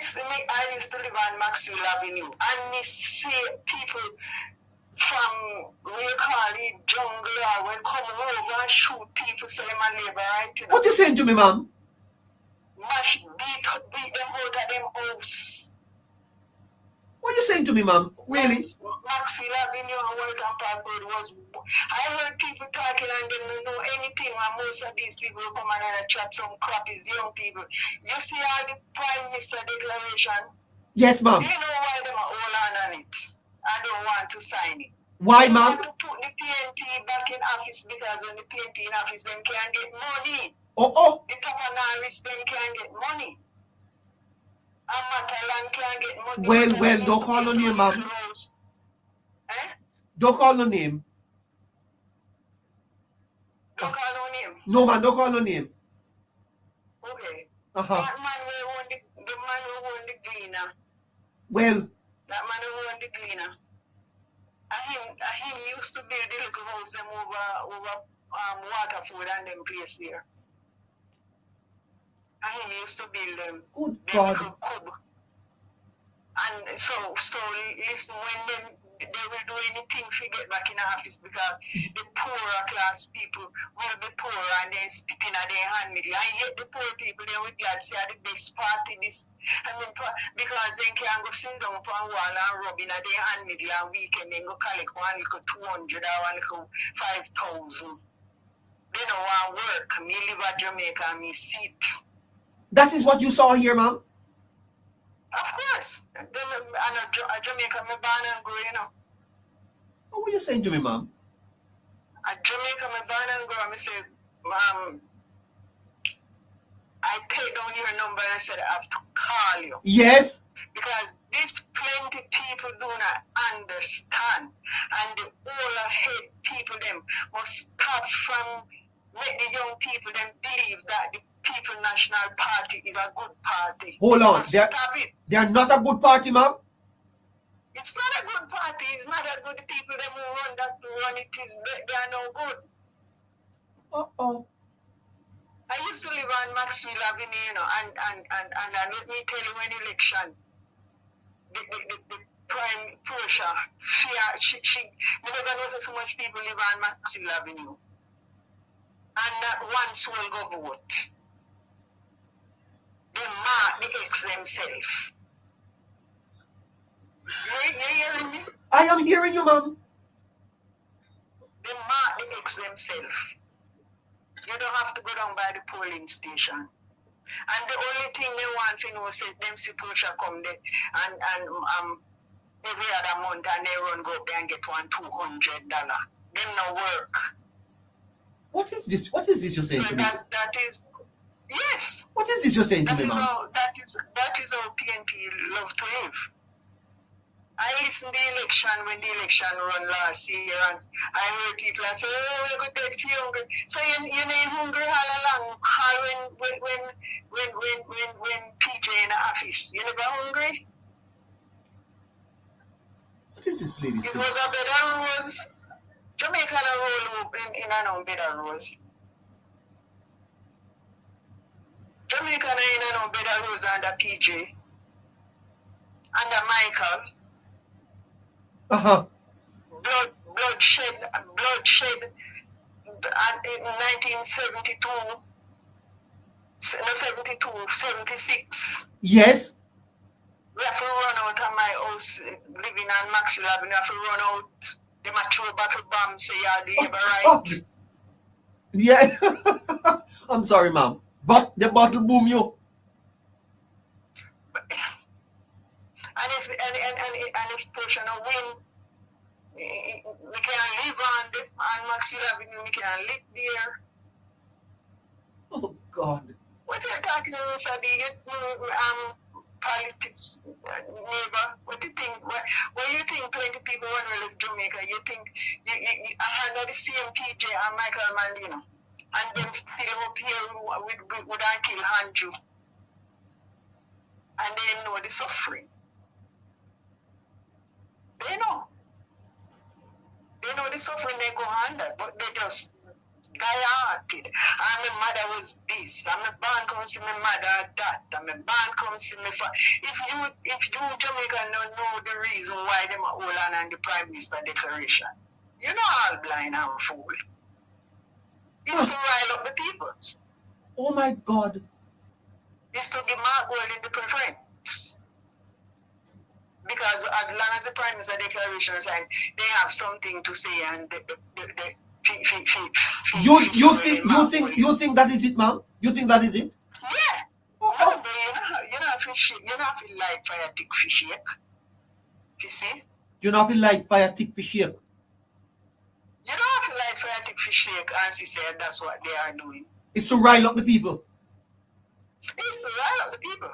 used to live on Maxwell Avenue, and me see people from, we call it jungle, will come over and shoot people, say them a labor right. What you saying to me, ma'am? Beat them out of them house. What you saying to me, ma'am? Really? Maxwell Avenue and Walton Park Road was. I heard people talking and they don't know anything, and most of these people who come and chat some crap is young people. You see all the Prime Minister declaration? Yes, ma'am. You know why they are all on it? I don't want to sign it. Why, they ma'am? want to put the PNP back in office, because when the PNP in office, them can't get money. Oh. The top analysts, them can't get money. And Matalan can't get money. Well, don't call no name, ma'am. Eh? Don't call no name. Don't call no name? No, man, don't call no name. Okay. Uh-huh. That man who won the Gleaner. Well. That man who won the Gleaner. He used to build the little house them over Waterford and them place there. And he used to build them. Good God. Cub. And so listen, when they will do anything to get back in the office, because the poorer class people will be poor and then spitting at their hand middle. And yet the poor people, they will glad say are the best party this. Because they can go sit down upon wall and rub in at their hand middle and weekend, then go collect one little 200 or one little 5,000. They don't want work. Me live at Jamaica and me sit. That is what you saw here, ma'am? Of course. And Jamaica, me born and grow, you know. What were you saying to me, ma'am? At Jamaica, my born and grow, I said, I take down your number and I said I have to call you. Yes. Because this plenty people do not understand. And the older head people them must start from make the young people them believe that the People National Party is a good party. Hold on. Stop it. They are not a good party, ma'am. It's not a good party. It's not a good people them who run it is they are no good. Uh-oh. I used to live on Maxwell Avenue, you know, and let me tell you, when election, the prime Portia, she never knows so much people live on Maxwell Avenue, and not one soul go vote. They mark the X themselves. You hearing me? I am hearing you, ma'am. They mark the X themselves. You don't have to go down by the polling station. And the only thing they want to know is them see Portia come there and every other month and they run go up there and get $200. Them no work. What is this? What is this you're saying to me? That is yes. What is this you're saying to me, ma'am? That is how PNP love to live. I listened to the election when the election run last year, and I heard people say, "Oh, we're going to take you hungry." So you ain't hungry all along. When PJ in the office, you never hungry. What is this lady saying? It was a bed of rose. Jamaica roll up in a bed of rose. Jamaica in a bed of rose under PJ, under Michael. Bloodshed in 1972, 76. Yes. We have to run out of my house, living on Maxwell Avenue. We have to run out. The mature battle bomb say you labor right. Yeah. I'm sorry, ma'am. But the bottle boom you. And if Portia no win, we can live on Maxwell Avenue, we can live there. Oh God. What are you talking about, Sadi? Politics, neighbor. What do you think? What you think plenty people want to live Jamaica? You think you under the same PJ and Michael Mandino, and them still up here with kill Andrew, and they know the suffering. They know the suffering they go under, but they just die-hearted. And my mother was this, and my band comes to my mother that, and my band comes to me for. If you Jamaican don't know the reason why them are all on the Prime Minister declaration, you're not all blind and fool. It's to rile up the peoples. Oh my God. It's to give Mark Gold in the preference. Because as long as the Prime Minister declaration is signed, they have something to say, and you think that is it, ma'am? You think that is it? Yeah. Oh. You know feel like fire tick fish shake. You see? You know feel like fire tick fish shake. You know feel like fire tick fish shake, and she said that's what they are doing. It's to rile up the people. It's to rile up the people.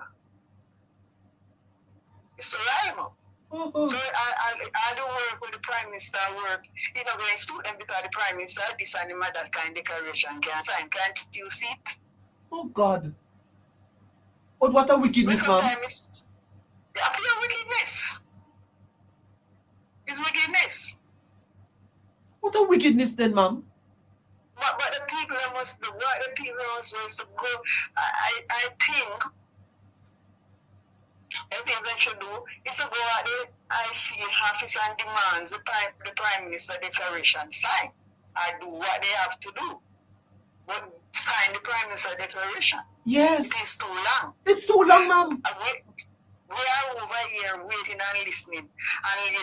It's to rile them up. Oh. So I do work with the Prime Minister work. You know, going to suit them because the Prime Minister this and that kind of declaration can sign. Can't you see it? Oh God. But what a wickedness, ma'am. It's wickedness. It's wickedness. What a wickedness then, ma'am. But the people must go. I think everything they should do is to go at the IC office and demands the Prime Minister declaration sign. I do what they have to do. But sign the Prime Minister declaration. Yes. It is too long. It's too long, ma'am. We are over here waiting and listening. And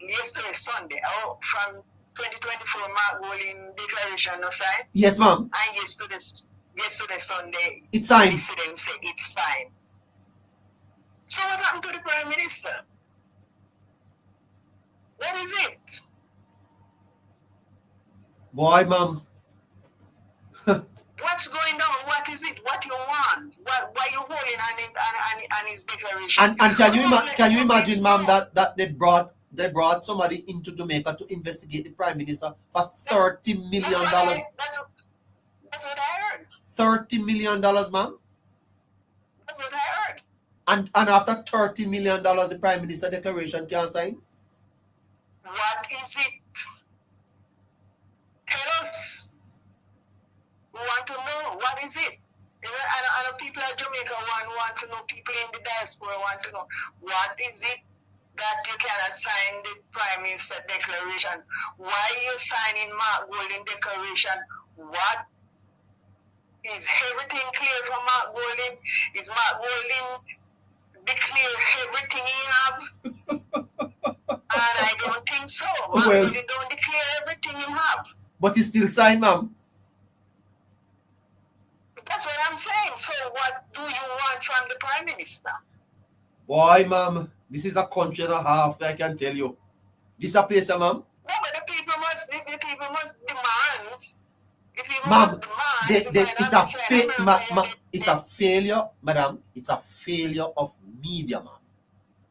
yesterday Sunday, from 2024 Mark Golding declaration no sign. Yes, ma'am. And yesterday Sunday, it's signed. Yesterday say it's signed. So what happened to the Prime Minister? What is it? Boy, ma'am. What's going on? What is it? What you want? Why you holding on his declaration? And can you imagine, ma'am, that they brought somebody into Jamaica to investigate the Prime Minister for $30 million. That's what I heard. $30 million, ma'am. That's what I heard. And after $30 million, the Prime Minister declaration can't sign? What is it? Tell us. We want to know. What is it? And people at Jamaica want to know. People in the diaspora want to know. What is it that you cannot sign the Prime Minister declaration? Why are you signing Mark Golding declaration? What? Is everything clear for Mark Golding? Is Mark Golding declare everything he have? And I don't think so. Mark Golding don't declare everything he have. But he still signed, ma'am. That's what I'm saying. So what do you want from the Prime Minister? Boy, ma'am, this is a country and a half, I can tell you. This is a place, ma'am. No, but the people must demand. Ma'am, it's a failure, madam. It's a failure of media, ma'am.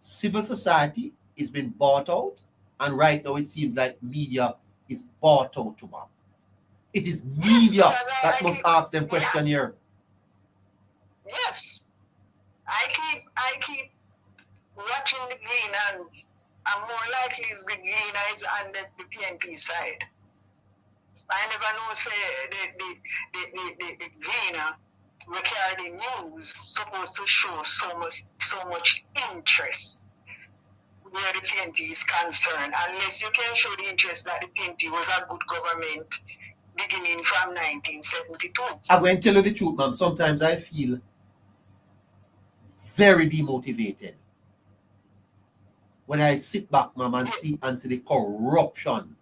Civil society is being bought out, and right now it seems like media is bought out to ma'am. It is media that must ask them question here. Yes. I keep watching the green, and I'm more likely the green is on the PNP side. I never know say the greener we carry the news supposed to show so much interest where the PNP is concerned, unless you can show the interest that the PNP was a good government beginning from 1972. I'm going to tell you the truth, ma'am. Sometimes I feel very demotivated when I sit back, ma'am, and see the corruption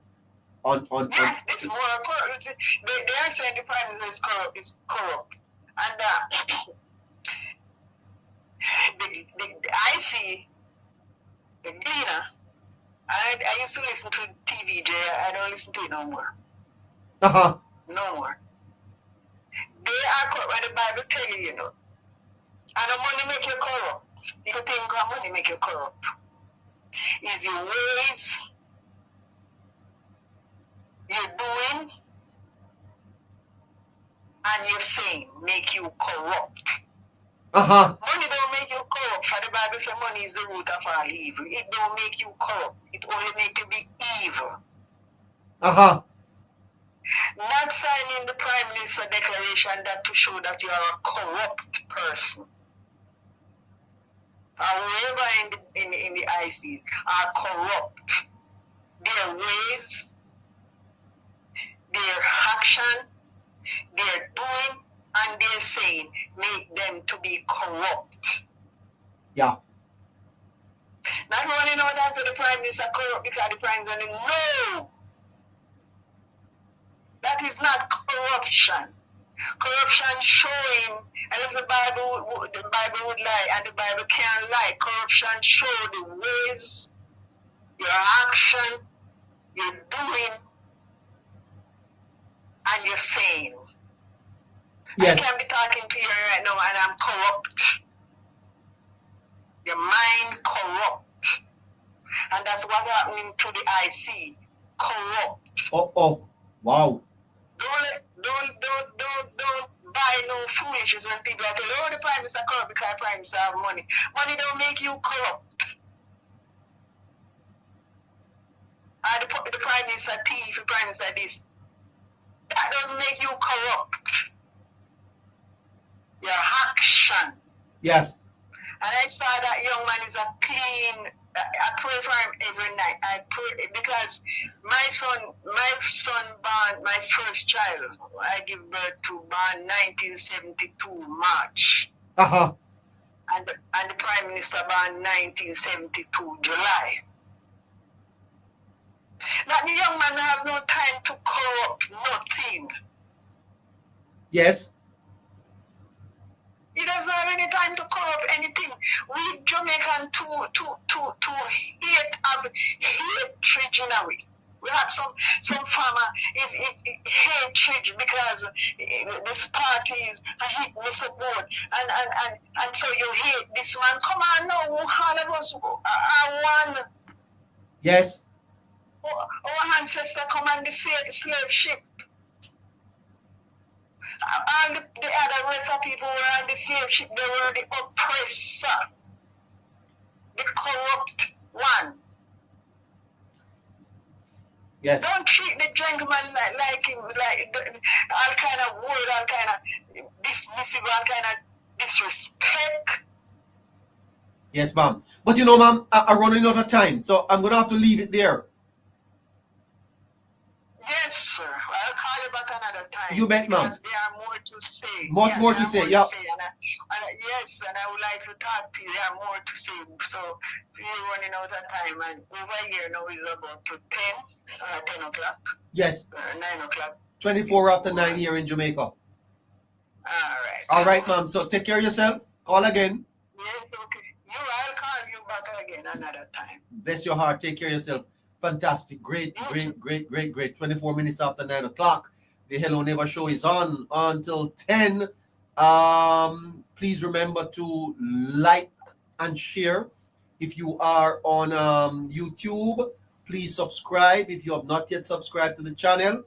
it's more corrupt. They are saying the Prime Minister is corrupt. And I see the Gleaner. I used to listen to TVJ. I don't listen to it no more. No more. They are corrupt when the Bible tell you, you know. And the money make you corrupt. If you think money make you corrupt, is your ways you're doing and you're saying make you corrupt. Money don't make you corrupt. For the Bible says money is the root of all evil. It don't make you corrupt. It only make you be evil. Not signing the Prime Minister declaration that to show that you are a corrupt person. Or whoever in the IC are corrupt. Their ways, their action, their doing, and their saying make them to be corrupt. Yeah. Not only know that the Prime Minister corrupt because the Prime Minister no. That is not corruption. Corruption showing, unless the Bible would lie, and the Bible can't lie. Corruption show the ways, your action, your doing, and your saying. Yes. I can be talking to you right now and I'm corrupt. Your mind corrupt. And that's what's happening to the IC. Corrupt. Wow. Don't buy no foolishness when people are telling you, oh, the Prime Minister corrupt because the Prime Minister have money. Money don't make you corrupt. And the Prime Minister thief, the Prime Minister this. That doesn't make you corrupt. Your action. Yes. And I saw that young man is a clean. I pray for him every night. I pray because my son born my first child. I give birth to born 1972 March. And the Prime Minister born 1972 July. That the young man have no time to corrupt nothing. Yes. He doesn't have any time to corrupt anything. We Jamaican to hate hatred in a way. We have some farmer if hatred because this party is hate me support and so you hate this man. Come on now, all of us are one. Yes. Our ancestors come on the slave ship. All the other race of people were on the slave ship. They were the oppressor, the corrupt one. Yes. Don't treat the gentleman like him, like all kind of word, all kind of dismissive, all kind of disrespect. Yes, ma'am. But you know, ma'am, I'm running out of time, so I'm gonna have to leave it there. Yes, sir. I'll call you back another time. You bet, ma'am. Because there are more to say. Much more to say, yeah. Yes, and I would like to talk to you. There are more to say. So you're running out of time. And over here now is about to 10 o'clock. Yes. 9 o'clock. 24 after 9 here in Jamaica. All right. All right, ma'am. So take care of yourself. Call again. Yes, okay. I'll call you back again another time. Bless your heart. Take care of yourself. Fantastic. Great. 24 minutes after 9 o'clock. The Hello Neighbor show is on until 10. Please remember to like and share. If you are on YouTube, please subscribe. If you have not yet subscribed to the channel,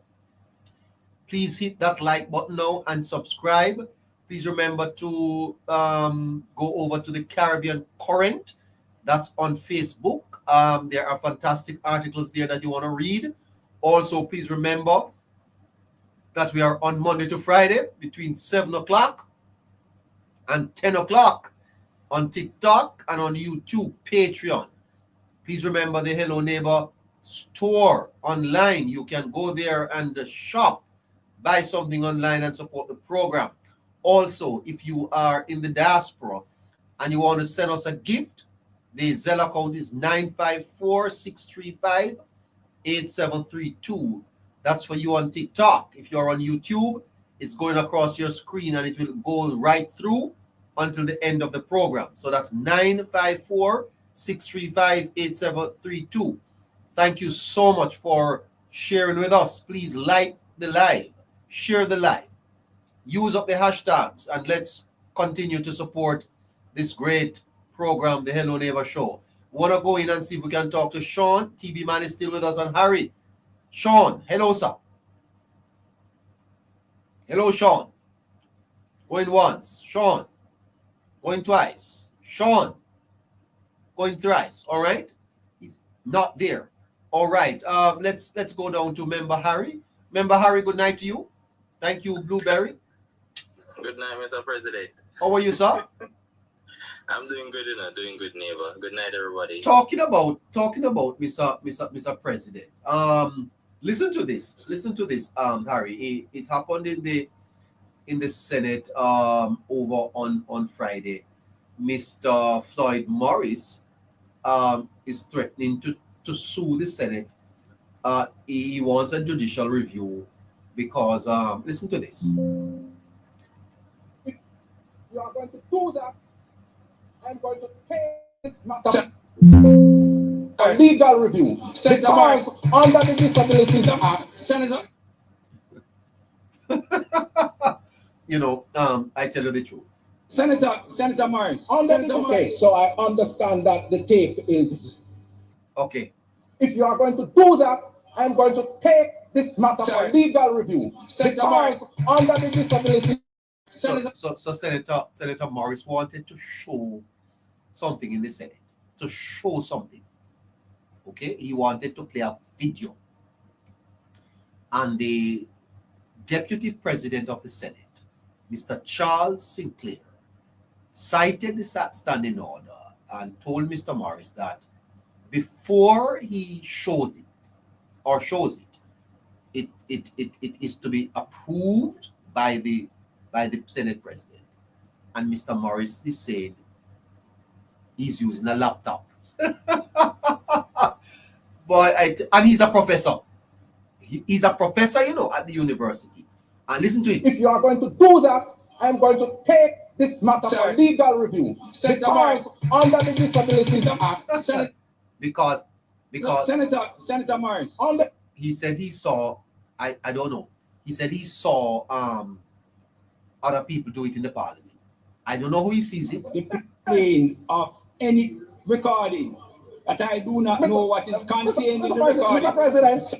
please hit that like button now and subscribe. Please remember to go over to the Caribbean Current. That's on Facebook. There are fantastic articles there that you want to read. Also, please remember that we are on Monday to Friday between 7 o'clock and 10 o'clock on TikTok and on YouTube, Patreon. Please remember the Hello Neighbor store online. You can go there and shop, buy something online and support the program. Also, if you are in the diaspora and you want to send us a gift, the Zelle account is 954-635-8732. That's for you on TikTok. If you're on YouTube, it's going across your screen and it will go right through until the end of the program. So that's 954-635-8732. Thank you so much for sharing with us. Please like the live, share the live, use up the hashtags, and let's continue to support this great program, the Hello Neighbor Show. We want to go in and see if we can talk to Sean. TV Man is still with us, and Harry. Sean, hello, sir. Hello, Sean. Going once. Sean. Going twice. Sean. Going thrice. All right. He's not there. All right. Let's go down to Member Harry. Member Harry, good night to you. Thank you, Blueberry. Good night, Mr. President. How are you, sir? I'm doing good, doing good, neighbor. Good night, everybody. Talking about Mr. President. Listen to this, Harry. It happened in the Senate over on Friday. Mr. Floyd Morris is threatening to sue the Senate. He wants a judicial review because listen to this. If you are going to do that, I'm going to take this matter a legal review because under the Disabilities Act, Senator. You know, I tell you the truth. Senator Morris. Okay, so I understand that the tape is okay. If you are going to do that, I'm going to take this matter for legal review because under the Disabilities. So Senator Morris wanted to show something in the Senate, to show something. Okay, he wanted to play a video, and the Deputy President of the Senate, Mr. Charles Sinclair, cited the standing order and told Mr. Morris that before he shows it, it is to be approved by the Senate President. And Mr. Morris is saying he's using a laptop. And he's a professor. He's a professor, you know, at the university. And listen to it. If you are going to do that, I'm going to take this matter for legal review because under the Disabilities Act. because Senator Morris. he said he saw, I don't know. He said he saw other people do it in the parliament. I don't know who he sees it. The playing of any recording that I do not know what is contained in the recording. Mr. President.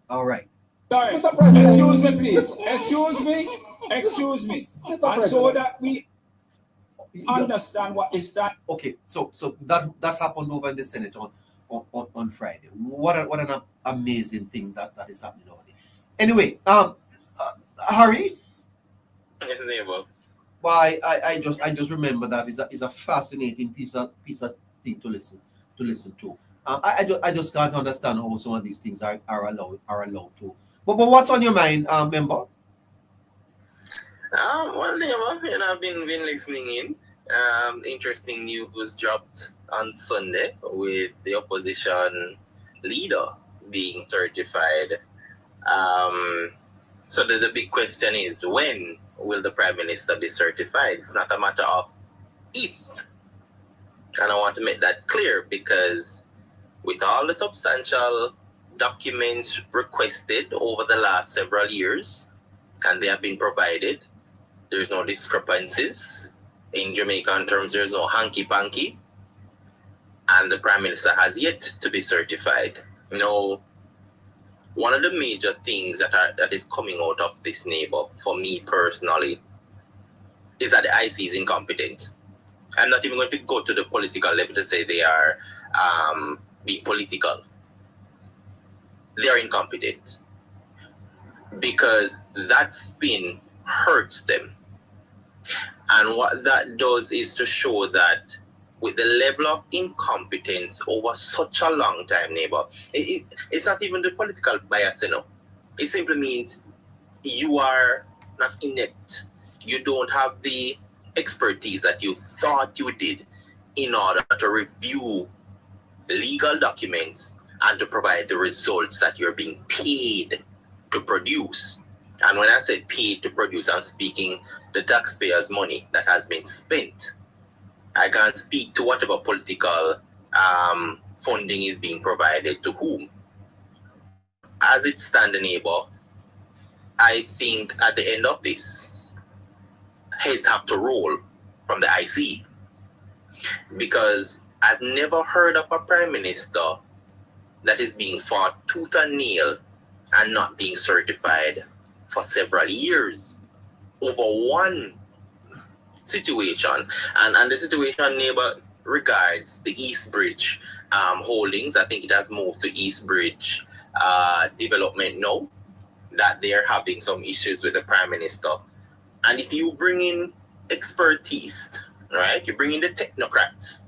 All right. Sorry. Mr. President. Excuse me, please. Excuse me. And so that we understand what is that. Okay, so that happened over in the Senate on Friday. What an amazing thing that is happening over there. Anyway, Harry. Yes, neighbor. Why I just remember that is a fascinating piece of thing to listen to. I just can't understand how some of these things are allowed to. But what's on your mind, member? Well, neighbor, I've been listening in. Interesting news dropped on Sunday with the opposition leader being certified. So the big question is, when will the Prime Minister be certified? It's not a matter of if. And I want to make that clear, because with all the substantial documents requested over the last several years, and they have been provided, there's no discrepancies. In Jamaican terms, there's no hanky-panky, and the Prime Minister has yet to be certified. One of the major things that is coming out of this, neighbor, for me personally, is that the IC is incompetent. I'm not even going to go to the political level to say they are being political. They are incompetent, because that spin hurts them. And what that does is to show that with the level of incompetence over such a long time, neighbor, it's not even the political bias, It simply means you are not inept. You don't have the expertise that you thought you did in order to review legal documents and to provide the results that you're being paid to produce. And when I said paid to produce, I'm speaking the taxpayers' money that has been spent. I can't speak to whatever political funding is being provided to whom. But as it stands, neighbor, I think at the end of this, heads have to roll from the IC. Because I've never heard of a Prime Minister that is being fought tooth and nail and not being certified for several years over one situation. And the situation, neighbor, regards the East Bridge holdings. I think it has moved to East Bridge development now, that they're having some issues with the Prime Minister. And if you bring in expertise, right, you bring in the technocrats,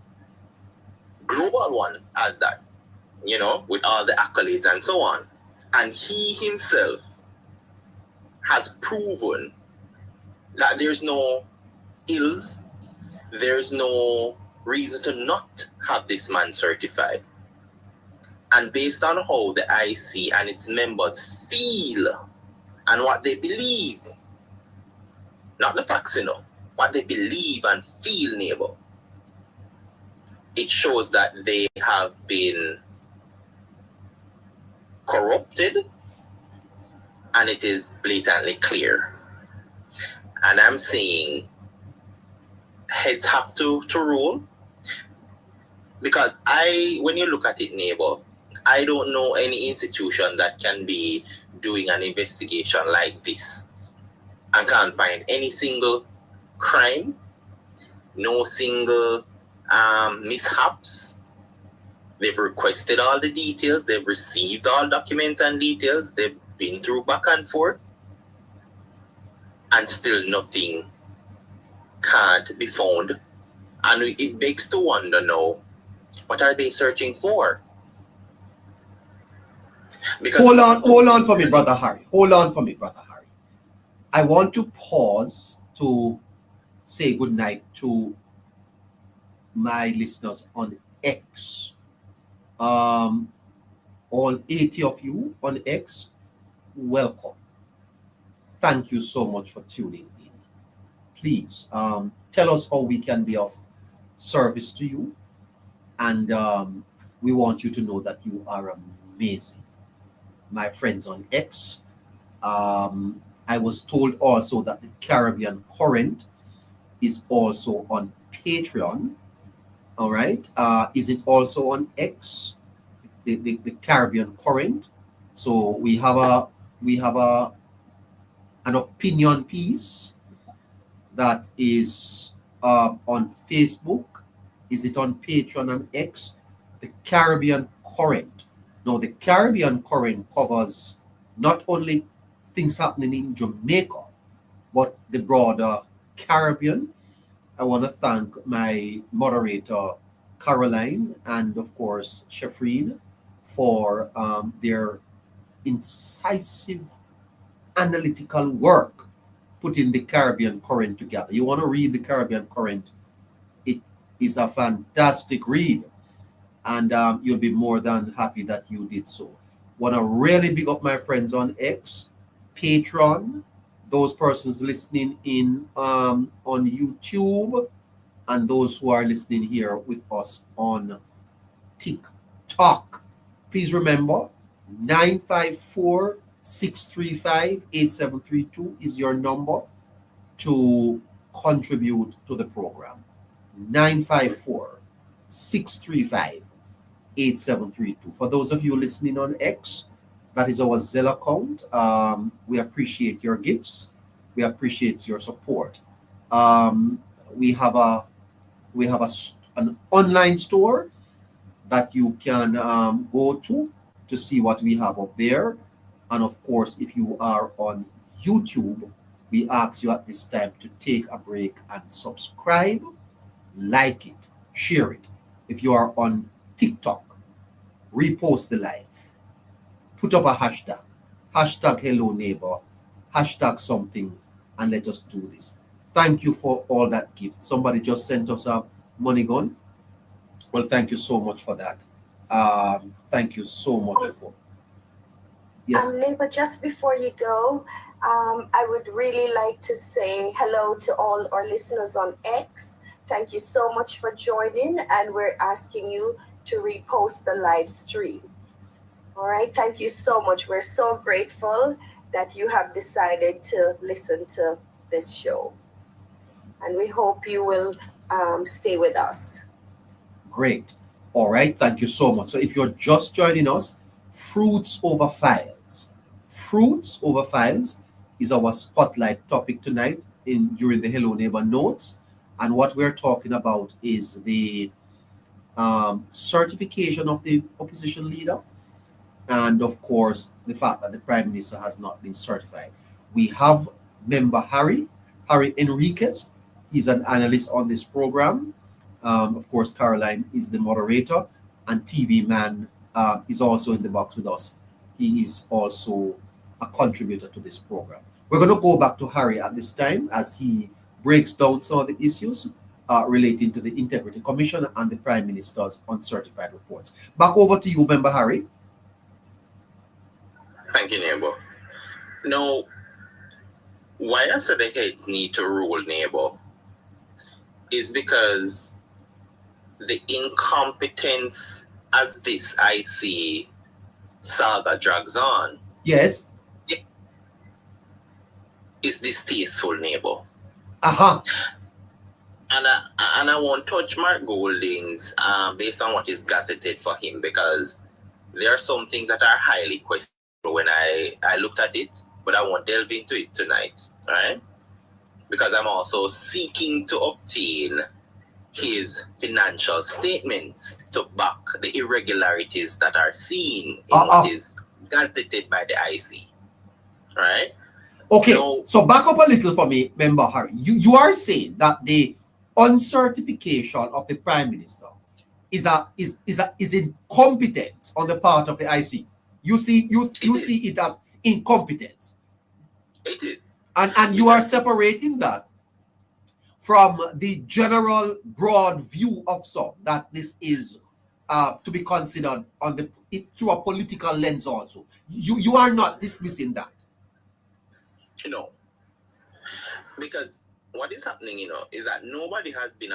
global one as that, with all the accolades and so on, and he himself has proven that there's no ills, there's no reason to not have this man certified. And based on how the IC and its members feel and what they believe, not the facts, what they believe and feel, neighbor, it shows that they have been corrupted, and it is blatantly clear. And I'm saying heads have to roll, because when you look at it, neighbor, I don't know any institution that can be doing an investigation like this and can't find any single crime, no single mishaps. They've requested all the details, they've received all documents and details, they've been through back and forth, and still nothing can't be found. And it begs to wonder now, what are they searching for? Because hold on for me, brother Harry. I want to pause to say good night to my listeners on X. All 80 of you on X, welcome. Thank you so much for tuning in. Please tell us how we can be of service to you, and we want you to know that you are amazing. my friends on X. I was told also that the Caribbean Current is also on Patreon. All right. Is it also on X? The Caribbean Current. So we have an opinion piece that is on Facebook. Is it on Patreon and X? The Caribbean Current. Now, the Caribbean Current covers not only things happening in Jamaica, but the broader Caribbean. I want to thank my moderator, Caroline, and of course, Shafreen, for their incisive analytical work putting the Caribbean Current together. You want to read the Caribbean Current, it is a fantastic read, and you'll be more than happy that you did so. Want to really big up my friends on X, Patreon, those persons listening in on YouTube, and those who are listening here with us on TikTok. Please remember 954-635-8732 is your number to contribute to the program. 954-635-8732. For those of you listening on X, that is our Zelle account. We appreciate your gifts. We appreciate your support. We have an online store that you can go to see what we have up there. And of course, if you are on YouTube, we ask you at this time to take a break and subscribe, like it, share it. If you are on TikTok, repost the live, put up a hashtag hello neighbor, hashtag something, and let us do this. Thank you for all that gift. Somebody just sent us a money gun. Well, thank you so much for that. Thank you so much for. Yes. Neighbor, just before you go, I would really like to say hello to all our listeners on X. Thank you so much for joining, and we're asking you to repost the live stream. All right, thank you so much. We're so grateful that you have decided to listen to this show, and we hope you will stay with us. Great. All right, thank you so much. So if you're just joining us, Fruits over Files. Fruits over Files is our spotlight topic tonight during the Hello Neighbor Notes. And what we're talking about is the certification of the opposition leader, and of course, the fact that the Prime Minister has not been certified. We have member Harry Enriquez. He's an analyst on this program. Of course, Caroline is the moderator, and TV Man is also in the box with us. He is also a contributor to this program. We're going to go back to Harry at this time as he breaks down some of the issues relating to the Integrity Commission and the Prime Minister's uncertified reports. Back over to you, member Harry. Thank you, neighbor. Now, why I said the heads need to rule, neighbor, is because the incompetence as this I see saga drags on. Yes. Is distasteful, neighbor. Uh-huh. And I won't touch Mark Golding's based on what is gazetted for him, because there are some things that are highly questionable when I looked at it, but I won't delve into it tonight, right? Because I'm also seeking to obtain his financial statements to back the irregularities that are seen in what is gazetted by the IC, right? Okay, so back up a little for me, member Harry. You are saying that the uncertification of the Prime Minister is incompetence on the part of the IC. You see it as incompetence. It is. And you are separating that from the general broad view of some, that this is to be considered through a political lens also. You are not dismissing that. No. Because what is happening, is that nobody has been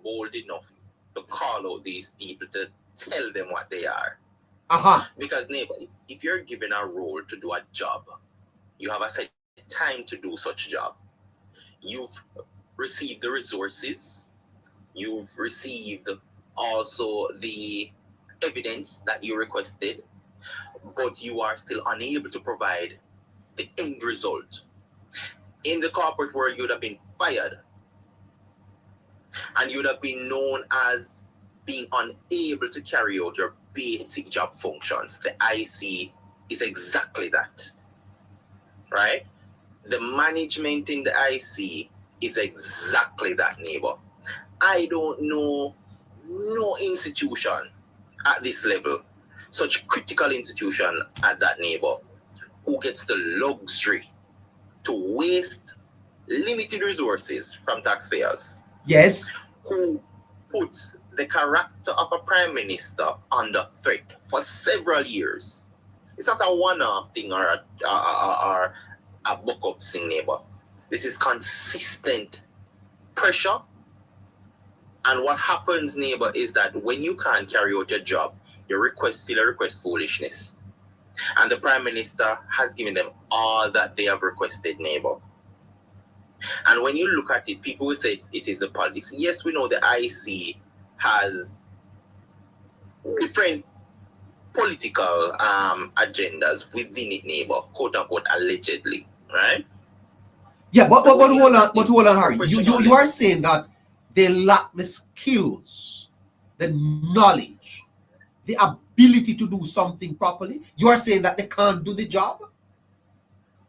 bold enough to call out these people to tell them what they are. Because neighbor, if you're given a role to do a job, you have a set time to do such job. You've received the resources, you've received also the evidence that you requested, but you are still unable to provide the end result. In the corporate world, you would have been fired, and you would have been known as being unable to carry out your basic job functions. The IC is exactly that, right? The management in the IC is exactly that, neighbor. I don't know no institution at this level, such critical institution at that, neighbor, who gets the luxury to waste limited resources from taxpayers. Yes. Who puts the character of a prime minister under threat for several years. It's not a one-off thing or a buck-up thing, neighbor. This is consistent pressure. And what happens, neighbor, is that when you can't carry out your job, your request still a request foolishness. And the prime minister has given them all that they have requested, neighbor. And when you look at it, people will say it is a politics. Yes, we know the IC has different political agendas within it, neighbor, quote unquote, allegedly, right? Yeah, but hold on, Harry. You are saying that they lack the skills, the knowledge, the ability to do something properly. You are saying that they can't do the job?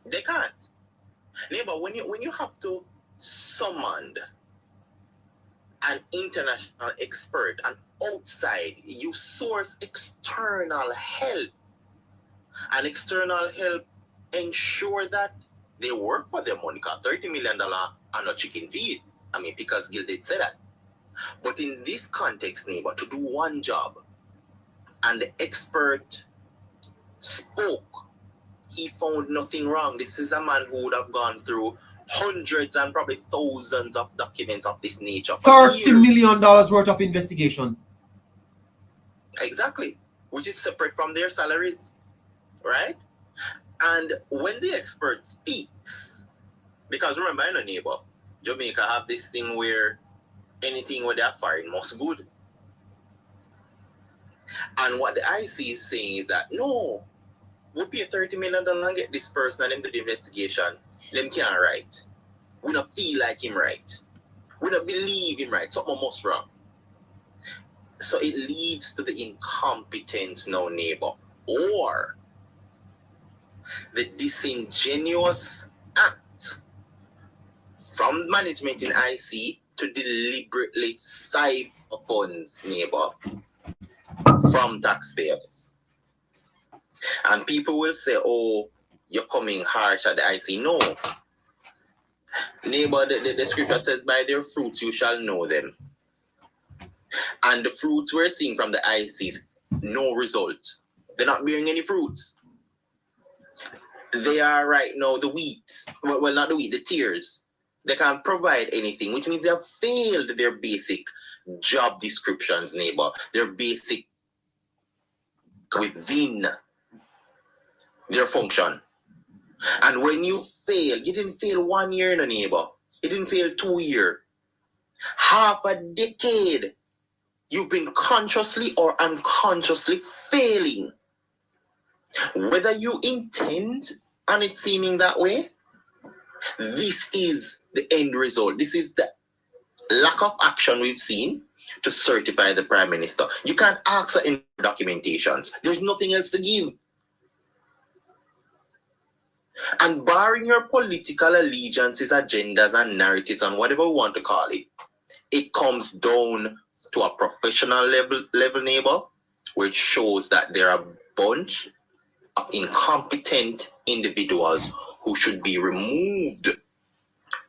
They can't. Neighbor, when you have to summon an international expert and outside, you source external help. And external help ensure that they work for their money. $30 million are not chicken feed. I mean, because Gil did say that. But in this context, neighbor, to do one job, and the expert spoke, he found nothing wrong. This is a man who would have gone through hundreds and probably thousands of documents of this nature. $30 million worth of investigation. Exactly. Which is separate from their salaries. Right? And when the expert speaks, because remember, in a neighbor, Jamaica have this thing where anything where they're firing must good. And what the IC is saying is that, no, we pay $30 million and get this person and them do the investigation. Them can't write. We don't feel like him right. We don't believe him right. Something must wrong. So it leads to the incompetence now, neighbor, or the disingenuous act from management in IC to deliberately siphon funds, neighbor, from taxpayers. And people will say, oh, you're coming harsh at the IC. No. Neighbor, the scripture says, by their fruits you shall know them. And the fruits we're seeing from the IC is no result. They're not bearing any fruits. They are right now the wheat. Well, not the wheat, the tears. They can't provide anything, which means they have failed their basic job descriptions, neighbor. Their basic within their function. And when you fail, you didn't fail 1 year in a neighbor. You didn't fail 2 years. Half a decade. You've been consciously or unconsciously failing. Whether you intend and it's seeming that way, this is the end result. This is the lack of action we've seen to certify the Prime Minister. You can't ask for any documentations. There's nothing else to give. And barring your political allegiances, agendas, and narratives, and whatever we want to call it, it comes down to a professional level, neighbor, which shows that there are a bunch of incompetent individuals who should be removed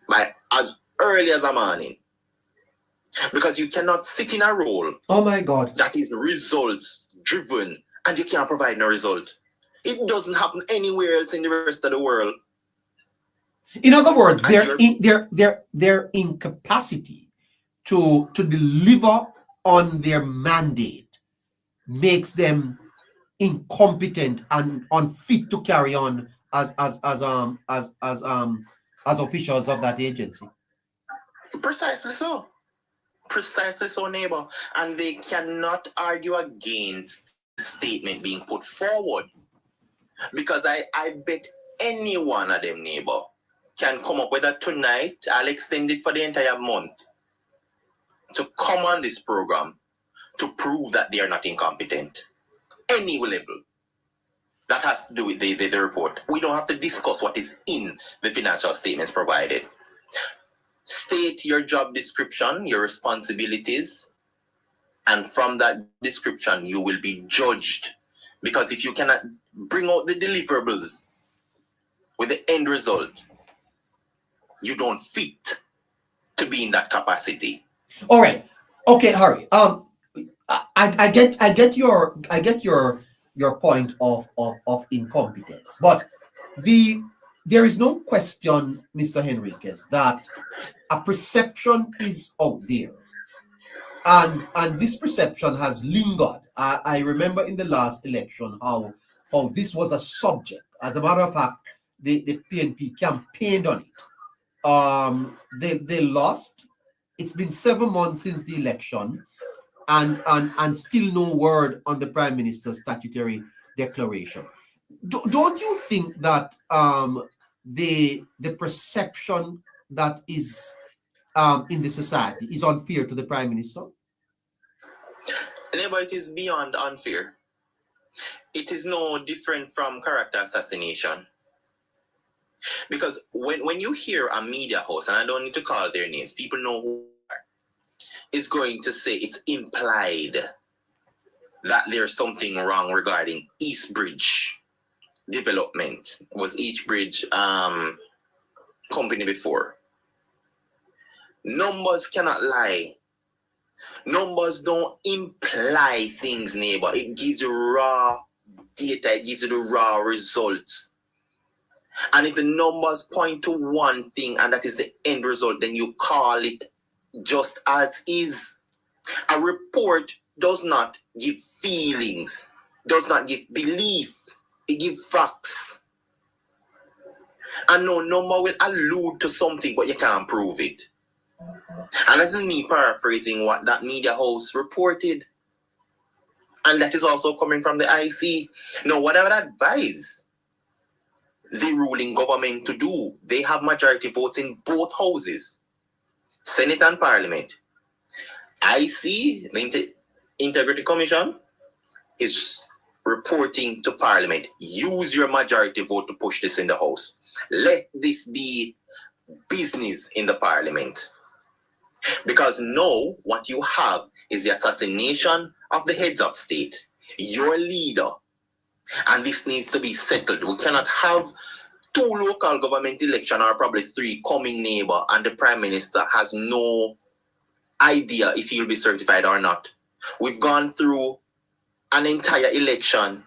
by as early as a morning. Because you cannot sit in a role, oh my God, that is results driven and you can't provide no result. It doesn't happen anywhere else in the rest of the world. In other words, their incapacity to deliver on their mandate makes them incompetent and unfit to carry on as officials of that agency. Precisely so. Precisely so, neighbor. And they cannot argue against the statement being put forward. Because I bet any one of them, neighbor, can come up with that tonight. I'll extend it for the entire month to come on this program to prove that they are not incompetent. Any level. That has to do with the report. We don't have to discuss what is in the financial statements provided. State your job description, your responsibilities, and from that description, you will be judged. Because if you cannot bring out the deliverables with the end result, you don't fit to be in that capacity. All right. Okay, Harry. I get your point of incompetence, but there is no question, Mr. Henriquez, that a perception is out there, and this perception has lingered. I remember in the last election how this was a subject. As a matter of fact, the PNP campaigned on it. They lost. It's been 7 months since the election, and still no word on the Prime Minister's statutory declaration. Don't you think that the perception that is in the society is unfair to the Prime Minister? But it is beyond unfair. It is no different from character assassination. Because when you hear a media host, and I don't need to call their names, people know who they are, is going to say it's implied that there's something wrong regarding East Bridge development. Was East Bridge company before? Numbers cannot lie. Numbers don't imply things, neighbor. It gives you raw data. It gives you the raw results. And if the numbers point to one thing and that is the end result, then you call it just as is. A report does not give feelings, does not give belief. It gives facts. And no number will allude to something, but you can't prove it. And this is me paraphrasing what that media house reported. And that is also coming from the IC. Now, what I would advise the ruling government to do, they have majority votes in both houses, Senate and Parliament. IC, the Integrity Commission, is reporting to Parliament. Use your majority vote to push this in the House. Let this be business in the Parliament. Because now what you have is the assassination of the heads of state, your leader. And this needs to be settled. We cannot have 2 local government elections or probably 3 coming, neighbor, and the Prime Minister has no idea if he'll be certified or not. We've gone through an entire election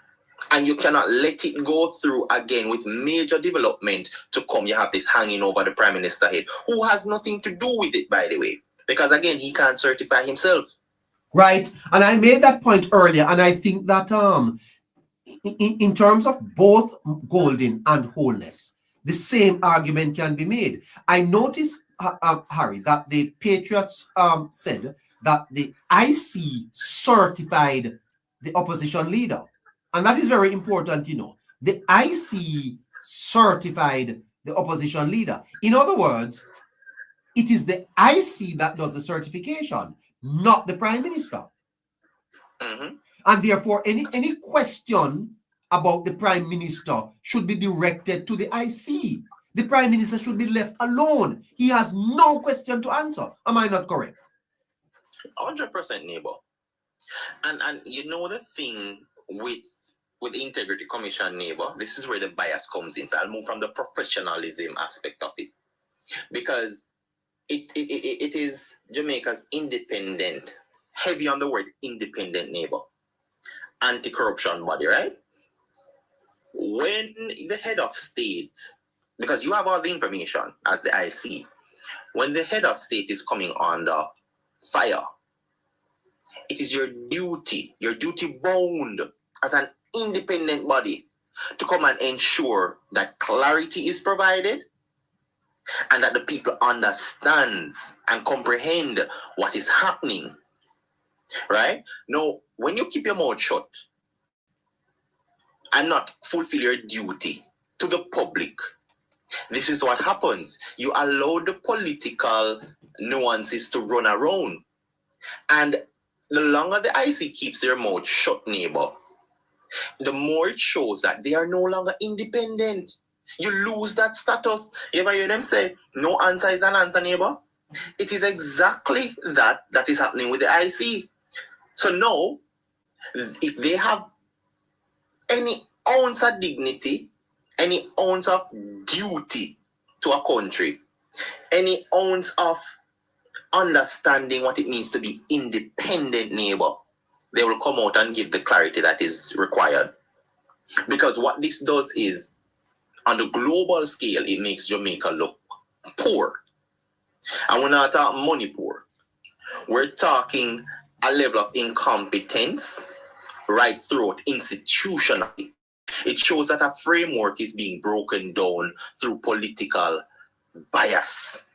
and you cannot let it go through again with major development to come. You have this hanging over the Prime Minister head, who has nothing to do with it, by the way, because again, he can't certify himself. Right. And I made that point earlier, and I think that in terms of both Golden and Holness, the same argument can be made. I noticed, Harry, that the Patriots said that the IC certified the opposition leader. And that is very important, you know. The IC certified the opposition leader. In other words, it is the IC that does the certification, not the Prime Minister. Mm-hmm. And therefore, any question about the Prime Minister should be directed to the IC. The Prime Minister should be left alone. He has no question to answer. Am I not correct? 100%, neighbor. And you know the thing with the Integrity Commission, neighbor, this is where the bias comes in. So I'll move from the professionalism aspect of it. Because it is Jamaica's independent, heavy on the word independent, neighbor, anti-corruption body, right? When the head of state, because you have all the information as the IC, when the head of state is coming under fire, it is your duty bound as an independent body to come and ensure that clarity is provided and that the people understands and comprehend what is happening. Right? Now, when you keep your mouth shut and not fulfill your duty to the public, this is what happens. You allow the political nuances to run around. And the longer the IC keeps their mouth shut, neighbor, the more it shows that they are no longer independent. You lose that status. You ever hear them say, no answer is an answer, neighbor? It is exactly that is happening with the IC. So now, if they have any ounce of dignity, any ounce of duty to a country, any ounce of understanding what it means to be independent, neighbor, they will come out and give the clarity that is required. Because what this does is, on the global scale, it makes Jamaica look poor. And we're not talking money poor. We're talking a level of incompetence right throughout institutionally. It shows that a framework is being broken down through political bias.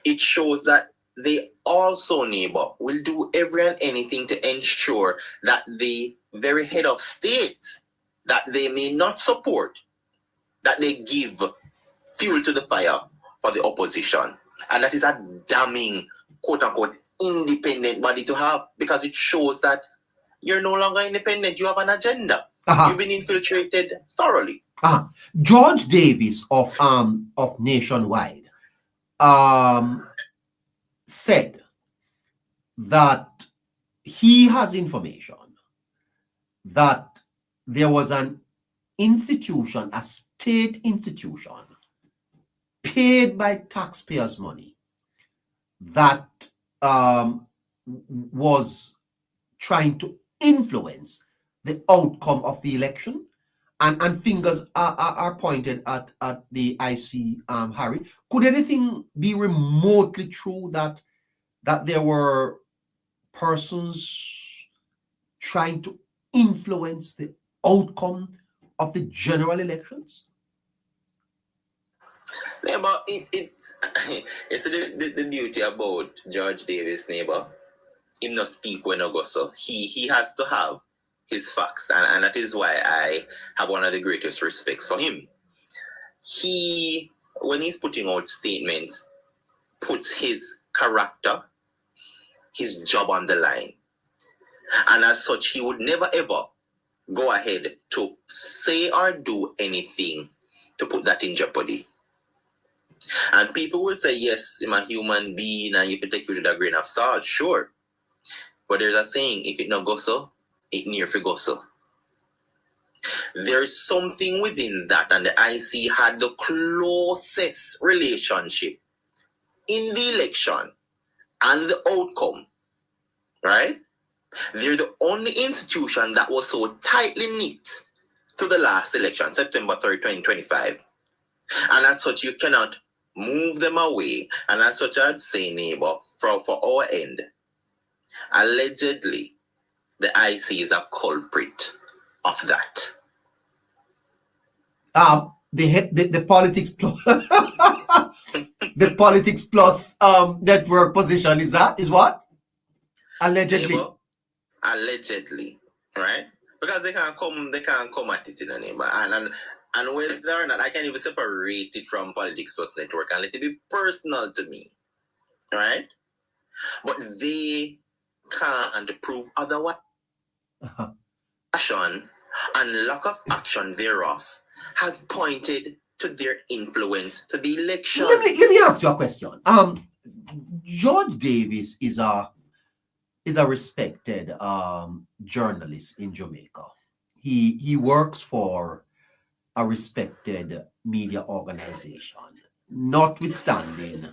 It shows that they also, neighbor, will do every and anything to ensure that the very head of state that they may not support, that they give fuel to the fire for the opposition. And that is a damning, quote-unquote, independent body to have, because it shows that you're no longer independent. You have an agenda. You've been infiltrated thoroughly. George Davis of Nationwide said that he has information that there was an institution, a state institution, paid by taxpayers' money that was trying to influence the outcome of the election, and fingers are pointed at the IC, Harry. Could anything be remotely true that there were persons trying to influence the outcome of the general elections? Neighbor, it's the beauty about George Davis, neighbor. Him not speak when I go, so he has to have his facts, and that is why I have one of the greatest respects for him. He, when he's putting out statements, puts his character, his job on the line. And as such, he would never ever go ahead to say or do anything to put that in jeopardy. And people will say, yes, I'm a human being and you can take it with a grain of salt, sure. But there's a saying, if it not go so, it near for go so. There's something within that, and the IC had the closest relationship in the election and the outcome, right? They're the only institution that was so tightly knit to the last election, September 3rd, 2025. And as such, you cannot move them away. And as such, I'd say, neighbor, for our end, allegedly, the IC is a culprit of that. The politics plus the politics plus network position is what? Allegedly. Neighbor, allegedly, right? Because they can't come at it in a neighbor. And whether or not I can even separate it from politics plus network and let it be personal to me, right? But they can't prove otherwise. Action and lack of action thereof has pointed to their influence to the election. Let me ask you a question. George Davis is a respected journalist in Jamaica. He works for a respected media organization, notwithstanding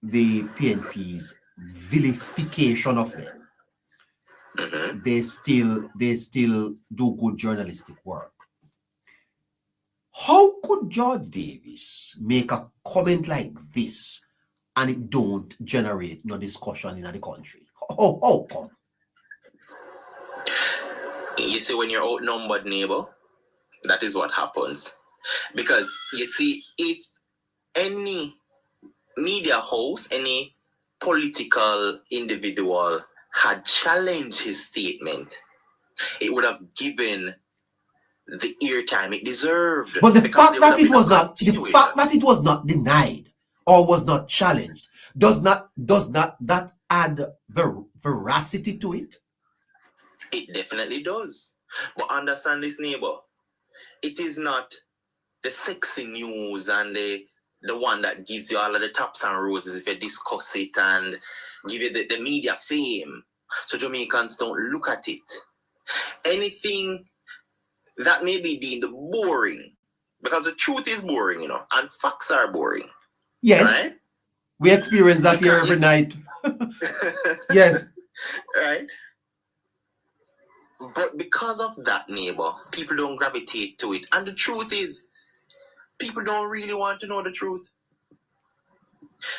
the PNP's vilification of them. Mm-hmm. They still do good journalistic work. How could George Davis make a comment like this and it don't generate no discussion in the country? How come? You see, when you're outnumbered, neighbor, that is what happens. Because you see, if any media host, any political individual had challenged his statement, it would have given the airtime it deserved. But the fact that it was not denied or was not challenged does not that add veracity to it? It definitely does. But understand this, neighbor. It is not the sexy news and the one that gives you all of the tops and roses if you discuss it and give you the media fame. So Jamaicans don't look at it. Anything that may be deemed boring, because the truth is boring, you know, and facts are boring. Yes. Right? We experience that here every night. Yes. Right? But because of that, neighbor, people don't gravitate to it. And the truth is, people don't really want to know the truth.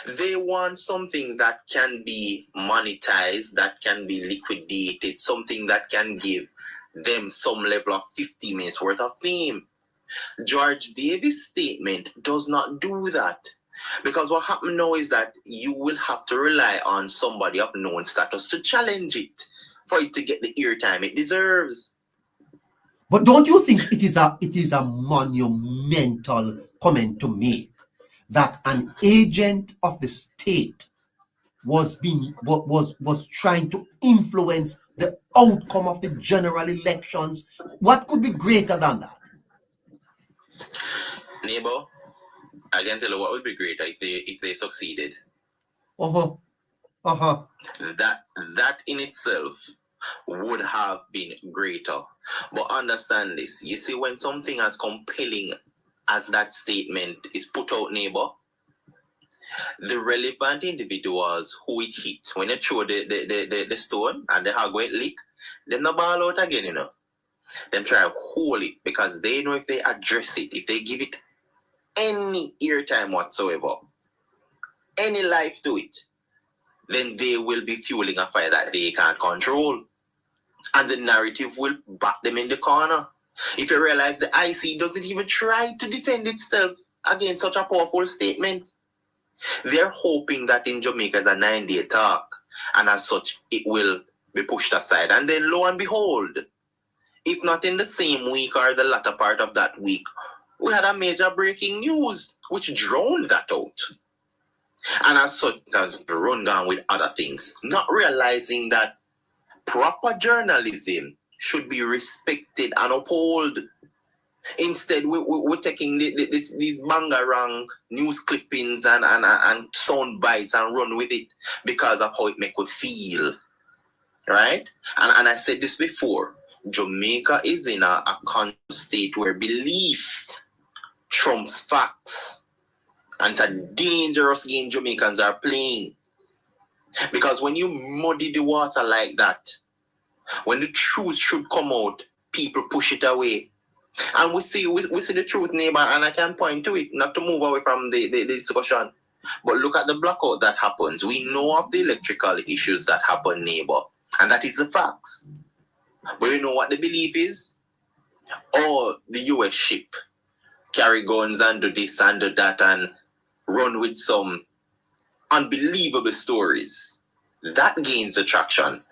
They want something that can be monetized, that can be liquidated, something that can give them some level of 50 minutes worth of fame. George Davis' statement does not do that. Because what happened now is that you will have to rely on somebody of known status to challenge it for it to get the airtime it deserves. But don't you think it is a monumental comment to make that an agent of the state was trying to influence the outcome of the general elections? What could be greater than that? Neighbor, I can tell you what would be greater if they succeeded. That in itself would have been greater. But understand this. You see, when something as compelling as that statement is put out, neighbor, the relevant individuals who it hit, when they throw the stone and the hog went leak, them not ball out again, you know. Them try to hold it because they know if they address it, if they give it any airtime whatsoever, any life to it, then they will be fueling a fire that they can't control. And the narrative will back them in the corner. If you realize the IC doesn't even try to defend itself against such a powerful statement, they're hoping that in Jamaica is a 9-day talk, and as such, it will be pushed aside. And then lo and behold, if not in the same week or the latter part of that week, we had a major breaking news which drowned that out. And as such, has run down with other things, not realizing that proper journalism should be respected and upheld. Instead, we're taking these bangarang news clippings and sound bites and run with it because of how it make us feel. Right? And I said this before, Jamaica is in a state where belief trumps facts. And it's a dangerous game Jamaicans are playing. Because when you muddy the water like that, when the truth should come out, people push it away. And we see the truth, neighbor, and I can point to it, not to move away from the discussion. But look at the blackout that happens. We know of the electrical issues that happen, neighbor. And that is the facts. But you know what the belief is? Oh, the US ship carry guns and do this and do that and run with some unbelievable stories. That gains attraction.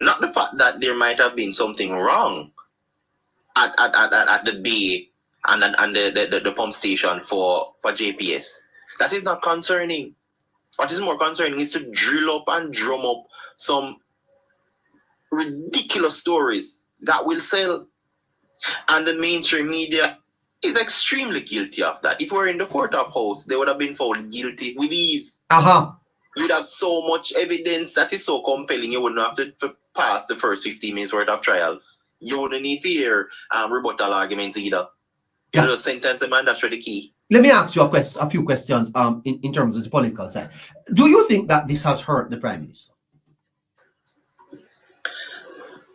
Not the fact that there might have been something wrong at the bay and the pump station for JPS. That is not concerning. What is more concerning is to drill up and drum up some ridiculous stories that will sell. And the mainstream media is extremely guilty of that. If we're in the court of house, they would have been found guilty with ease. You'd have so much evidence that is so compelling, you wouldn't have to pass the first 15 minutes worth of trial. You wouldn't need to hear rebuttal arguments either. You just sentence them and that's the key. Let me ask you a few questions in terms of the political side. Do you think that this has hurt the Prime Minister?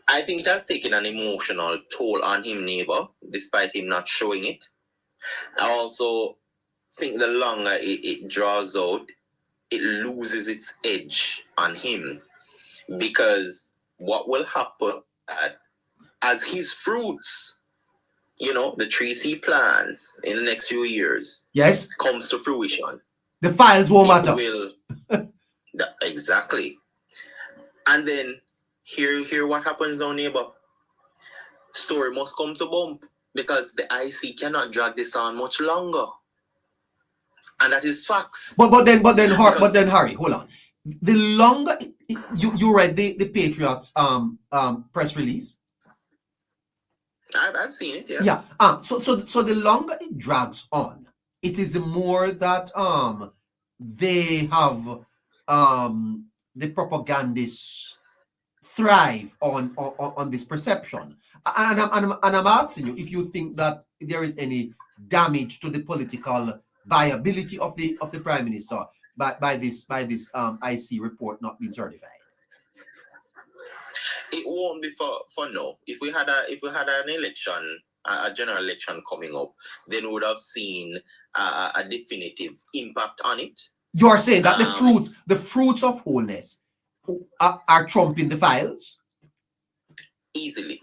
I think it has taken an emotional toll on him, neighbor, despite him not showing it. I also think the longer it draws out, it loses its edge on him. Because what will happen as his fruits, the trees he plants in the next few years, yes, comes to fruition, the files won't matter. Exactly. And then hear what happens now, neighbor. Story must come to bump because the IC cannot drag this on much longer. And that is facts. But then Harry, hold on. The longer you read the Patriots press release. I've seen it, yeah. Yeah. So the longer it drags on, it is the more that they have the propagandists thrive on this perception. And I'm asking you if you think that there is any damage to the political viability of the Prime Minister by this IC report not being certified. It won't be for no. If we had an election, a general election coming up, then we would have seen a definitive impact on it. You are saying that the fruits of Holness are trumping the files? Easily.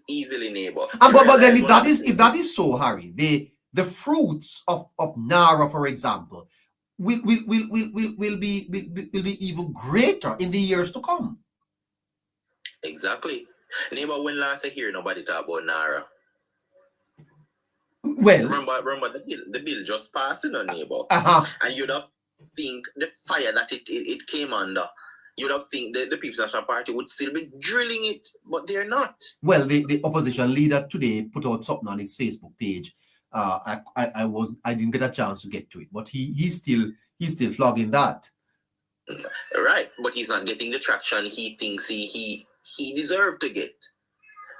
Easily, neighbor. But then if that is so, Harry, the fruits of Nara, for example, will be even greater in the years to come. Exactly. Neighbor, when last I hear nobody talk about Nara? Well, remember the bill just passed, neighbor. And you'd have think the fire that it came under, you'd have think the People's National Party would still be drilling it, but they're not. Well, the opposition leader today put out something on his Facebook page. I didn't get a chance to get to it, but he's still flogging that. Right, but he's not getting the traction he thinks he deserved to get.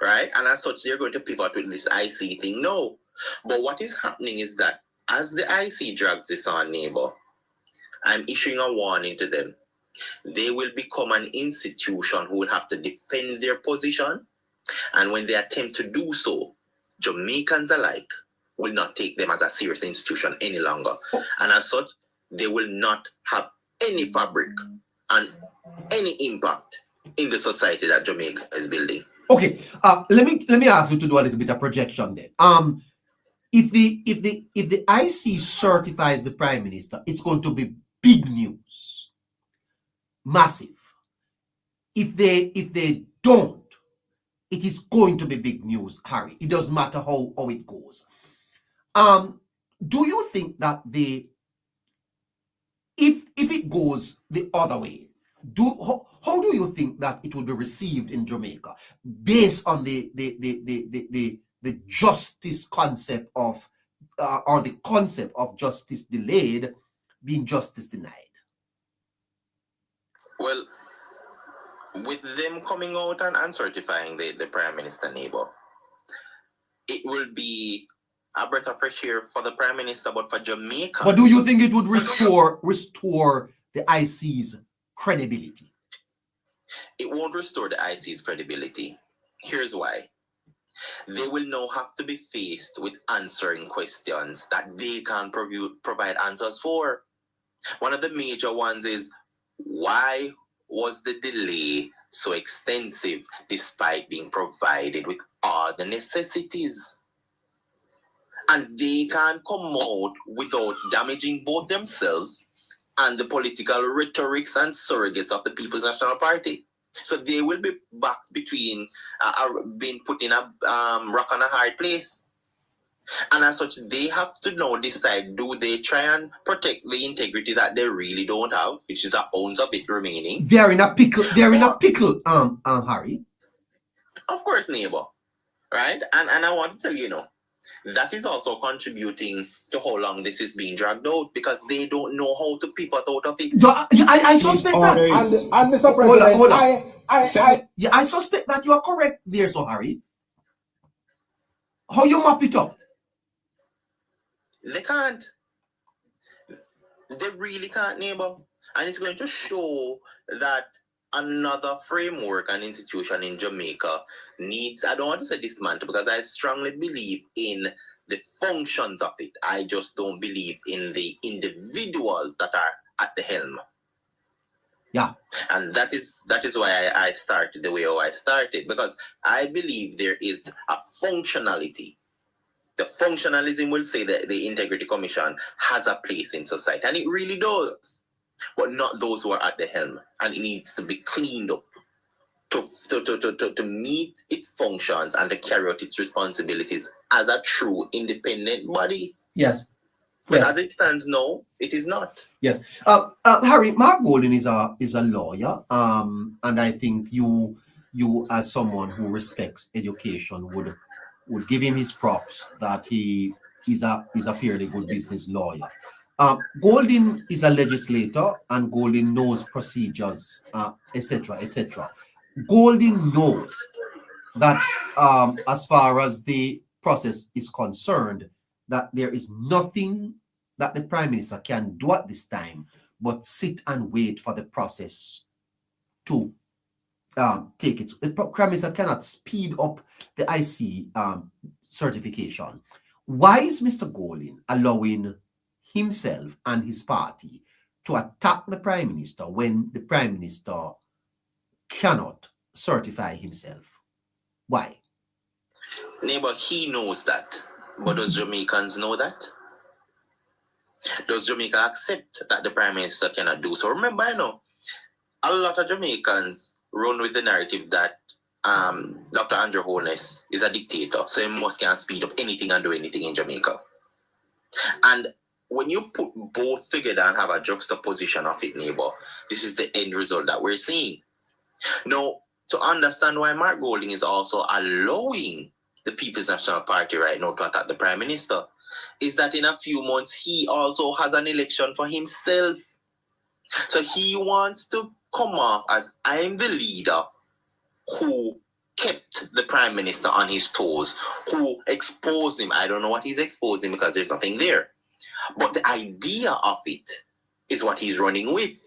Right, and as such, they're going to pivot with this IC thing. No, but what is happening is that as the IC drags this on, neighbor, I'm issuing a warning to them. They will become an institution who will have to defend their position, and when they attempt to do so, Jamaicans alike will not take them as a serious institution any longer, and as such, they will not have any fabric and any impact in the society that Jamaica is building. Okay, let me ask you to do a little bit of projection then. If the IC certifies the Prime Minister, it's going to be big news, massive. If they don't, it is going to be big news, Harry. It doesn't matter how it goes. Do you think that if it goes the other way, how do you think that it will be received in Jamaica based on the justice concept of or the concept of justice delayed being justice denied? Well, with them coming out and certifying the Prime Minister, neighbor, it will be a breath of fresh air for the Prime Minister, but for Jamaica. But do you think it would restore the IC's credibility? It won't restore the IC's credibility. Here's why. They will now have to be faced with answering questions that they can't provide answers for. One of the major ones is, why was the delay so extensive despite being provided with all the necessities? And they can't come out without damaging both themselves and the political rhetorics and surrogates of the People's National Party. So they will be back between being put in a rock and a hard place. And as such, they have to now decide, do they try and protect the integrity that they really don't have, which is an ounce of it remaining? They're in a pickle, Harry. Of course, neighbor. Right? And I want to tell you, that is also contributing to how long this is being dragged out, because they don't know how to pivot out of it. So I suspect that. And Mr. President, hold on. I suspect that you are correct there, so Harry. How you map it up? They can't. They really can't, neighbor. And it's going to show that another framework and institution in Jamaica needs, I don't want to say dismantle, because I strongly believe in the functions of it. I just don't believe in the individuals that are at the helm. Yeah. And that is why I started the way I started, because I believe there is a functionality. The functionalism will say that the Integrity Commission has a place in society, and it really does, but not those who are at the helm, and it needs to be cleaned up to meet its functions and to carry out its responsibilities as a true independent body. Yes. But Yes. as it stands now, it is not. Yes. Harry, Mark Golden is a lawyer. And I think you as someone who respects education would give him his props that he is a fairly good business lawyer. Golden is a legislator, and Golden knows procedures, etc., etc. Golden knows that as far as the process is concerned, that there is nothing that the Prime Minister can do at this time but sit and wait for the process to take it. The Prime Minister cannot speed up the IC certification. Why is Mr. Golden allowing himself and his party to attack the Prime Minister when the Prime Minister cannot certify himself? Why? Neighbor, he knows that. But does Jamaicans know that? Does Jamaica accept that the Prime Minister cannot do so? Remember, I know a lot of Jamaicans run with the narrative that Dr. Andrew Holness is a dictator, so he must can speed up anything and do anything in Jamaica. And when you put both together and have a juxtaposition of it, neighbor, this is the end result that we're seeing. Now, to understand why Mark Golding is also allowing the People's National Party right now to attack the Prime Minister is that in a few months, he also has an election for himself. So he wants to come off as, I'm the leader who kept the Prime Minister on his toes, who exposed him. I don't know what he's exposing because there's nothing there. But the idea of it is what he's running with.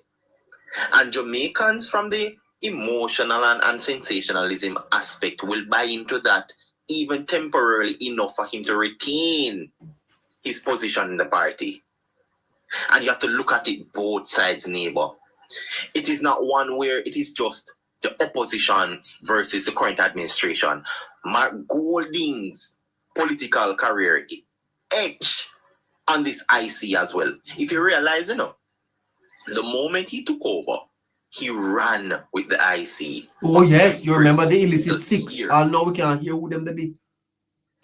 And Jamaicans from the emotional and sensationalism aspect will buy into that even temporarily enough for him to retain his position in the party. And you have to look at it both sides, neighbor. It is not one where it is just the opposition versus the current administration. Mark Golding's political career edge on this IC as well. If you realize, the moment he took over, he ran with the IC. Oh yes, you remember the illicit six. Now we can hear who them they be.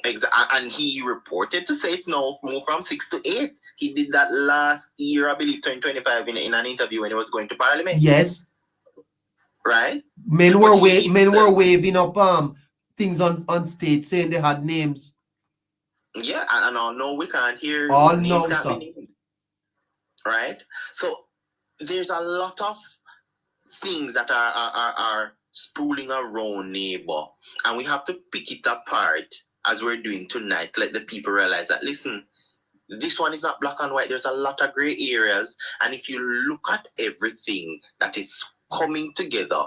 Exactly, and he reported to say it's now moved from 6 to 8. He did that last year, I believe, 2025, in an interview when he was going to Parliament. Yes, right. Men were waving up things on stage saying they had names. Yeah, and no, we can't hear all names no, can't sir. be named. Right. So there's a lot of things that are spooling around, neighbor, and we have to pick it apart as we're doing tonight. Let the people realize that, listen, this one is not black and white. There's a lot of gray areas, and if you look at everything that is coming together,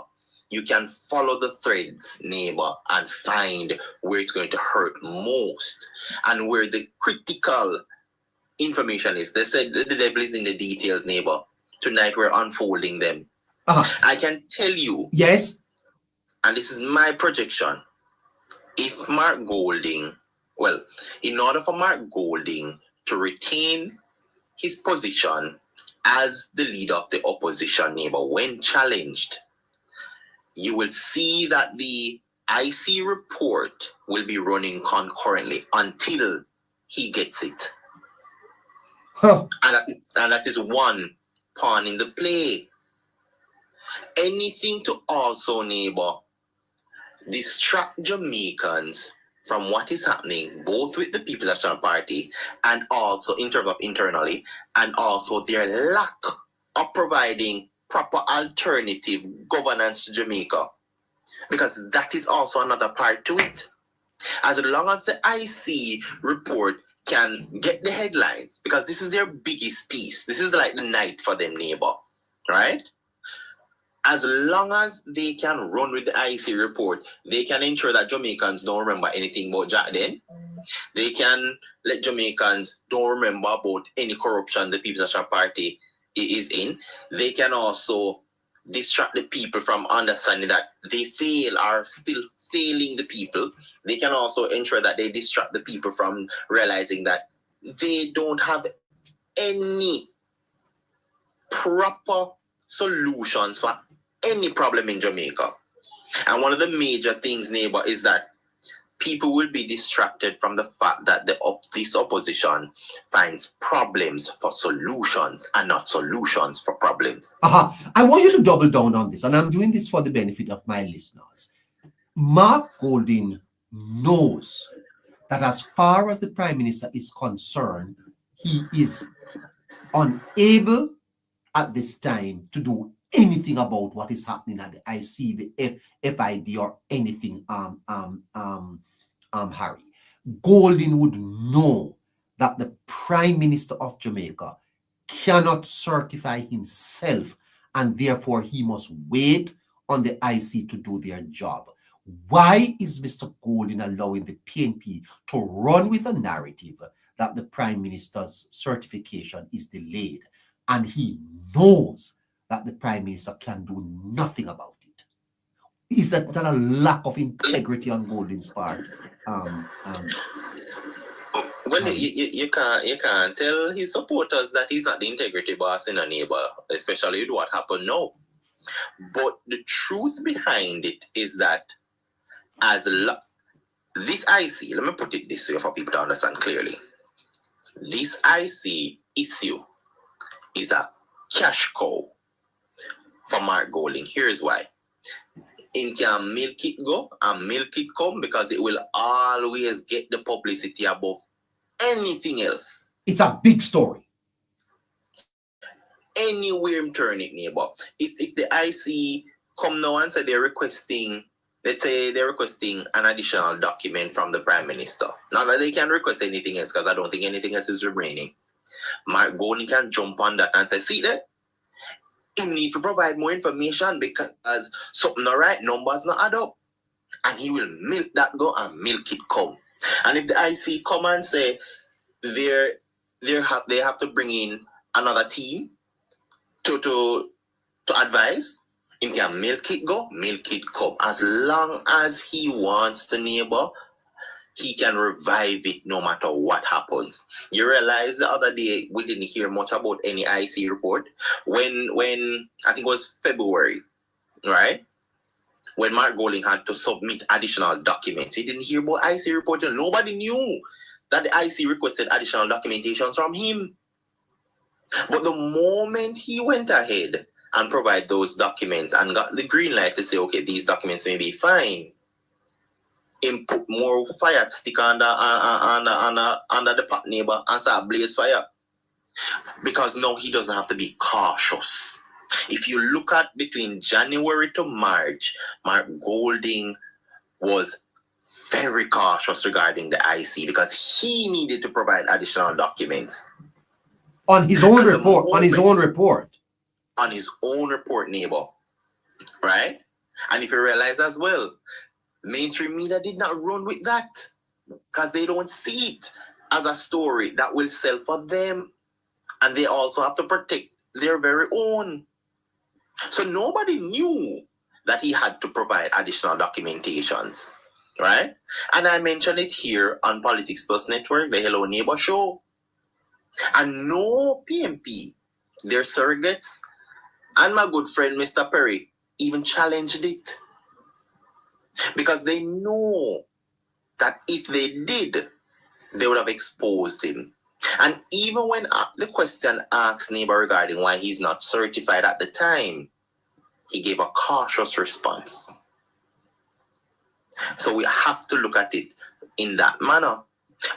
you can follow the threads, neighbor, and find where it's going to hurt most and where the critical information is. They said the devil is in the details, neighbor. Tonight we're unfolding them. I can tell you, yes, and this is my projection, if Mark Golding, well, in order for Mark Golding to retain his position as the leader of the opposition, neighbor, when challenged, you will see that the IC report will be running concurrently until he gets it. And that is one pawn in the play. Anything to also, neighbor, distract Jamaicans from what is happening, both with the People's National Party and also in terms of internally, and also their lack of providing proper alternative governance to Jamaica. Because that is also another part to it. As long as the IC report can get the headlines, because this is their biggest piece. This is like the night for them, neighbor, right? As long as they can run with the IC report, they can ensure that Jamaicans don't remember anything about Jack then. They can let Jamaicans don't remember about any corruption the People's National Party is in. They can also distract the people from understanding that they fail, are still failing the people. They can also ensure that they distract the people from realizing that they don't have any proper solutions for any problem in Jamaica. And one of the major things, neighbor, is that people will be distracted from the fact that this opposition finds problems for solutions and not solutions for problems. I want you to double down on this, and I'm doing this for the benefit of my listeners. Mark Golding knows that as far as the Prime Minister is concerned, he is unable at this time to do anything about what is happening at the IC, the FID, or anything, Harry. Golding would know that the Prime Minister of Jamaica cannot certify himself, and therefore he must wait on the IC to do their job. Why is Mr. Golding allowing the PNP to run with a narrative that the Prime Minister's certification is delayed, and he knows that the Prime Minister can do nothing about it? Is that a lack of integrity on Golding's part? Well, you can't tell his supporters that he's not the integrity boss in a neighbor, especially with what happened now. But the truth behind it is that this IC, let me put it this way for people to understand clearly. This IC issue is a cash cow for Mark Golding. Here's why. It can milk it go and milk it come, because it will always get the publicity above anything else. It's a big story. Anywhere I'm turning, neighbor. If the IC come now and say they're requesting, let's say they're requesting an additional document from the Prime Minister. Not that they can request anything else, because I don't think anything else is remaining. Mark Golding can jump on that and say, see that? He need to provide more information because something not right, numbers not add up. And he will milk that go and milk it come. And if the IC come and say they have to bring in another team to advise, he can milk it go, milk it come. As long as he wants to, neighbor, he can revive it no matter what happens. You realize the other day we didn't hear much about any IC report. When I think it was February, right? When Mark Golding had to submit additional documents, he didn't hear about IC report. Nobody knew that the IC requested additional documentations from him. But the moment he went ahead and provided those documents and got the green light to say, okay, these documents may be fine, him put more fire stick under the pot, neighbor, and start blaze fire. Because now he doesn't have to be cautious. If you look at between January to March, Mark Golding was very cautious regarding the IC because he needed to provide additional documents. On his own report. On his own report. On his own report, neighbor. Right? And if you realize as well, mainstream media did not run with that because they don't see it as a story that will sell for them. And they also have to protect their very own. So nobody knew that he had to provide additional documentations, right? And I mentioned it here on Politics Plus Network, the Hello Neighbor show. And no PMP, their surrogates, and my good friend Mr. Perry even challenged it. Because they know that if they did, they would have exposed him. And even when the question asked neighbor regarding why he's not certified at the time, he gave a cautious response. So we have to look at it in that manner.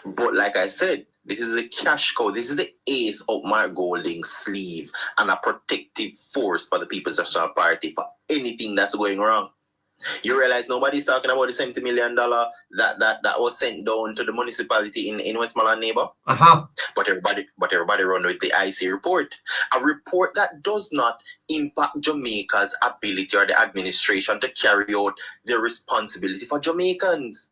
But like I said, this is a cash cow. This is the ace of Mark Golding's sleeve and a protective force for the People's National Party for anything that's going wrong. You realize nobody's talking about the $70 million that was sent down to the municipality in Westmoreland, neighbor. But everybody run with the IC report. A report that does not impact Jamaica's ability or the administration to carry out their responsibility for Jamaicans.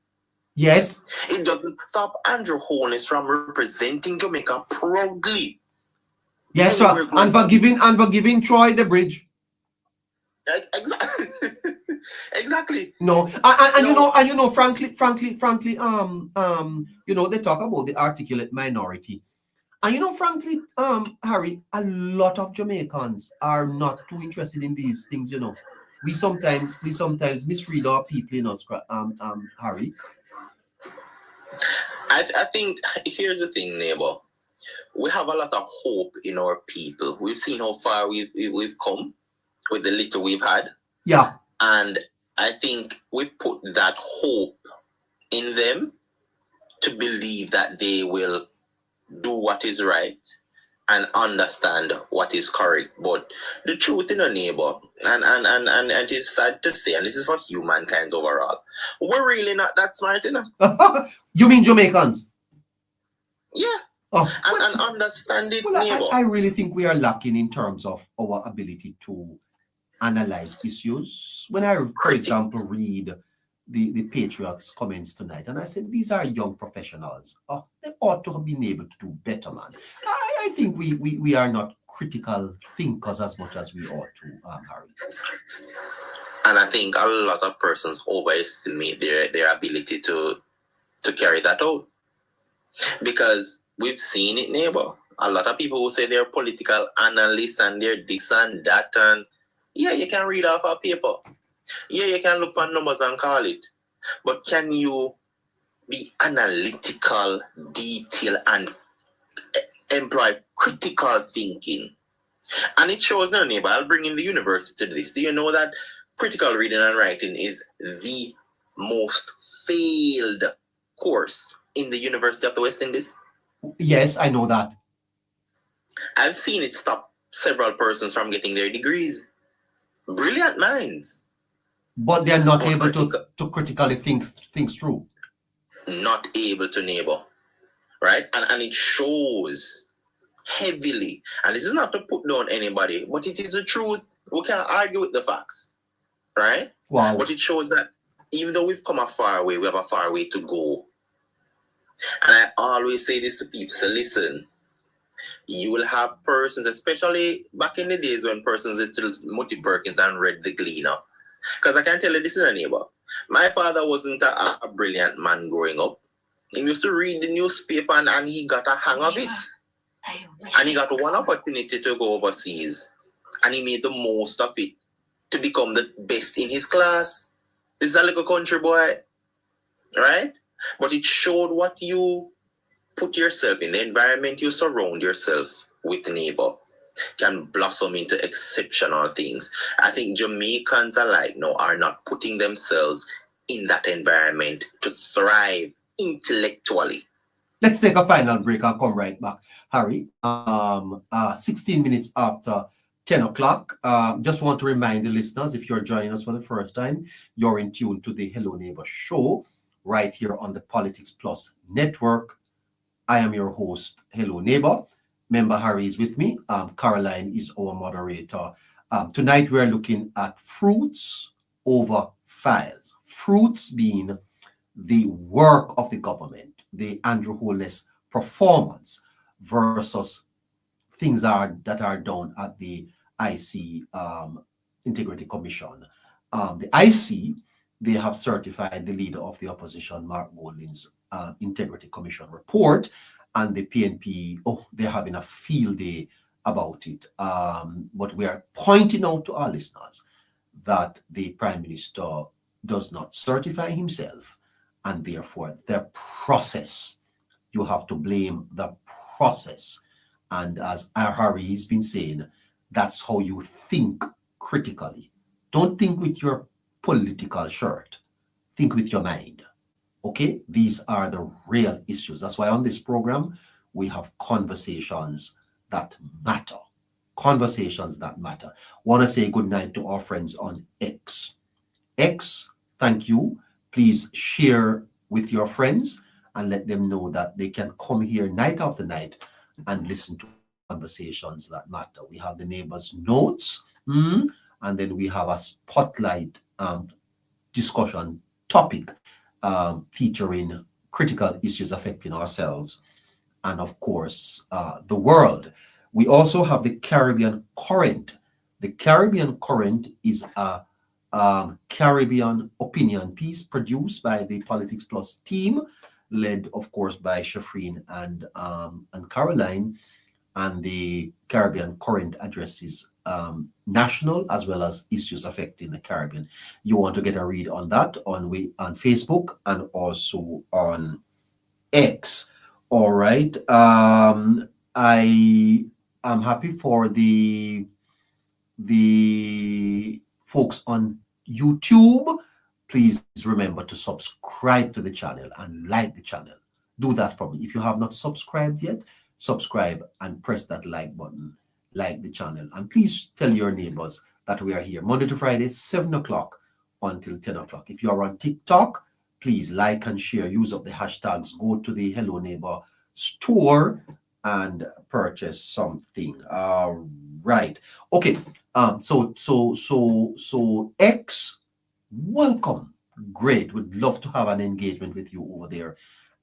Yes. It doesn't stop Andrew Holness from representing Jamaica proudly. Yes, sir. And for giving Troy the bridge. Exactly. Exactly. No, and you know, frankly, you know, they talk about the articulate minority, and you know, frankly, Harry, a lot of Jamaicans are not too interested in these things. You know, we sometimes misread our people, you know, Harry. I think here's the thing, neighbor. We have a lot of hope in our people. We've seen how far we've come with the little we've had. Yeah. And I think we put that hope in them to believe that they will do what is right and understand what is correct. But the truth in a neighbor, and it is sad to say, and this is for humankind overall, we're really not that smart enough. You mean Jamaicans? Yeah. Oh, and understand it, well, neighbor. I really think we are lacking in terms of our ability to analyze issues. When I, for example, read the Patriots' comments tonight, and I said, these are young professionals. Oh, they ought to have been able to do better, man. I think we are not critical thinkers as much as we ought to, Harry. And I think a lot of persons overestimate their ability to carry that out. Because we've seen it, neighbor. A lot of people who say they're political analysts and they're this and that, and yeah, you can read off a paper. Yeah, you can look at numbers and call it. But can you be analytical, detailed, and employ critical thinking? And it shows now, neighbor. I'll bring in the university to this. Do you know that critical reading and writing is the most failed course in the University of the West Indies? Yes, I know that. I've seen it stop several persons from getting their degrees. Brilliant minds. But they're not able to critically think things through. Not able to, neighbor. Right? And it shows heavily. And this is not to put down anybody, but it is the truth. We can't argue with the facts. Right? Wow. But it shows that even though we've come a far way, we have a far way to go. And I always say this to people, so listen, you will have persons, especially back in the days when persons did Mutti Perkins and read the Gleaner. Because I can tell you this, is a neighbor. My father wasn't a brilliant man growing up. He used to read the newspaper and he got a hang of it. And he got one opportunity to go overseas. And he made the most of it to become the best in his class. This is a little country boy. Right? But it showed what you put yourself in, the environment you surround yourself with, neighbor, can blossom into exceptional things. I think Jamaicans alike now are not putting themselves in that environment to thrive intellectually. Let's take a final break and come right back, Harry. 16 minutes after 10 o'clock. Just want to remind the listeners, if you're joining us for the first time, you're in tune to the Hello Neighbor show right here on the Politics Plus network. I am your host, Hello Neighbor. Member Harry is with me. Caroline is our moderator. Tonight we're looking at fruits over files. Fruits being the work of the government, the Andrew Holness performance versus things that are done at the IC Integrity Commission. The IC, they have certified the leader of the opposition, Mark Golding's Integrity Commission report, and the PNP, they're having a field day about it. But we are pointing out to our listeners that the Prime Minister does not certify himself, and therefore the process, you have to blame the process. And as Harry has been saying, that's how you think critically. Don't think with your political shirt. Think with your mind. Okay? These are the real issues. That's why on this program, we have conversations that matter. Conversations that matter. Want to say good night to our friends on X. X, thank you. Please share with your friends and let them know that they can come here night after night and listen to conversations that matter. We have the neighbors' notes, and then we have a spotlight discussion topic featuring critical issues affecting ourselves and, of course, the world. We also have the Caribbean Current, The Caribbean Current is a Caribbean opinion piece produced by the Politics Plus team, led, of course, by Shafreen and Caroline. And the Caribbean Current addresses national as well as issues affecting the Caribbean. You want to get a read on that on Facebook and also on X. All right. I am happy for the folks on YouTube. Please remember to subscribe to the channel and like the channel. Do that for me. If you have not subscribed yet, subscribe and press that like button, like the channel. And please tell your neighbors that we are here Monday to Friday, 7 o'clock until 10 o'clock. If you are on TikTok, please like and share. Use up the hashtags. Go to the Hello Neighbor store and purchase something. Right. Okay. So X, welcome. Great. Would love to have an engagement with you over there.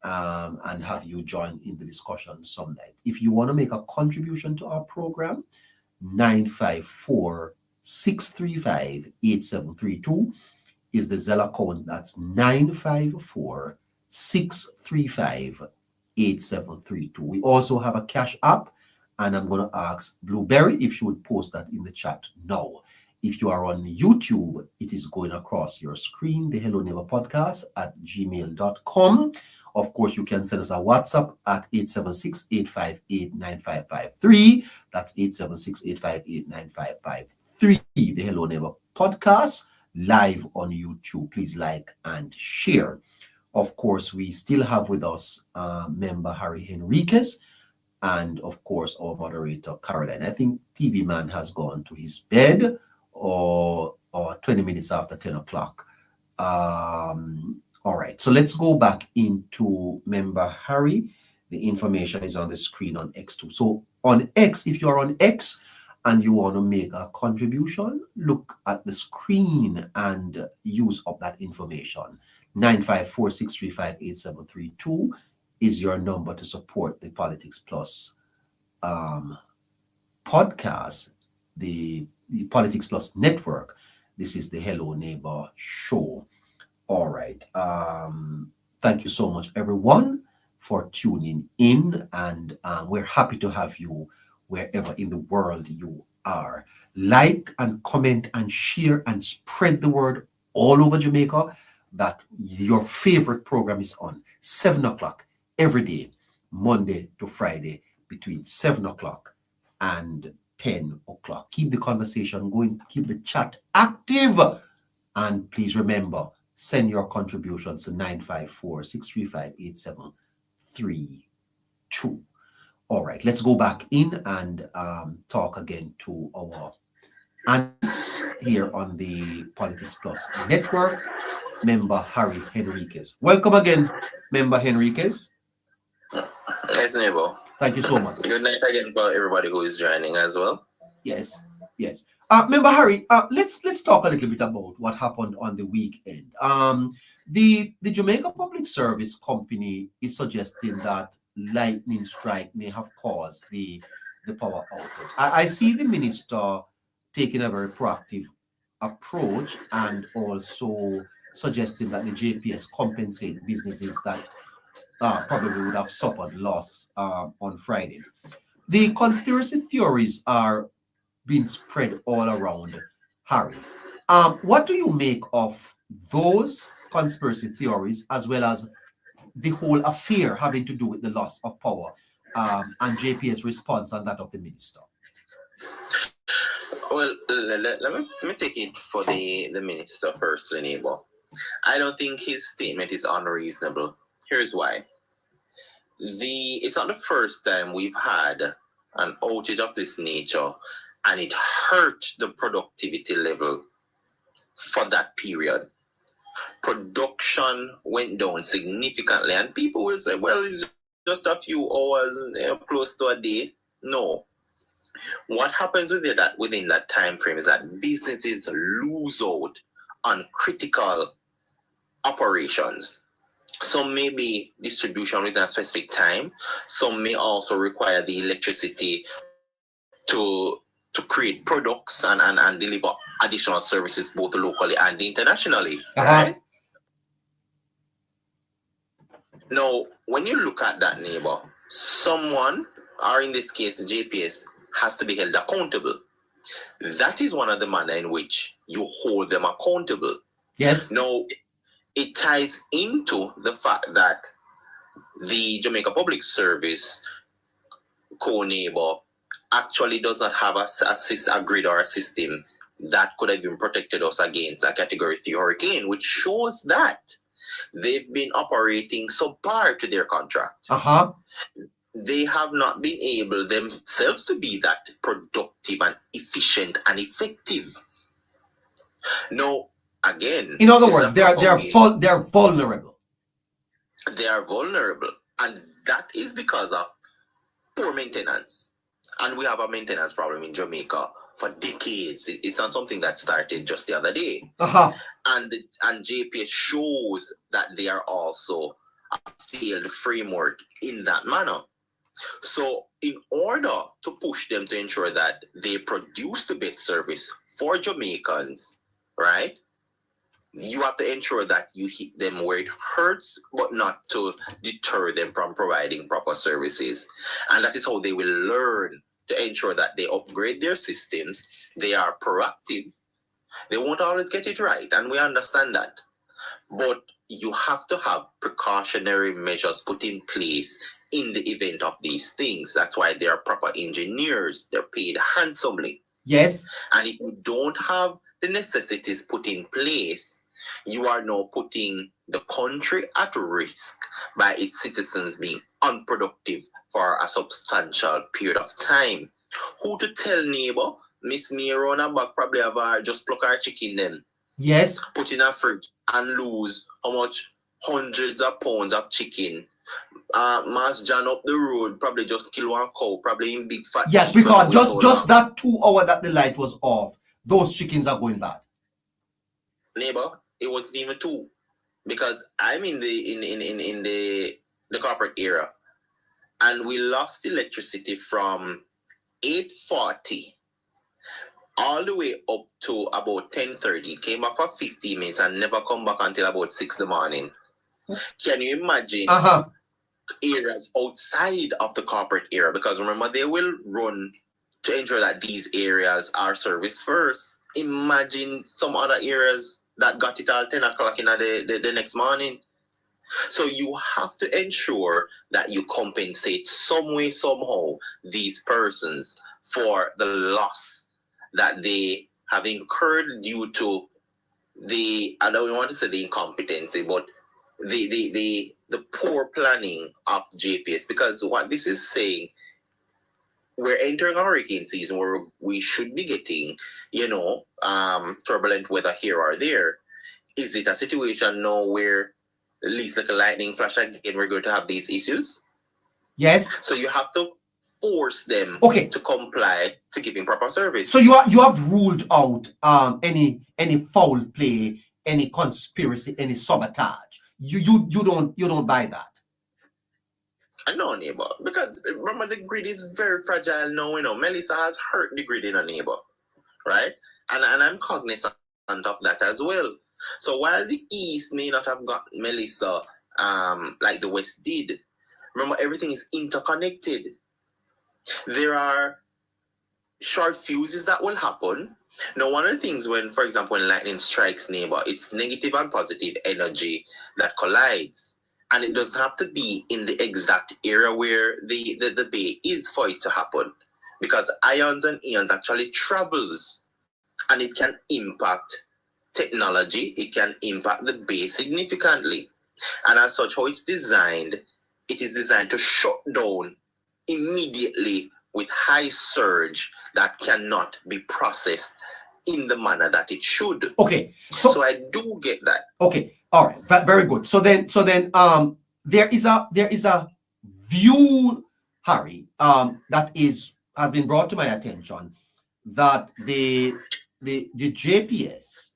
And have you join in the discussion some night. If you want to make a contribution to our program, 954-635-8732 is the Zelle account. That's 954-635-8732. We also have a cash app, and I'm going to ask Blueberry if she would post that in the chat now. If you are on YouTube, it is going across your screen, the Hello Neighbor Podcast at gmail.com. Of course, you can send us a WhatsApp at 876-858-9553. That's 876-858-9553. The Hello Neighbor Podcast live on YouTube. Please like and share. Of course, we still have with us member Harry Henriquez and, of course, our moderator Caroline. I think TV Man has gone to his bed or 20 minutes after 10 o'clock. All right, so let's go back into member Harry. The information is on the screen on X2. So on X, if you're on X and you want to make a contribution, look at the screen and use up that information. 954-635-8732 is your number to support the Politics Plus podcast, the Politics Plus network. This is the Hello Neighbor show. All right. Thank you so much, everyone, for tuning in. And we're happy to have you wherever in the world you are. Like and comment and share and spread the word all over Jamaica that your favorite program is on 7 o'clock every day, Monday to Friday, between 7 o'clock and 10 o'clock. Keep the conversation going. Keep the chat active. And please remember, send your contributions to 954-635-8732. All right, let's go back in and talk again to our analysts here on the Politics Plus network, member Harry Henriquez. Welcome again, member Henriquez. Nice neighbor. Thank you so much. Good night again for everybody who is joining as well. Yes. Member Harry, let's talk a little bit about what happened on the weekend. The Jamaica Public Service Company is suggesting that lightning strike may have caused the power outage. I see the minister taking a very proactive approach and also suggesting that the JPS compensate businesses that probably would have suffered loss on Friday. The conspiracy theories are being spread all around, Harry. What do you make of those conspiracy theories as well as the whole affair having to do with the loss of power and JP's response and that of the minister? Well, let me take it for the minister first, neighbor. I don't think his statement is unreasonable. Here's why. It's not the first time we've had an outage of this nature and it hurt the productivity level for that period. Production went down significantly, and people will say, well, it's just a few hours, close to a day. No. What happens within that time frame is that businesses lose out on critical operations. Some may be distribution within a specific time. Some may also require the electricity to to create products and deliver additional services both locally and internationally, right? Now, when you look at that, neighbor, someone, or in this case, the JPS, has to be held accountable. That is one of the manner in which you hold them accountable. Yes. Now, it ties into the fact that the Jamaica Public Service co-neighbor actually does not have a grid or a system that could have even protected us against a Category 3 hurricane, which shows that they've been operating subpar to their contract. They have not been able themselves to be that productive and efficient and effective. Now, again, in other words, they're vulnerable. They are vulnerable, and that is because of poor maintenance. And we have a maintenance problem in Jamaica for decades. It's not something that started just the other day. And JPS shows that they are also a failed framework in that manner. So in order to push them to ensure that they produce the best service for Jamaicans, right? You have to ensure that you hit them where it hurts, but not to deter them from providing proper services. And that is how they will learn to ensure that they upgrade their systems. They are proactive. They won't always get it right, and we understand that. But you have to have precautionary measures put in place in the event of these things. That's why they are proper engineers. They're paid handsomely. Yes. And if you don't have the necessities put in place, you are now putting the country at risk by its citizens being unproductive for a substantial period of time. Who to tell, neighbor? Miss me around her back probably have just pluck her chicken then. Yes. Put in a fridge and lose how much hundreds of pounds of chicken. Mass John up the road probably just kill one cow, probably in big fat. Yes, because just that 2 hour that the light was off, those chickens are going bad. Neighbor, it wasn't even 2, because I'm in the corporate era, and we lost electricity from 8:40 all the way up to about 10:30. It came back for 15 minutes and never come back until about 6 in the morning. Can you imagine areas outside of the corporate area? Because remember, they will run to ensure that these areas are serviced first. Imagine some other areas that got it all 10 o'clock in the next morning. So you have to ensure that you compensate some way, somehow, these persons for the loss that they have incurred due to I don't want to say the incompetency, but the poor planning of JPS. Because what this is saying, we're entering a hurricane season where we should be getting, turbulent weather here or there. Is it a situation now where at least like a lightning flash again, we're going to have these issues? Yes. So you have to force them to comply to giving proper service. So you have ruled out any foul play, any conspiracy, any sabotage. You don't buy that. I know, neighbor, because remember the grid is very fragile now. Melissa has hurt the grid in a neighbor, right? And I'm cognizant of that as well. So while the East may not have got Melissa like the West did, remember everything is interconnected. There are short fuses that will happen. Now, one of the things for example, when lightning strikes neighbor, it's negative and positive energy that collides. And it doesn't have to be in the exact area where the bay is for it to happen. Because ions and ions actually travels, and it can impact technology, it can impact the bay significantly. And as such, how it's designed, it is designed to shut down immediately with high surge that cannot be processed in the manner that it should. Okay. So I do get that. Okay. All right. Very good. So then there is a view, Harry, that has been brought to my attention, that the JPS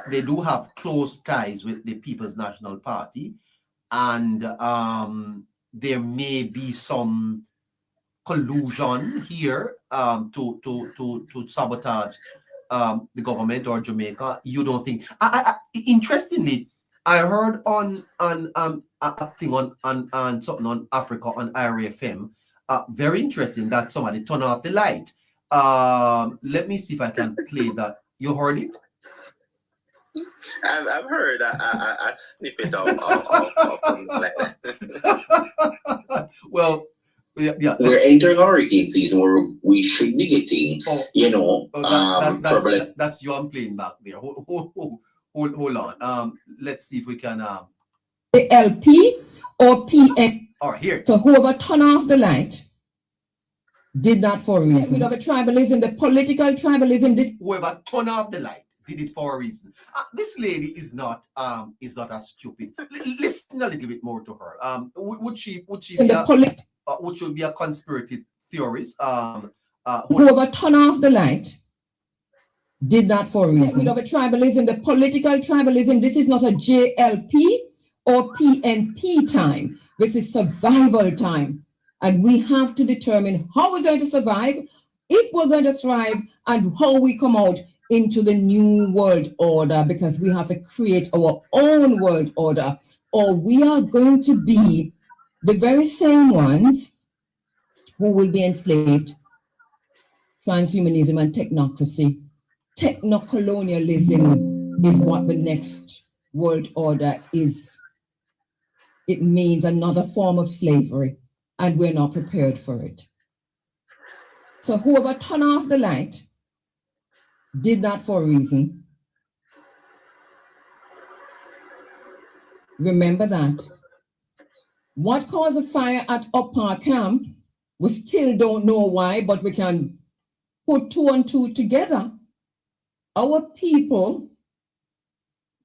they do have close ties with the People's National Party, and there may be some collusion here to sabotage the government or Jamaica? You don't think? Interestingly, I heard on a thing on something on Africa on IRFM. Very interesting that somebody turned off the light. Let me see if I can play that. You heard it? I've heard a snippet of like that. Well, yeah. We're entering hurricane season where we should be getting, that's you I'm playing back there. Hold on. Let's see if we can. The LP or PX. All right, here. So whoever turned off the light did that for a reason. Rid of the tribalism, the political tribalism. Whoever turned off the light did it for a reason. This lady is not as stupid. Listen a little bit more to her. Would she be a conspiracy theorist? Whoever turned off the light did that for a reason. Rid of the tribalism, the political tribalism. This is not a JLP or PNP time. This is survival time. And we have to determine how we're going to survive, if we're going to thrive, and how we come out into the new world order, because we have to create our own world order, or we are going to be the very same ones who will be enslaved. Transhumanism and technocracy. Technocolonialism is what the next world order is. It means another form of slavery, and we're not prepared for it. So whoever turned off the light did that for a reason. Remember that. What caused a fire at Upper Camp, we still don't know why, but we can put 2 and 2 together. Our people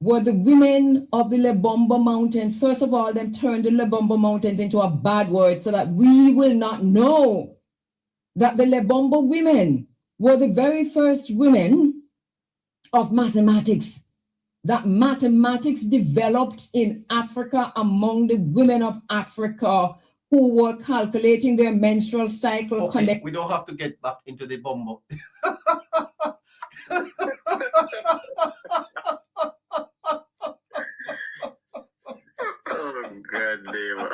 were the women of the Lebombo Mountains. First of all, them turned the Lebombo Mountains into a bad word so that we will not know that the Lebombo women were the very first women of mathematics. That mathematics developed in Africa among the women of Africa who were calculating their menstrual cycle. Okay, we don't have to get back into the bombo. Oh God damn.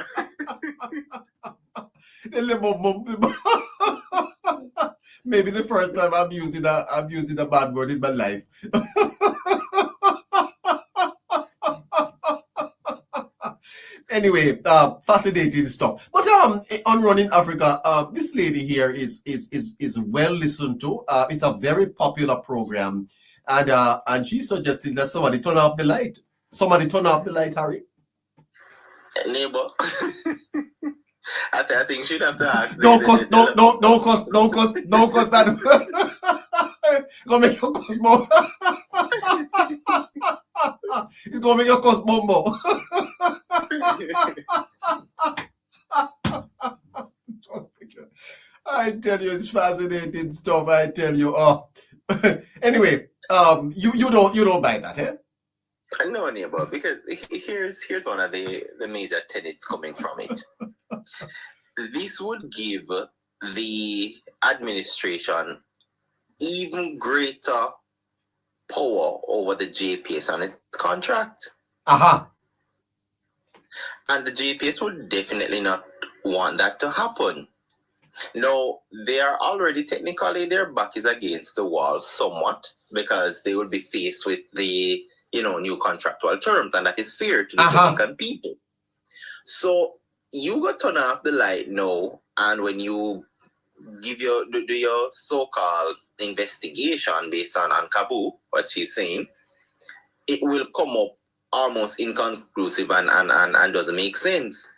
Maybe the first time I'm using a bad word in my life. Anyway, fascinating stuff. But on Running Africa, this lady here is well listened to. It's a very popular program, and she suggested that somebody turn off the light. Somebody turn off the light, Harry. Neighbor. I think she'd have to ask. Don't cost that. Gonna make your cost more. It's gonna make your cost bombo. I tell you, it's fascinating stuff. I tell you. Anyway, you don't buy that, eh? No, neighbor, because here's one of the major tenets coming from it. This would give the administration even greater power over the JPS and its contract. And the JPS would definitely not want that to happen. Now, they are already technically, their back is against the wall somewhat, because they will be faced with the new contractual terms, and that is fair to the Jamaican people. So you got to turn off the light now, and when you do your so-called investigation based on Kabu, what she's saying, it will come up almost inconclusive and doesn't make sense.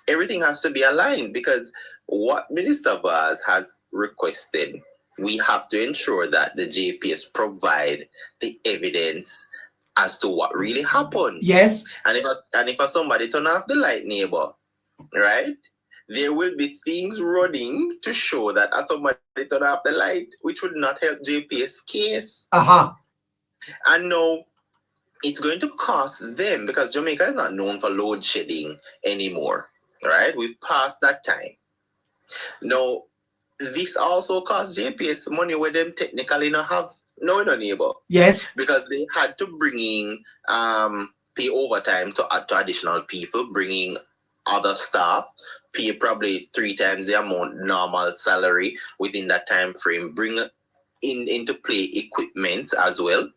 Everything has to be aligned, because what Minister Vaz has requested, we have to ensure that the JPS provide the evidence as to what really happened. Yes. And if somebody turn off the light, neighbor, right, there will be things running to show that as somebody turn off the light, which would not help JPS case. And now it's going to cost them, because Jamaica is not known for load shedding anymore, right? We've passed that time. Now, this also cost JPS money where them technically not have no neighbor. Yes. Because they had to bring in pay overtime to additional people, bringing other staff, pay probably 3 times the amount normal salary within that time frame, bring into play equipment as well,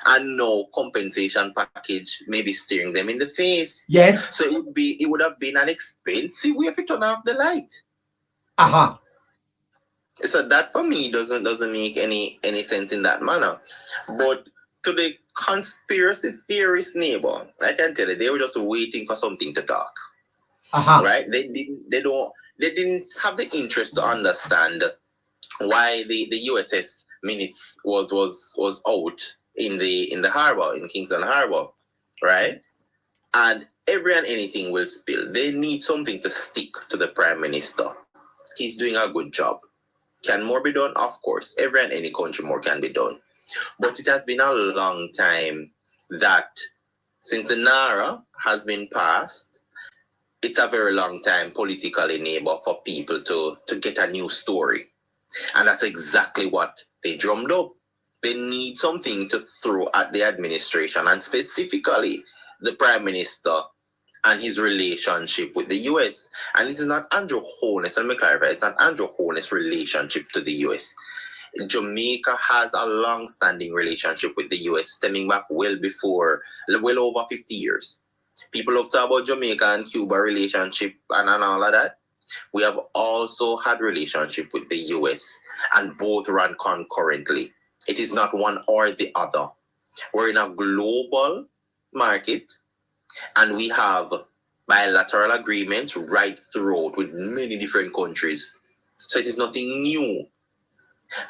and no compensation package maybe staring them in the face. Yes. So it would have been an expensive way to turn off the light. Uh-huh. So that for me doesn't make any sense in that manner. But to the conspiracy theorist neighbor, I can tell you they were just waiting for something to talk. Right? They didn't have the interest to understand why the USS Minutes was out in the harbor, in Kingston Harbor, right? And every and anything will spill. They need something to stick to the Prime Minister. He's doing a good job. Can more be done? Of course. Every and any country more can be done. But it has been a long time that since the NARA has been passed, it's a very long time politically, neighbor, for people to get a new story. And that's exactly what they drummed up. They need something to throw at the administration, and specifically the Prime Minister and his relationship with the US. And this is not Andrew Holness, let me clarify, it's not Andrew Holness' relationship to the US. Jamaica has a long-standing relationship with the US, stemming back well over 50 years. People love to talk about Jamaica and Cuba relationship and all of that. We have also had relationship with the US, and both run concurrently. It is not one or the other. We're in a global market, and we have bilateral agreements right throughout with many different countries. So it is nothing new.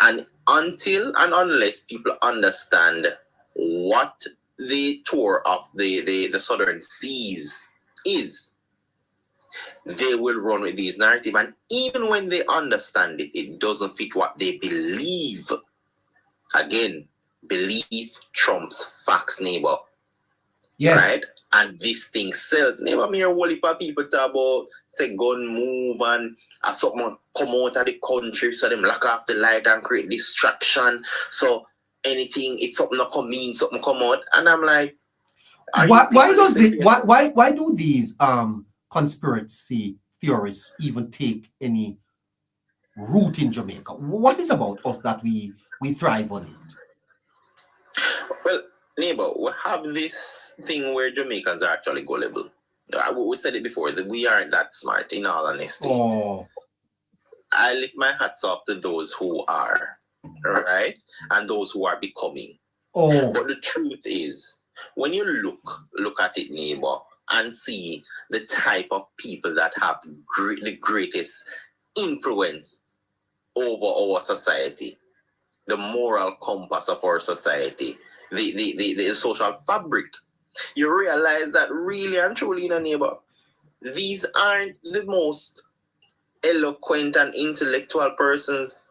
And until and unless people understand what the tour of the southern seas is, they will run with these narrative. And even when they understand it, it doesn't fit what they believe. Again, belief trumps facts, neighbor. Yes. Right? And this thing sells. Never mere whole heap of people talk about say gun move and something come out of the country, so them lock off the light and create distraction. So anything, if something not come in, something come out. And I'm like, why do these conspiracy theorists even take any root in Jamaica? What is about us that we thrive on it? Well, neighbor, we have this thing where Jamaicans are actually gullible. We said it before that we aren't that smart, in all honesty. Oh. I lift my hats off to those who are, right? And those who are becoming. Oh. But the truth is, when you look at it, neighbor, and see the type of people that have the greatest influence over our society, the moral compass of our society, the social fabric, you realize that really and truly, neighbor, these aren't the most eloquent and intellectual persons.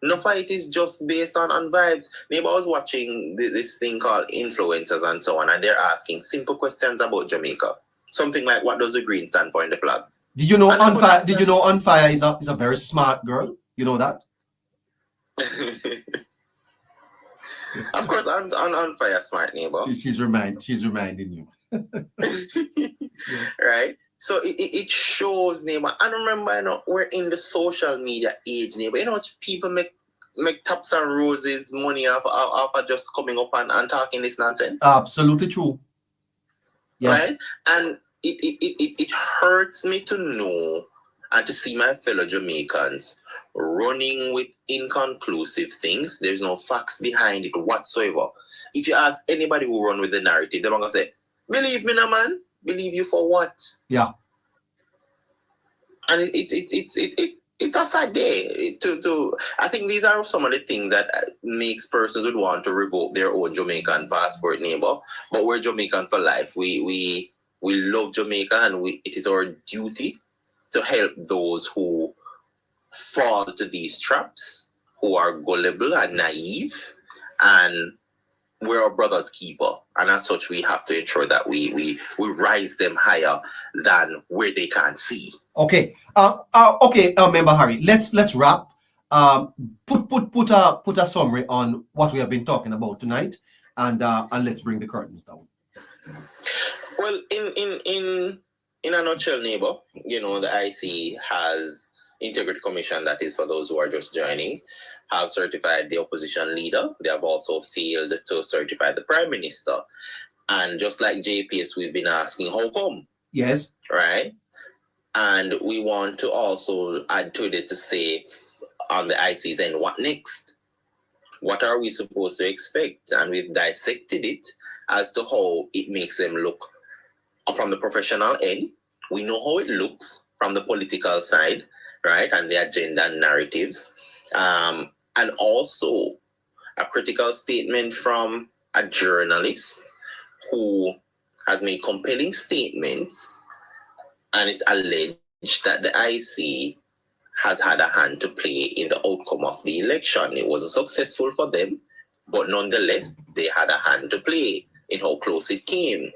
No fight is just based on vibes. Neighbor, I was watching this thing called influencers and so on, and they're asking simple questions about Jamaica. Something like, what does the green stand for in the flag? Did you know On Fire? Did you know On Fire is a very smart girl? You know that? Of course, on Fire smart, neighbor. She's reminding you. Right? So it shows, neighbor. And remember, we're in the social media age, neighbor. People make taps and roses money off of just coming up and talking this nonsense. Absolutely true. Yeah. Right? And it hurts me to know and to see my fellow Jamaicans running with inconclusive things. There's no facts behind it whatsoever. If you ask anybody who run with the narrative, they're going to say, believe me, no man. Believe you for what? Yeah. And it's a sad day to I think these are some of the things that makes persons would want to revoke their own Jamaican passport, neighbor. But we're Jamaican for life. We love Jamaica, and it is our duty to help those who fall to these traps, who are gullible and naive, and we're our brother's keeper, and as such, we have to ensure that we rise them higher than where they can't see. Okay. Member Harry, let's wrap. Put a summary on what we have been talking about tonight, and let's bring the curtains down. Well, in a nutshell, neighbor, the IC has Integrity Commission, that is for those who are just joining, have certified the opposition leader. They have also failed to certify the Prime Minister. And just like JPS, we've been asking, how come? Yes. Right? And we want to also add to it to say on the IC's end, what next? What are we supposed to expect? And we've dissected it as to how it makes them look from the professional end. We know how it looks from the political side, right? And the agenda and narratives. And also a critical statement from a journalist who has made compelling statements, and it's alleged that the IC has had a hand to play in the outcome of the election. It wasn't successful for them, but nonetheless, they had a hand to play in how close it came.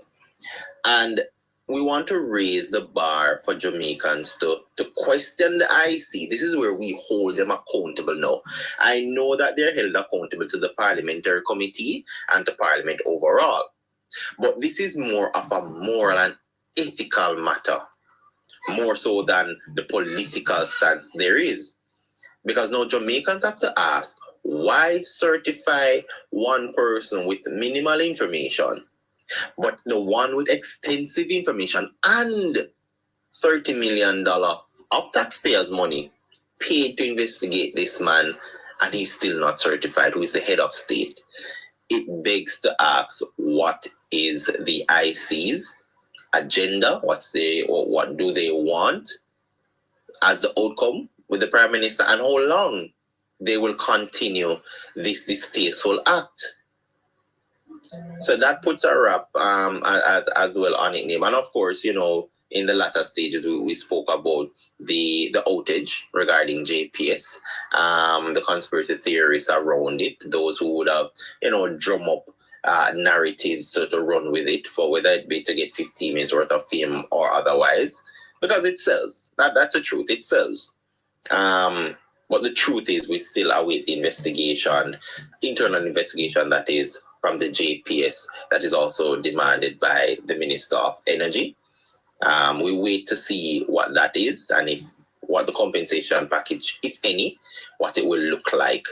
And we want to raise the bar for Jamaicans to question the IC. This is where we hold them accountable now. I know that they're held accountable to the parliamentary committee and to parliament overall. But this is more of a moral and ethical matter, more so than the political stance there is. Because now Jamaicans have to ask, why certify one person with minimal information, but the one with extensive information and $30 million of taxpayers' money paid to investigate this man, and he's still not certified, who is the head of state? It begs to ask, what is the IC's agenda? What do they want as the outcome with the Prime Minister, and how long they will continue this distasteful act? So that puts a wrap as well on it, name. And of course, in the latter stages, we spoke about the outage regarding JPS, the conspiracy theories around it, those who would have, drum up narratives to run with it, for whether it be to get 15 minutes worth of fame or otherwise, because it sells. That's the truth, it sells. But the truth is, we still await the investigation, internal investigation, that is from the JPS, that is also demanded by the Minister of Energy. We wait to see what that is, and what the compensation package, if any, what it will look like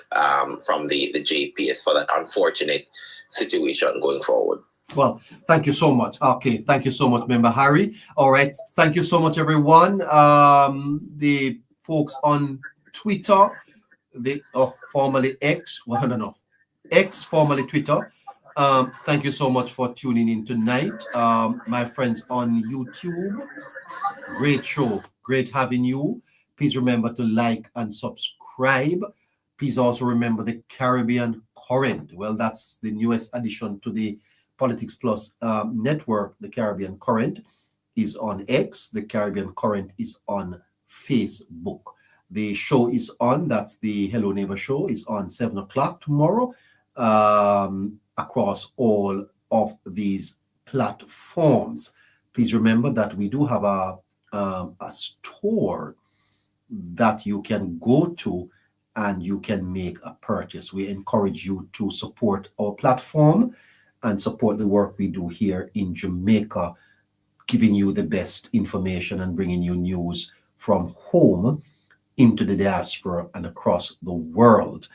from the JPS for that unfortunate situation going forward. Well, thank you so much. Okay, thank you so much, Member Harry. All right, thank you so much, everyone. The folks on Twitter, formerly X, well, I don't know, X, formerly Twitter. Thank you so much for tuning in tonight. My friends on YouTube, great show, great having you. Please remember to like and subscribe. Please also remember the Caribbean Current. Well, that's the newest addition to the Politics Plus network. The Caribbean Current is on X. The Caribbean Current is on Facebook. The show is on, that's the Hello Neighbor show, is on 7 o'clock tomorrow across all of these platforms. Please remember that we do have a store that you can go to and you can make a purchase. We encourage you to support our platform and support the work we do here in Jamaica, giving you the best information and bringing you news from home into the diaspora and across the world.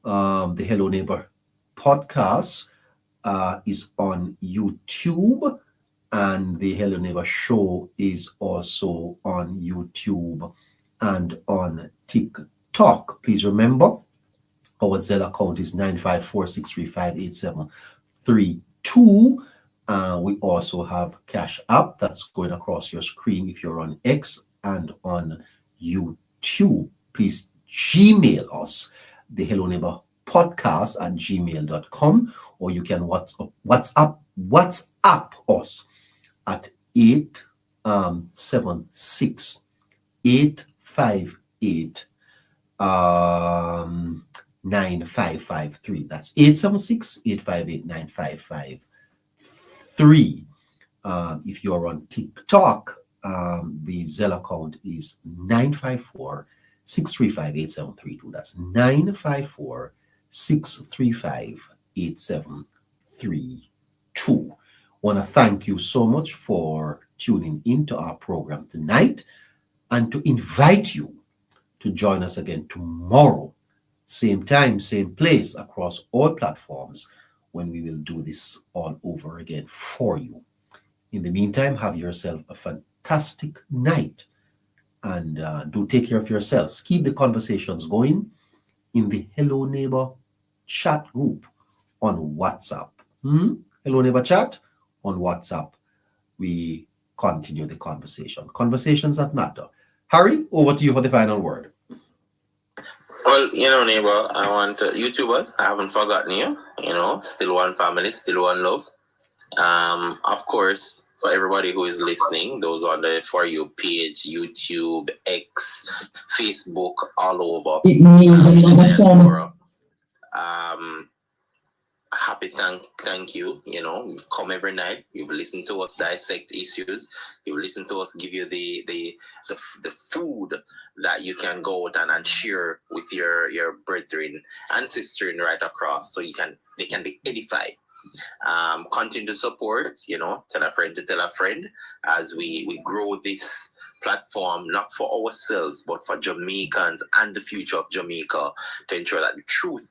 The Hello Neighbor podcast is on YouTube, and the Hello Neighbor show is also on YouTube and on TikTok. Please remember, our Zelle account is 954635873. We also have Cash App that's going across your screen if you're on X and on YouTube. Please Gmail us, the Hello Neighbor podcast at gmail.com, or you can WhatsApp us at 876 858 9553. That's 876 858 9553. If you're on TikTok, the Zelle account is 954 954-635-8732. That's 954-635-8732. Want to thank you so much for tuning into our program tonight and to invite you to join us again tomorrow, same time, same place, across all platforms, when we will do this all over again for you. In the meantime, have yourself a fantastic night, and do take care of yourselves. Keep the conversations going in the Hello Neighbor chat group on WhatsApp. Hello Neighbor chat on WhatsApp. We continue the conversation. Conversations that matter. Harry, over to you for the final word. Well, neighbor, I want YouTubers, I haven't forgotten you. Still one family, still one love. Of course, for everybody who is listening, those on the For You page, YouTube, X, Facebook, all over. It means another form. Happy thank you. You've come every night. You've listened to us dissect issues. You've listened to us give you the food that you can go out and share with your brethren and sister right across, so they can be edified. Continue to support. Tell a friend to tell a friend as we grow this platform, not for ourselves but for Jamaicans and the future of Jamaica, to ensure that the truth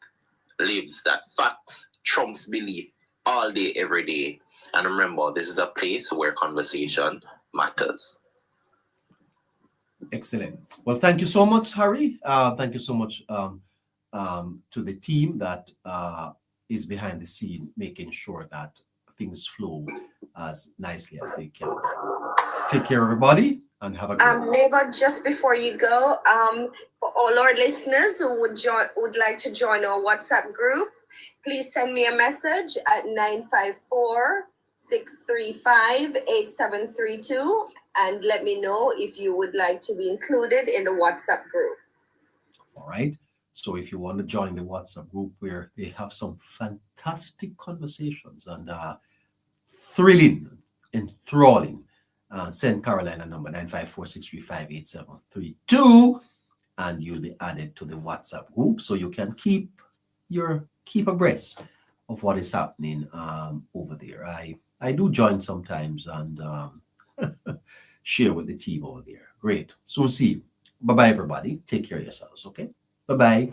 lives, that facts trumps belief all day, every day. And remember, this is a place where conversation matters. Excellent. Well, thank you so much, Harry. Thank you so much to the team that is behind the scene, making sure that things flow as nicely as they can. Take care, everybody, and have a great Neighbor, just before you go, for all our listeners who would like to join our WhatsApp group, please send me a message at 954-635-8732 and let me know if you would like to be included in the WhatsApp group. All right. So if you want to join the WhatsApp group where they have some fantastic conversations and thrilling, enthralling, send Caroline a number 954-635-8732 and you'll be added to the WhatsApp group so you can keep abreast of what is happening over there. I do join sometimes and share with the team over there. Great. Soon see you. Bye-bye, everybody. Take care of yourselves, okay? Bye-bye.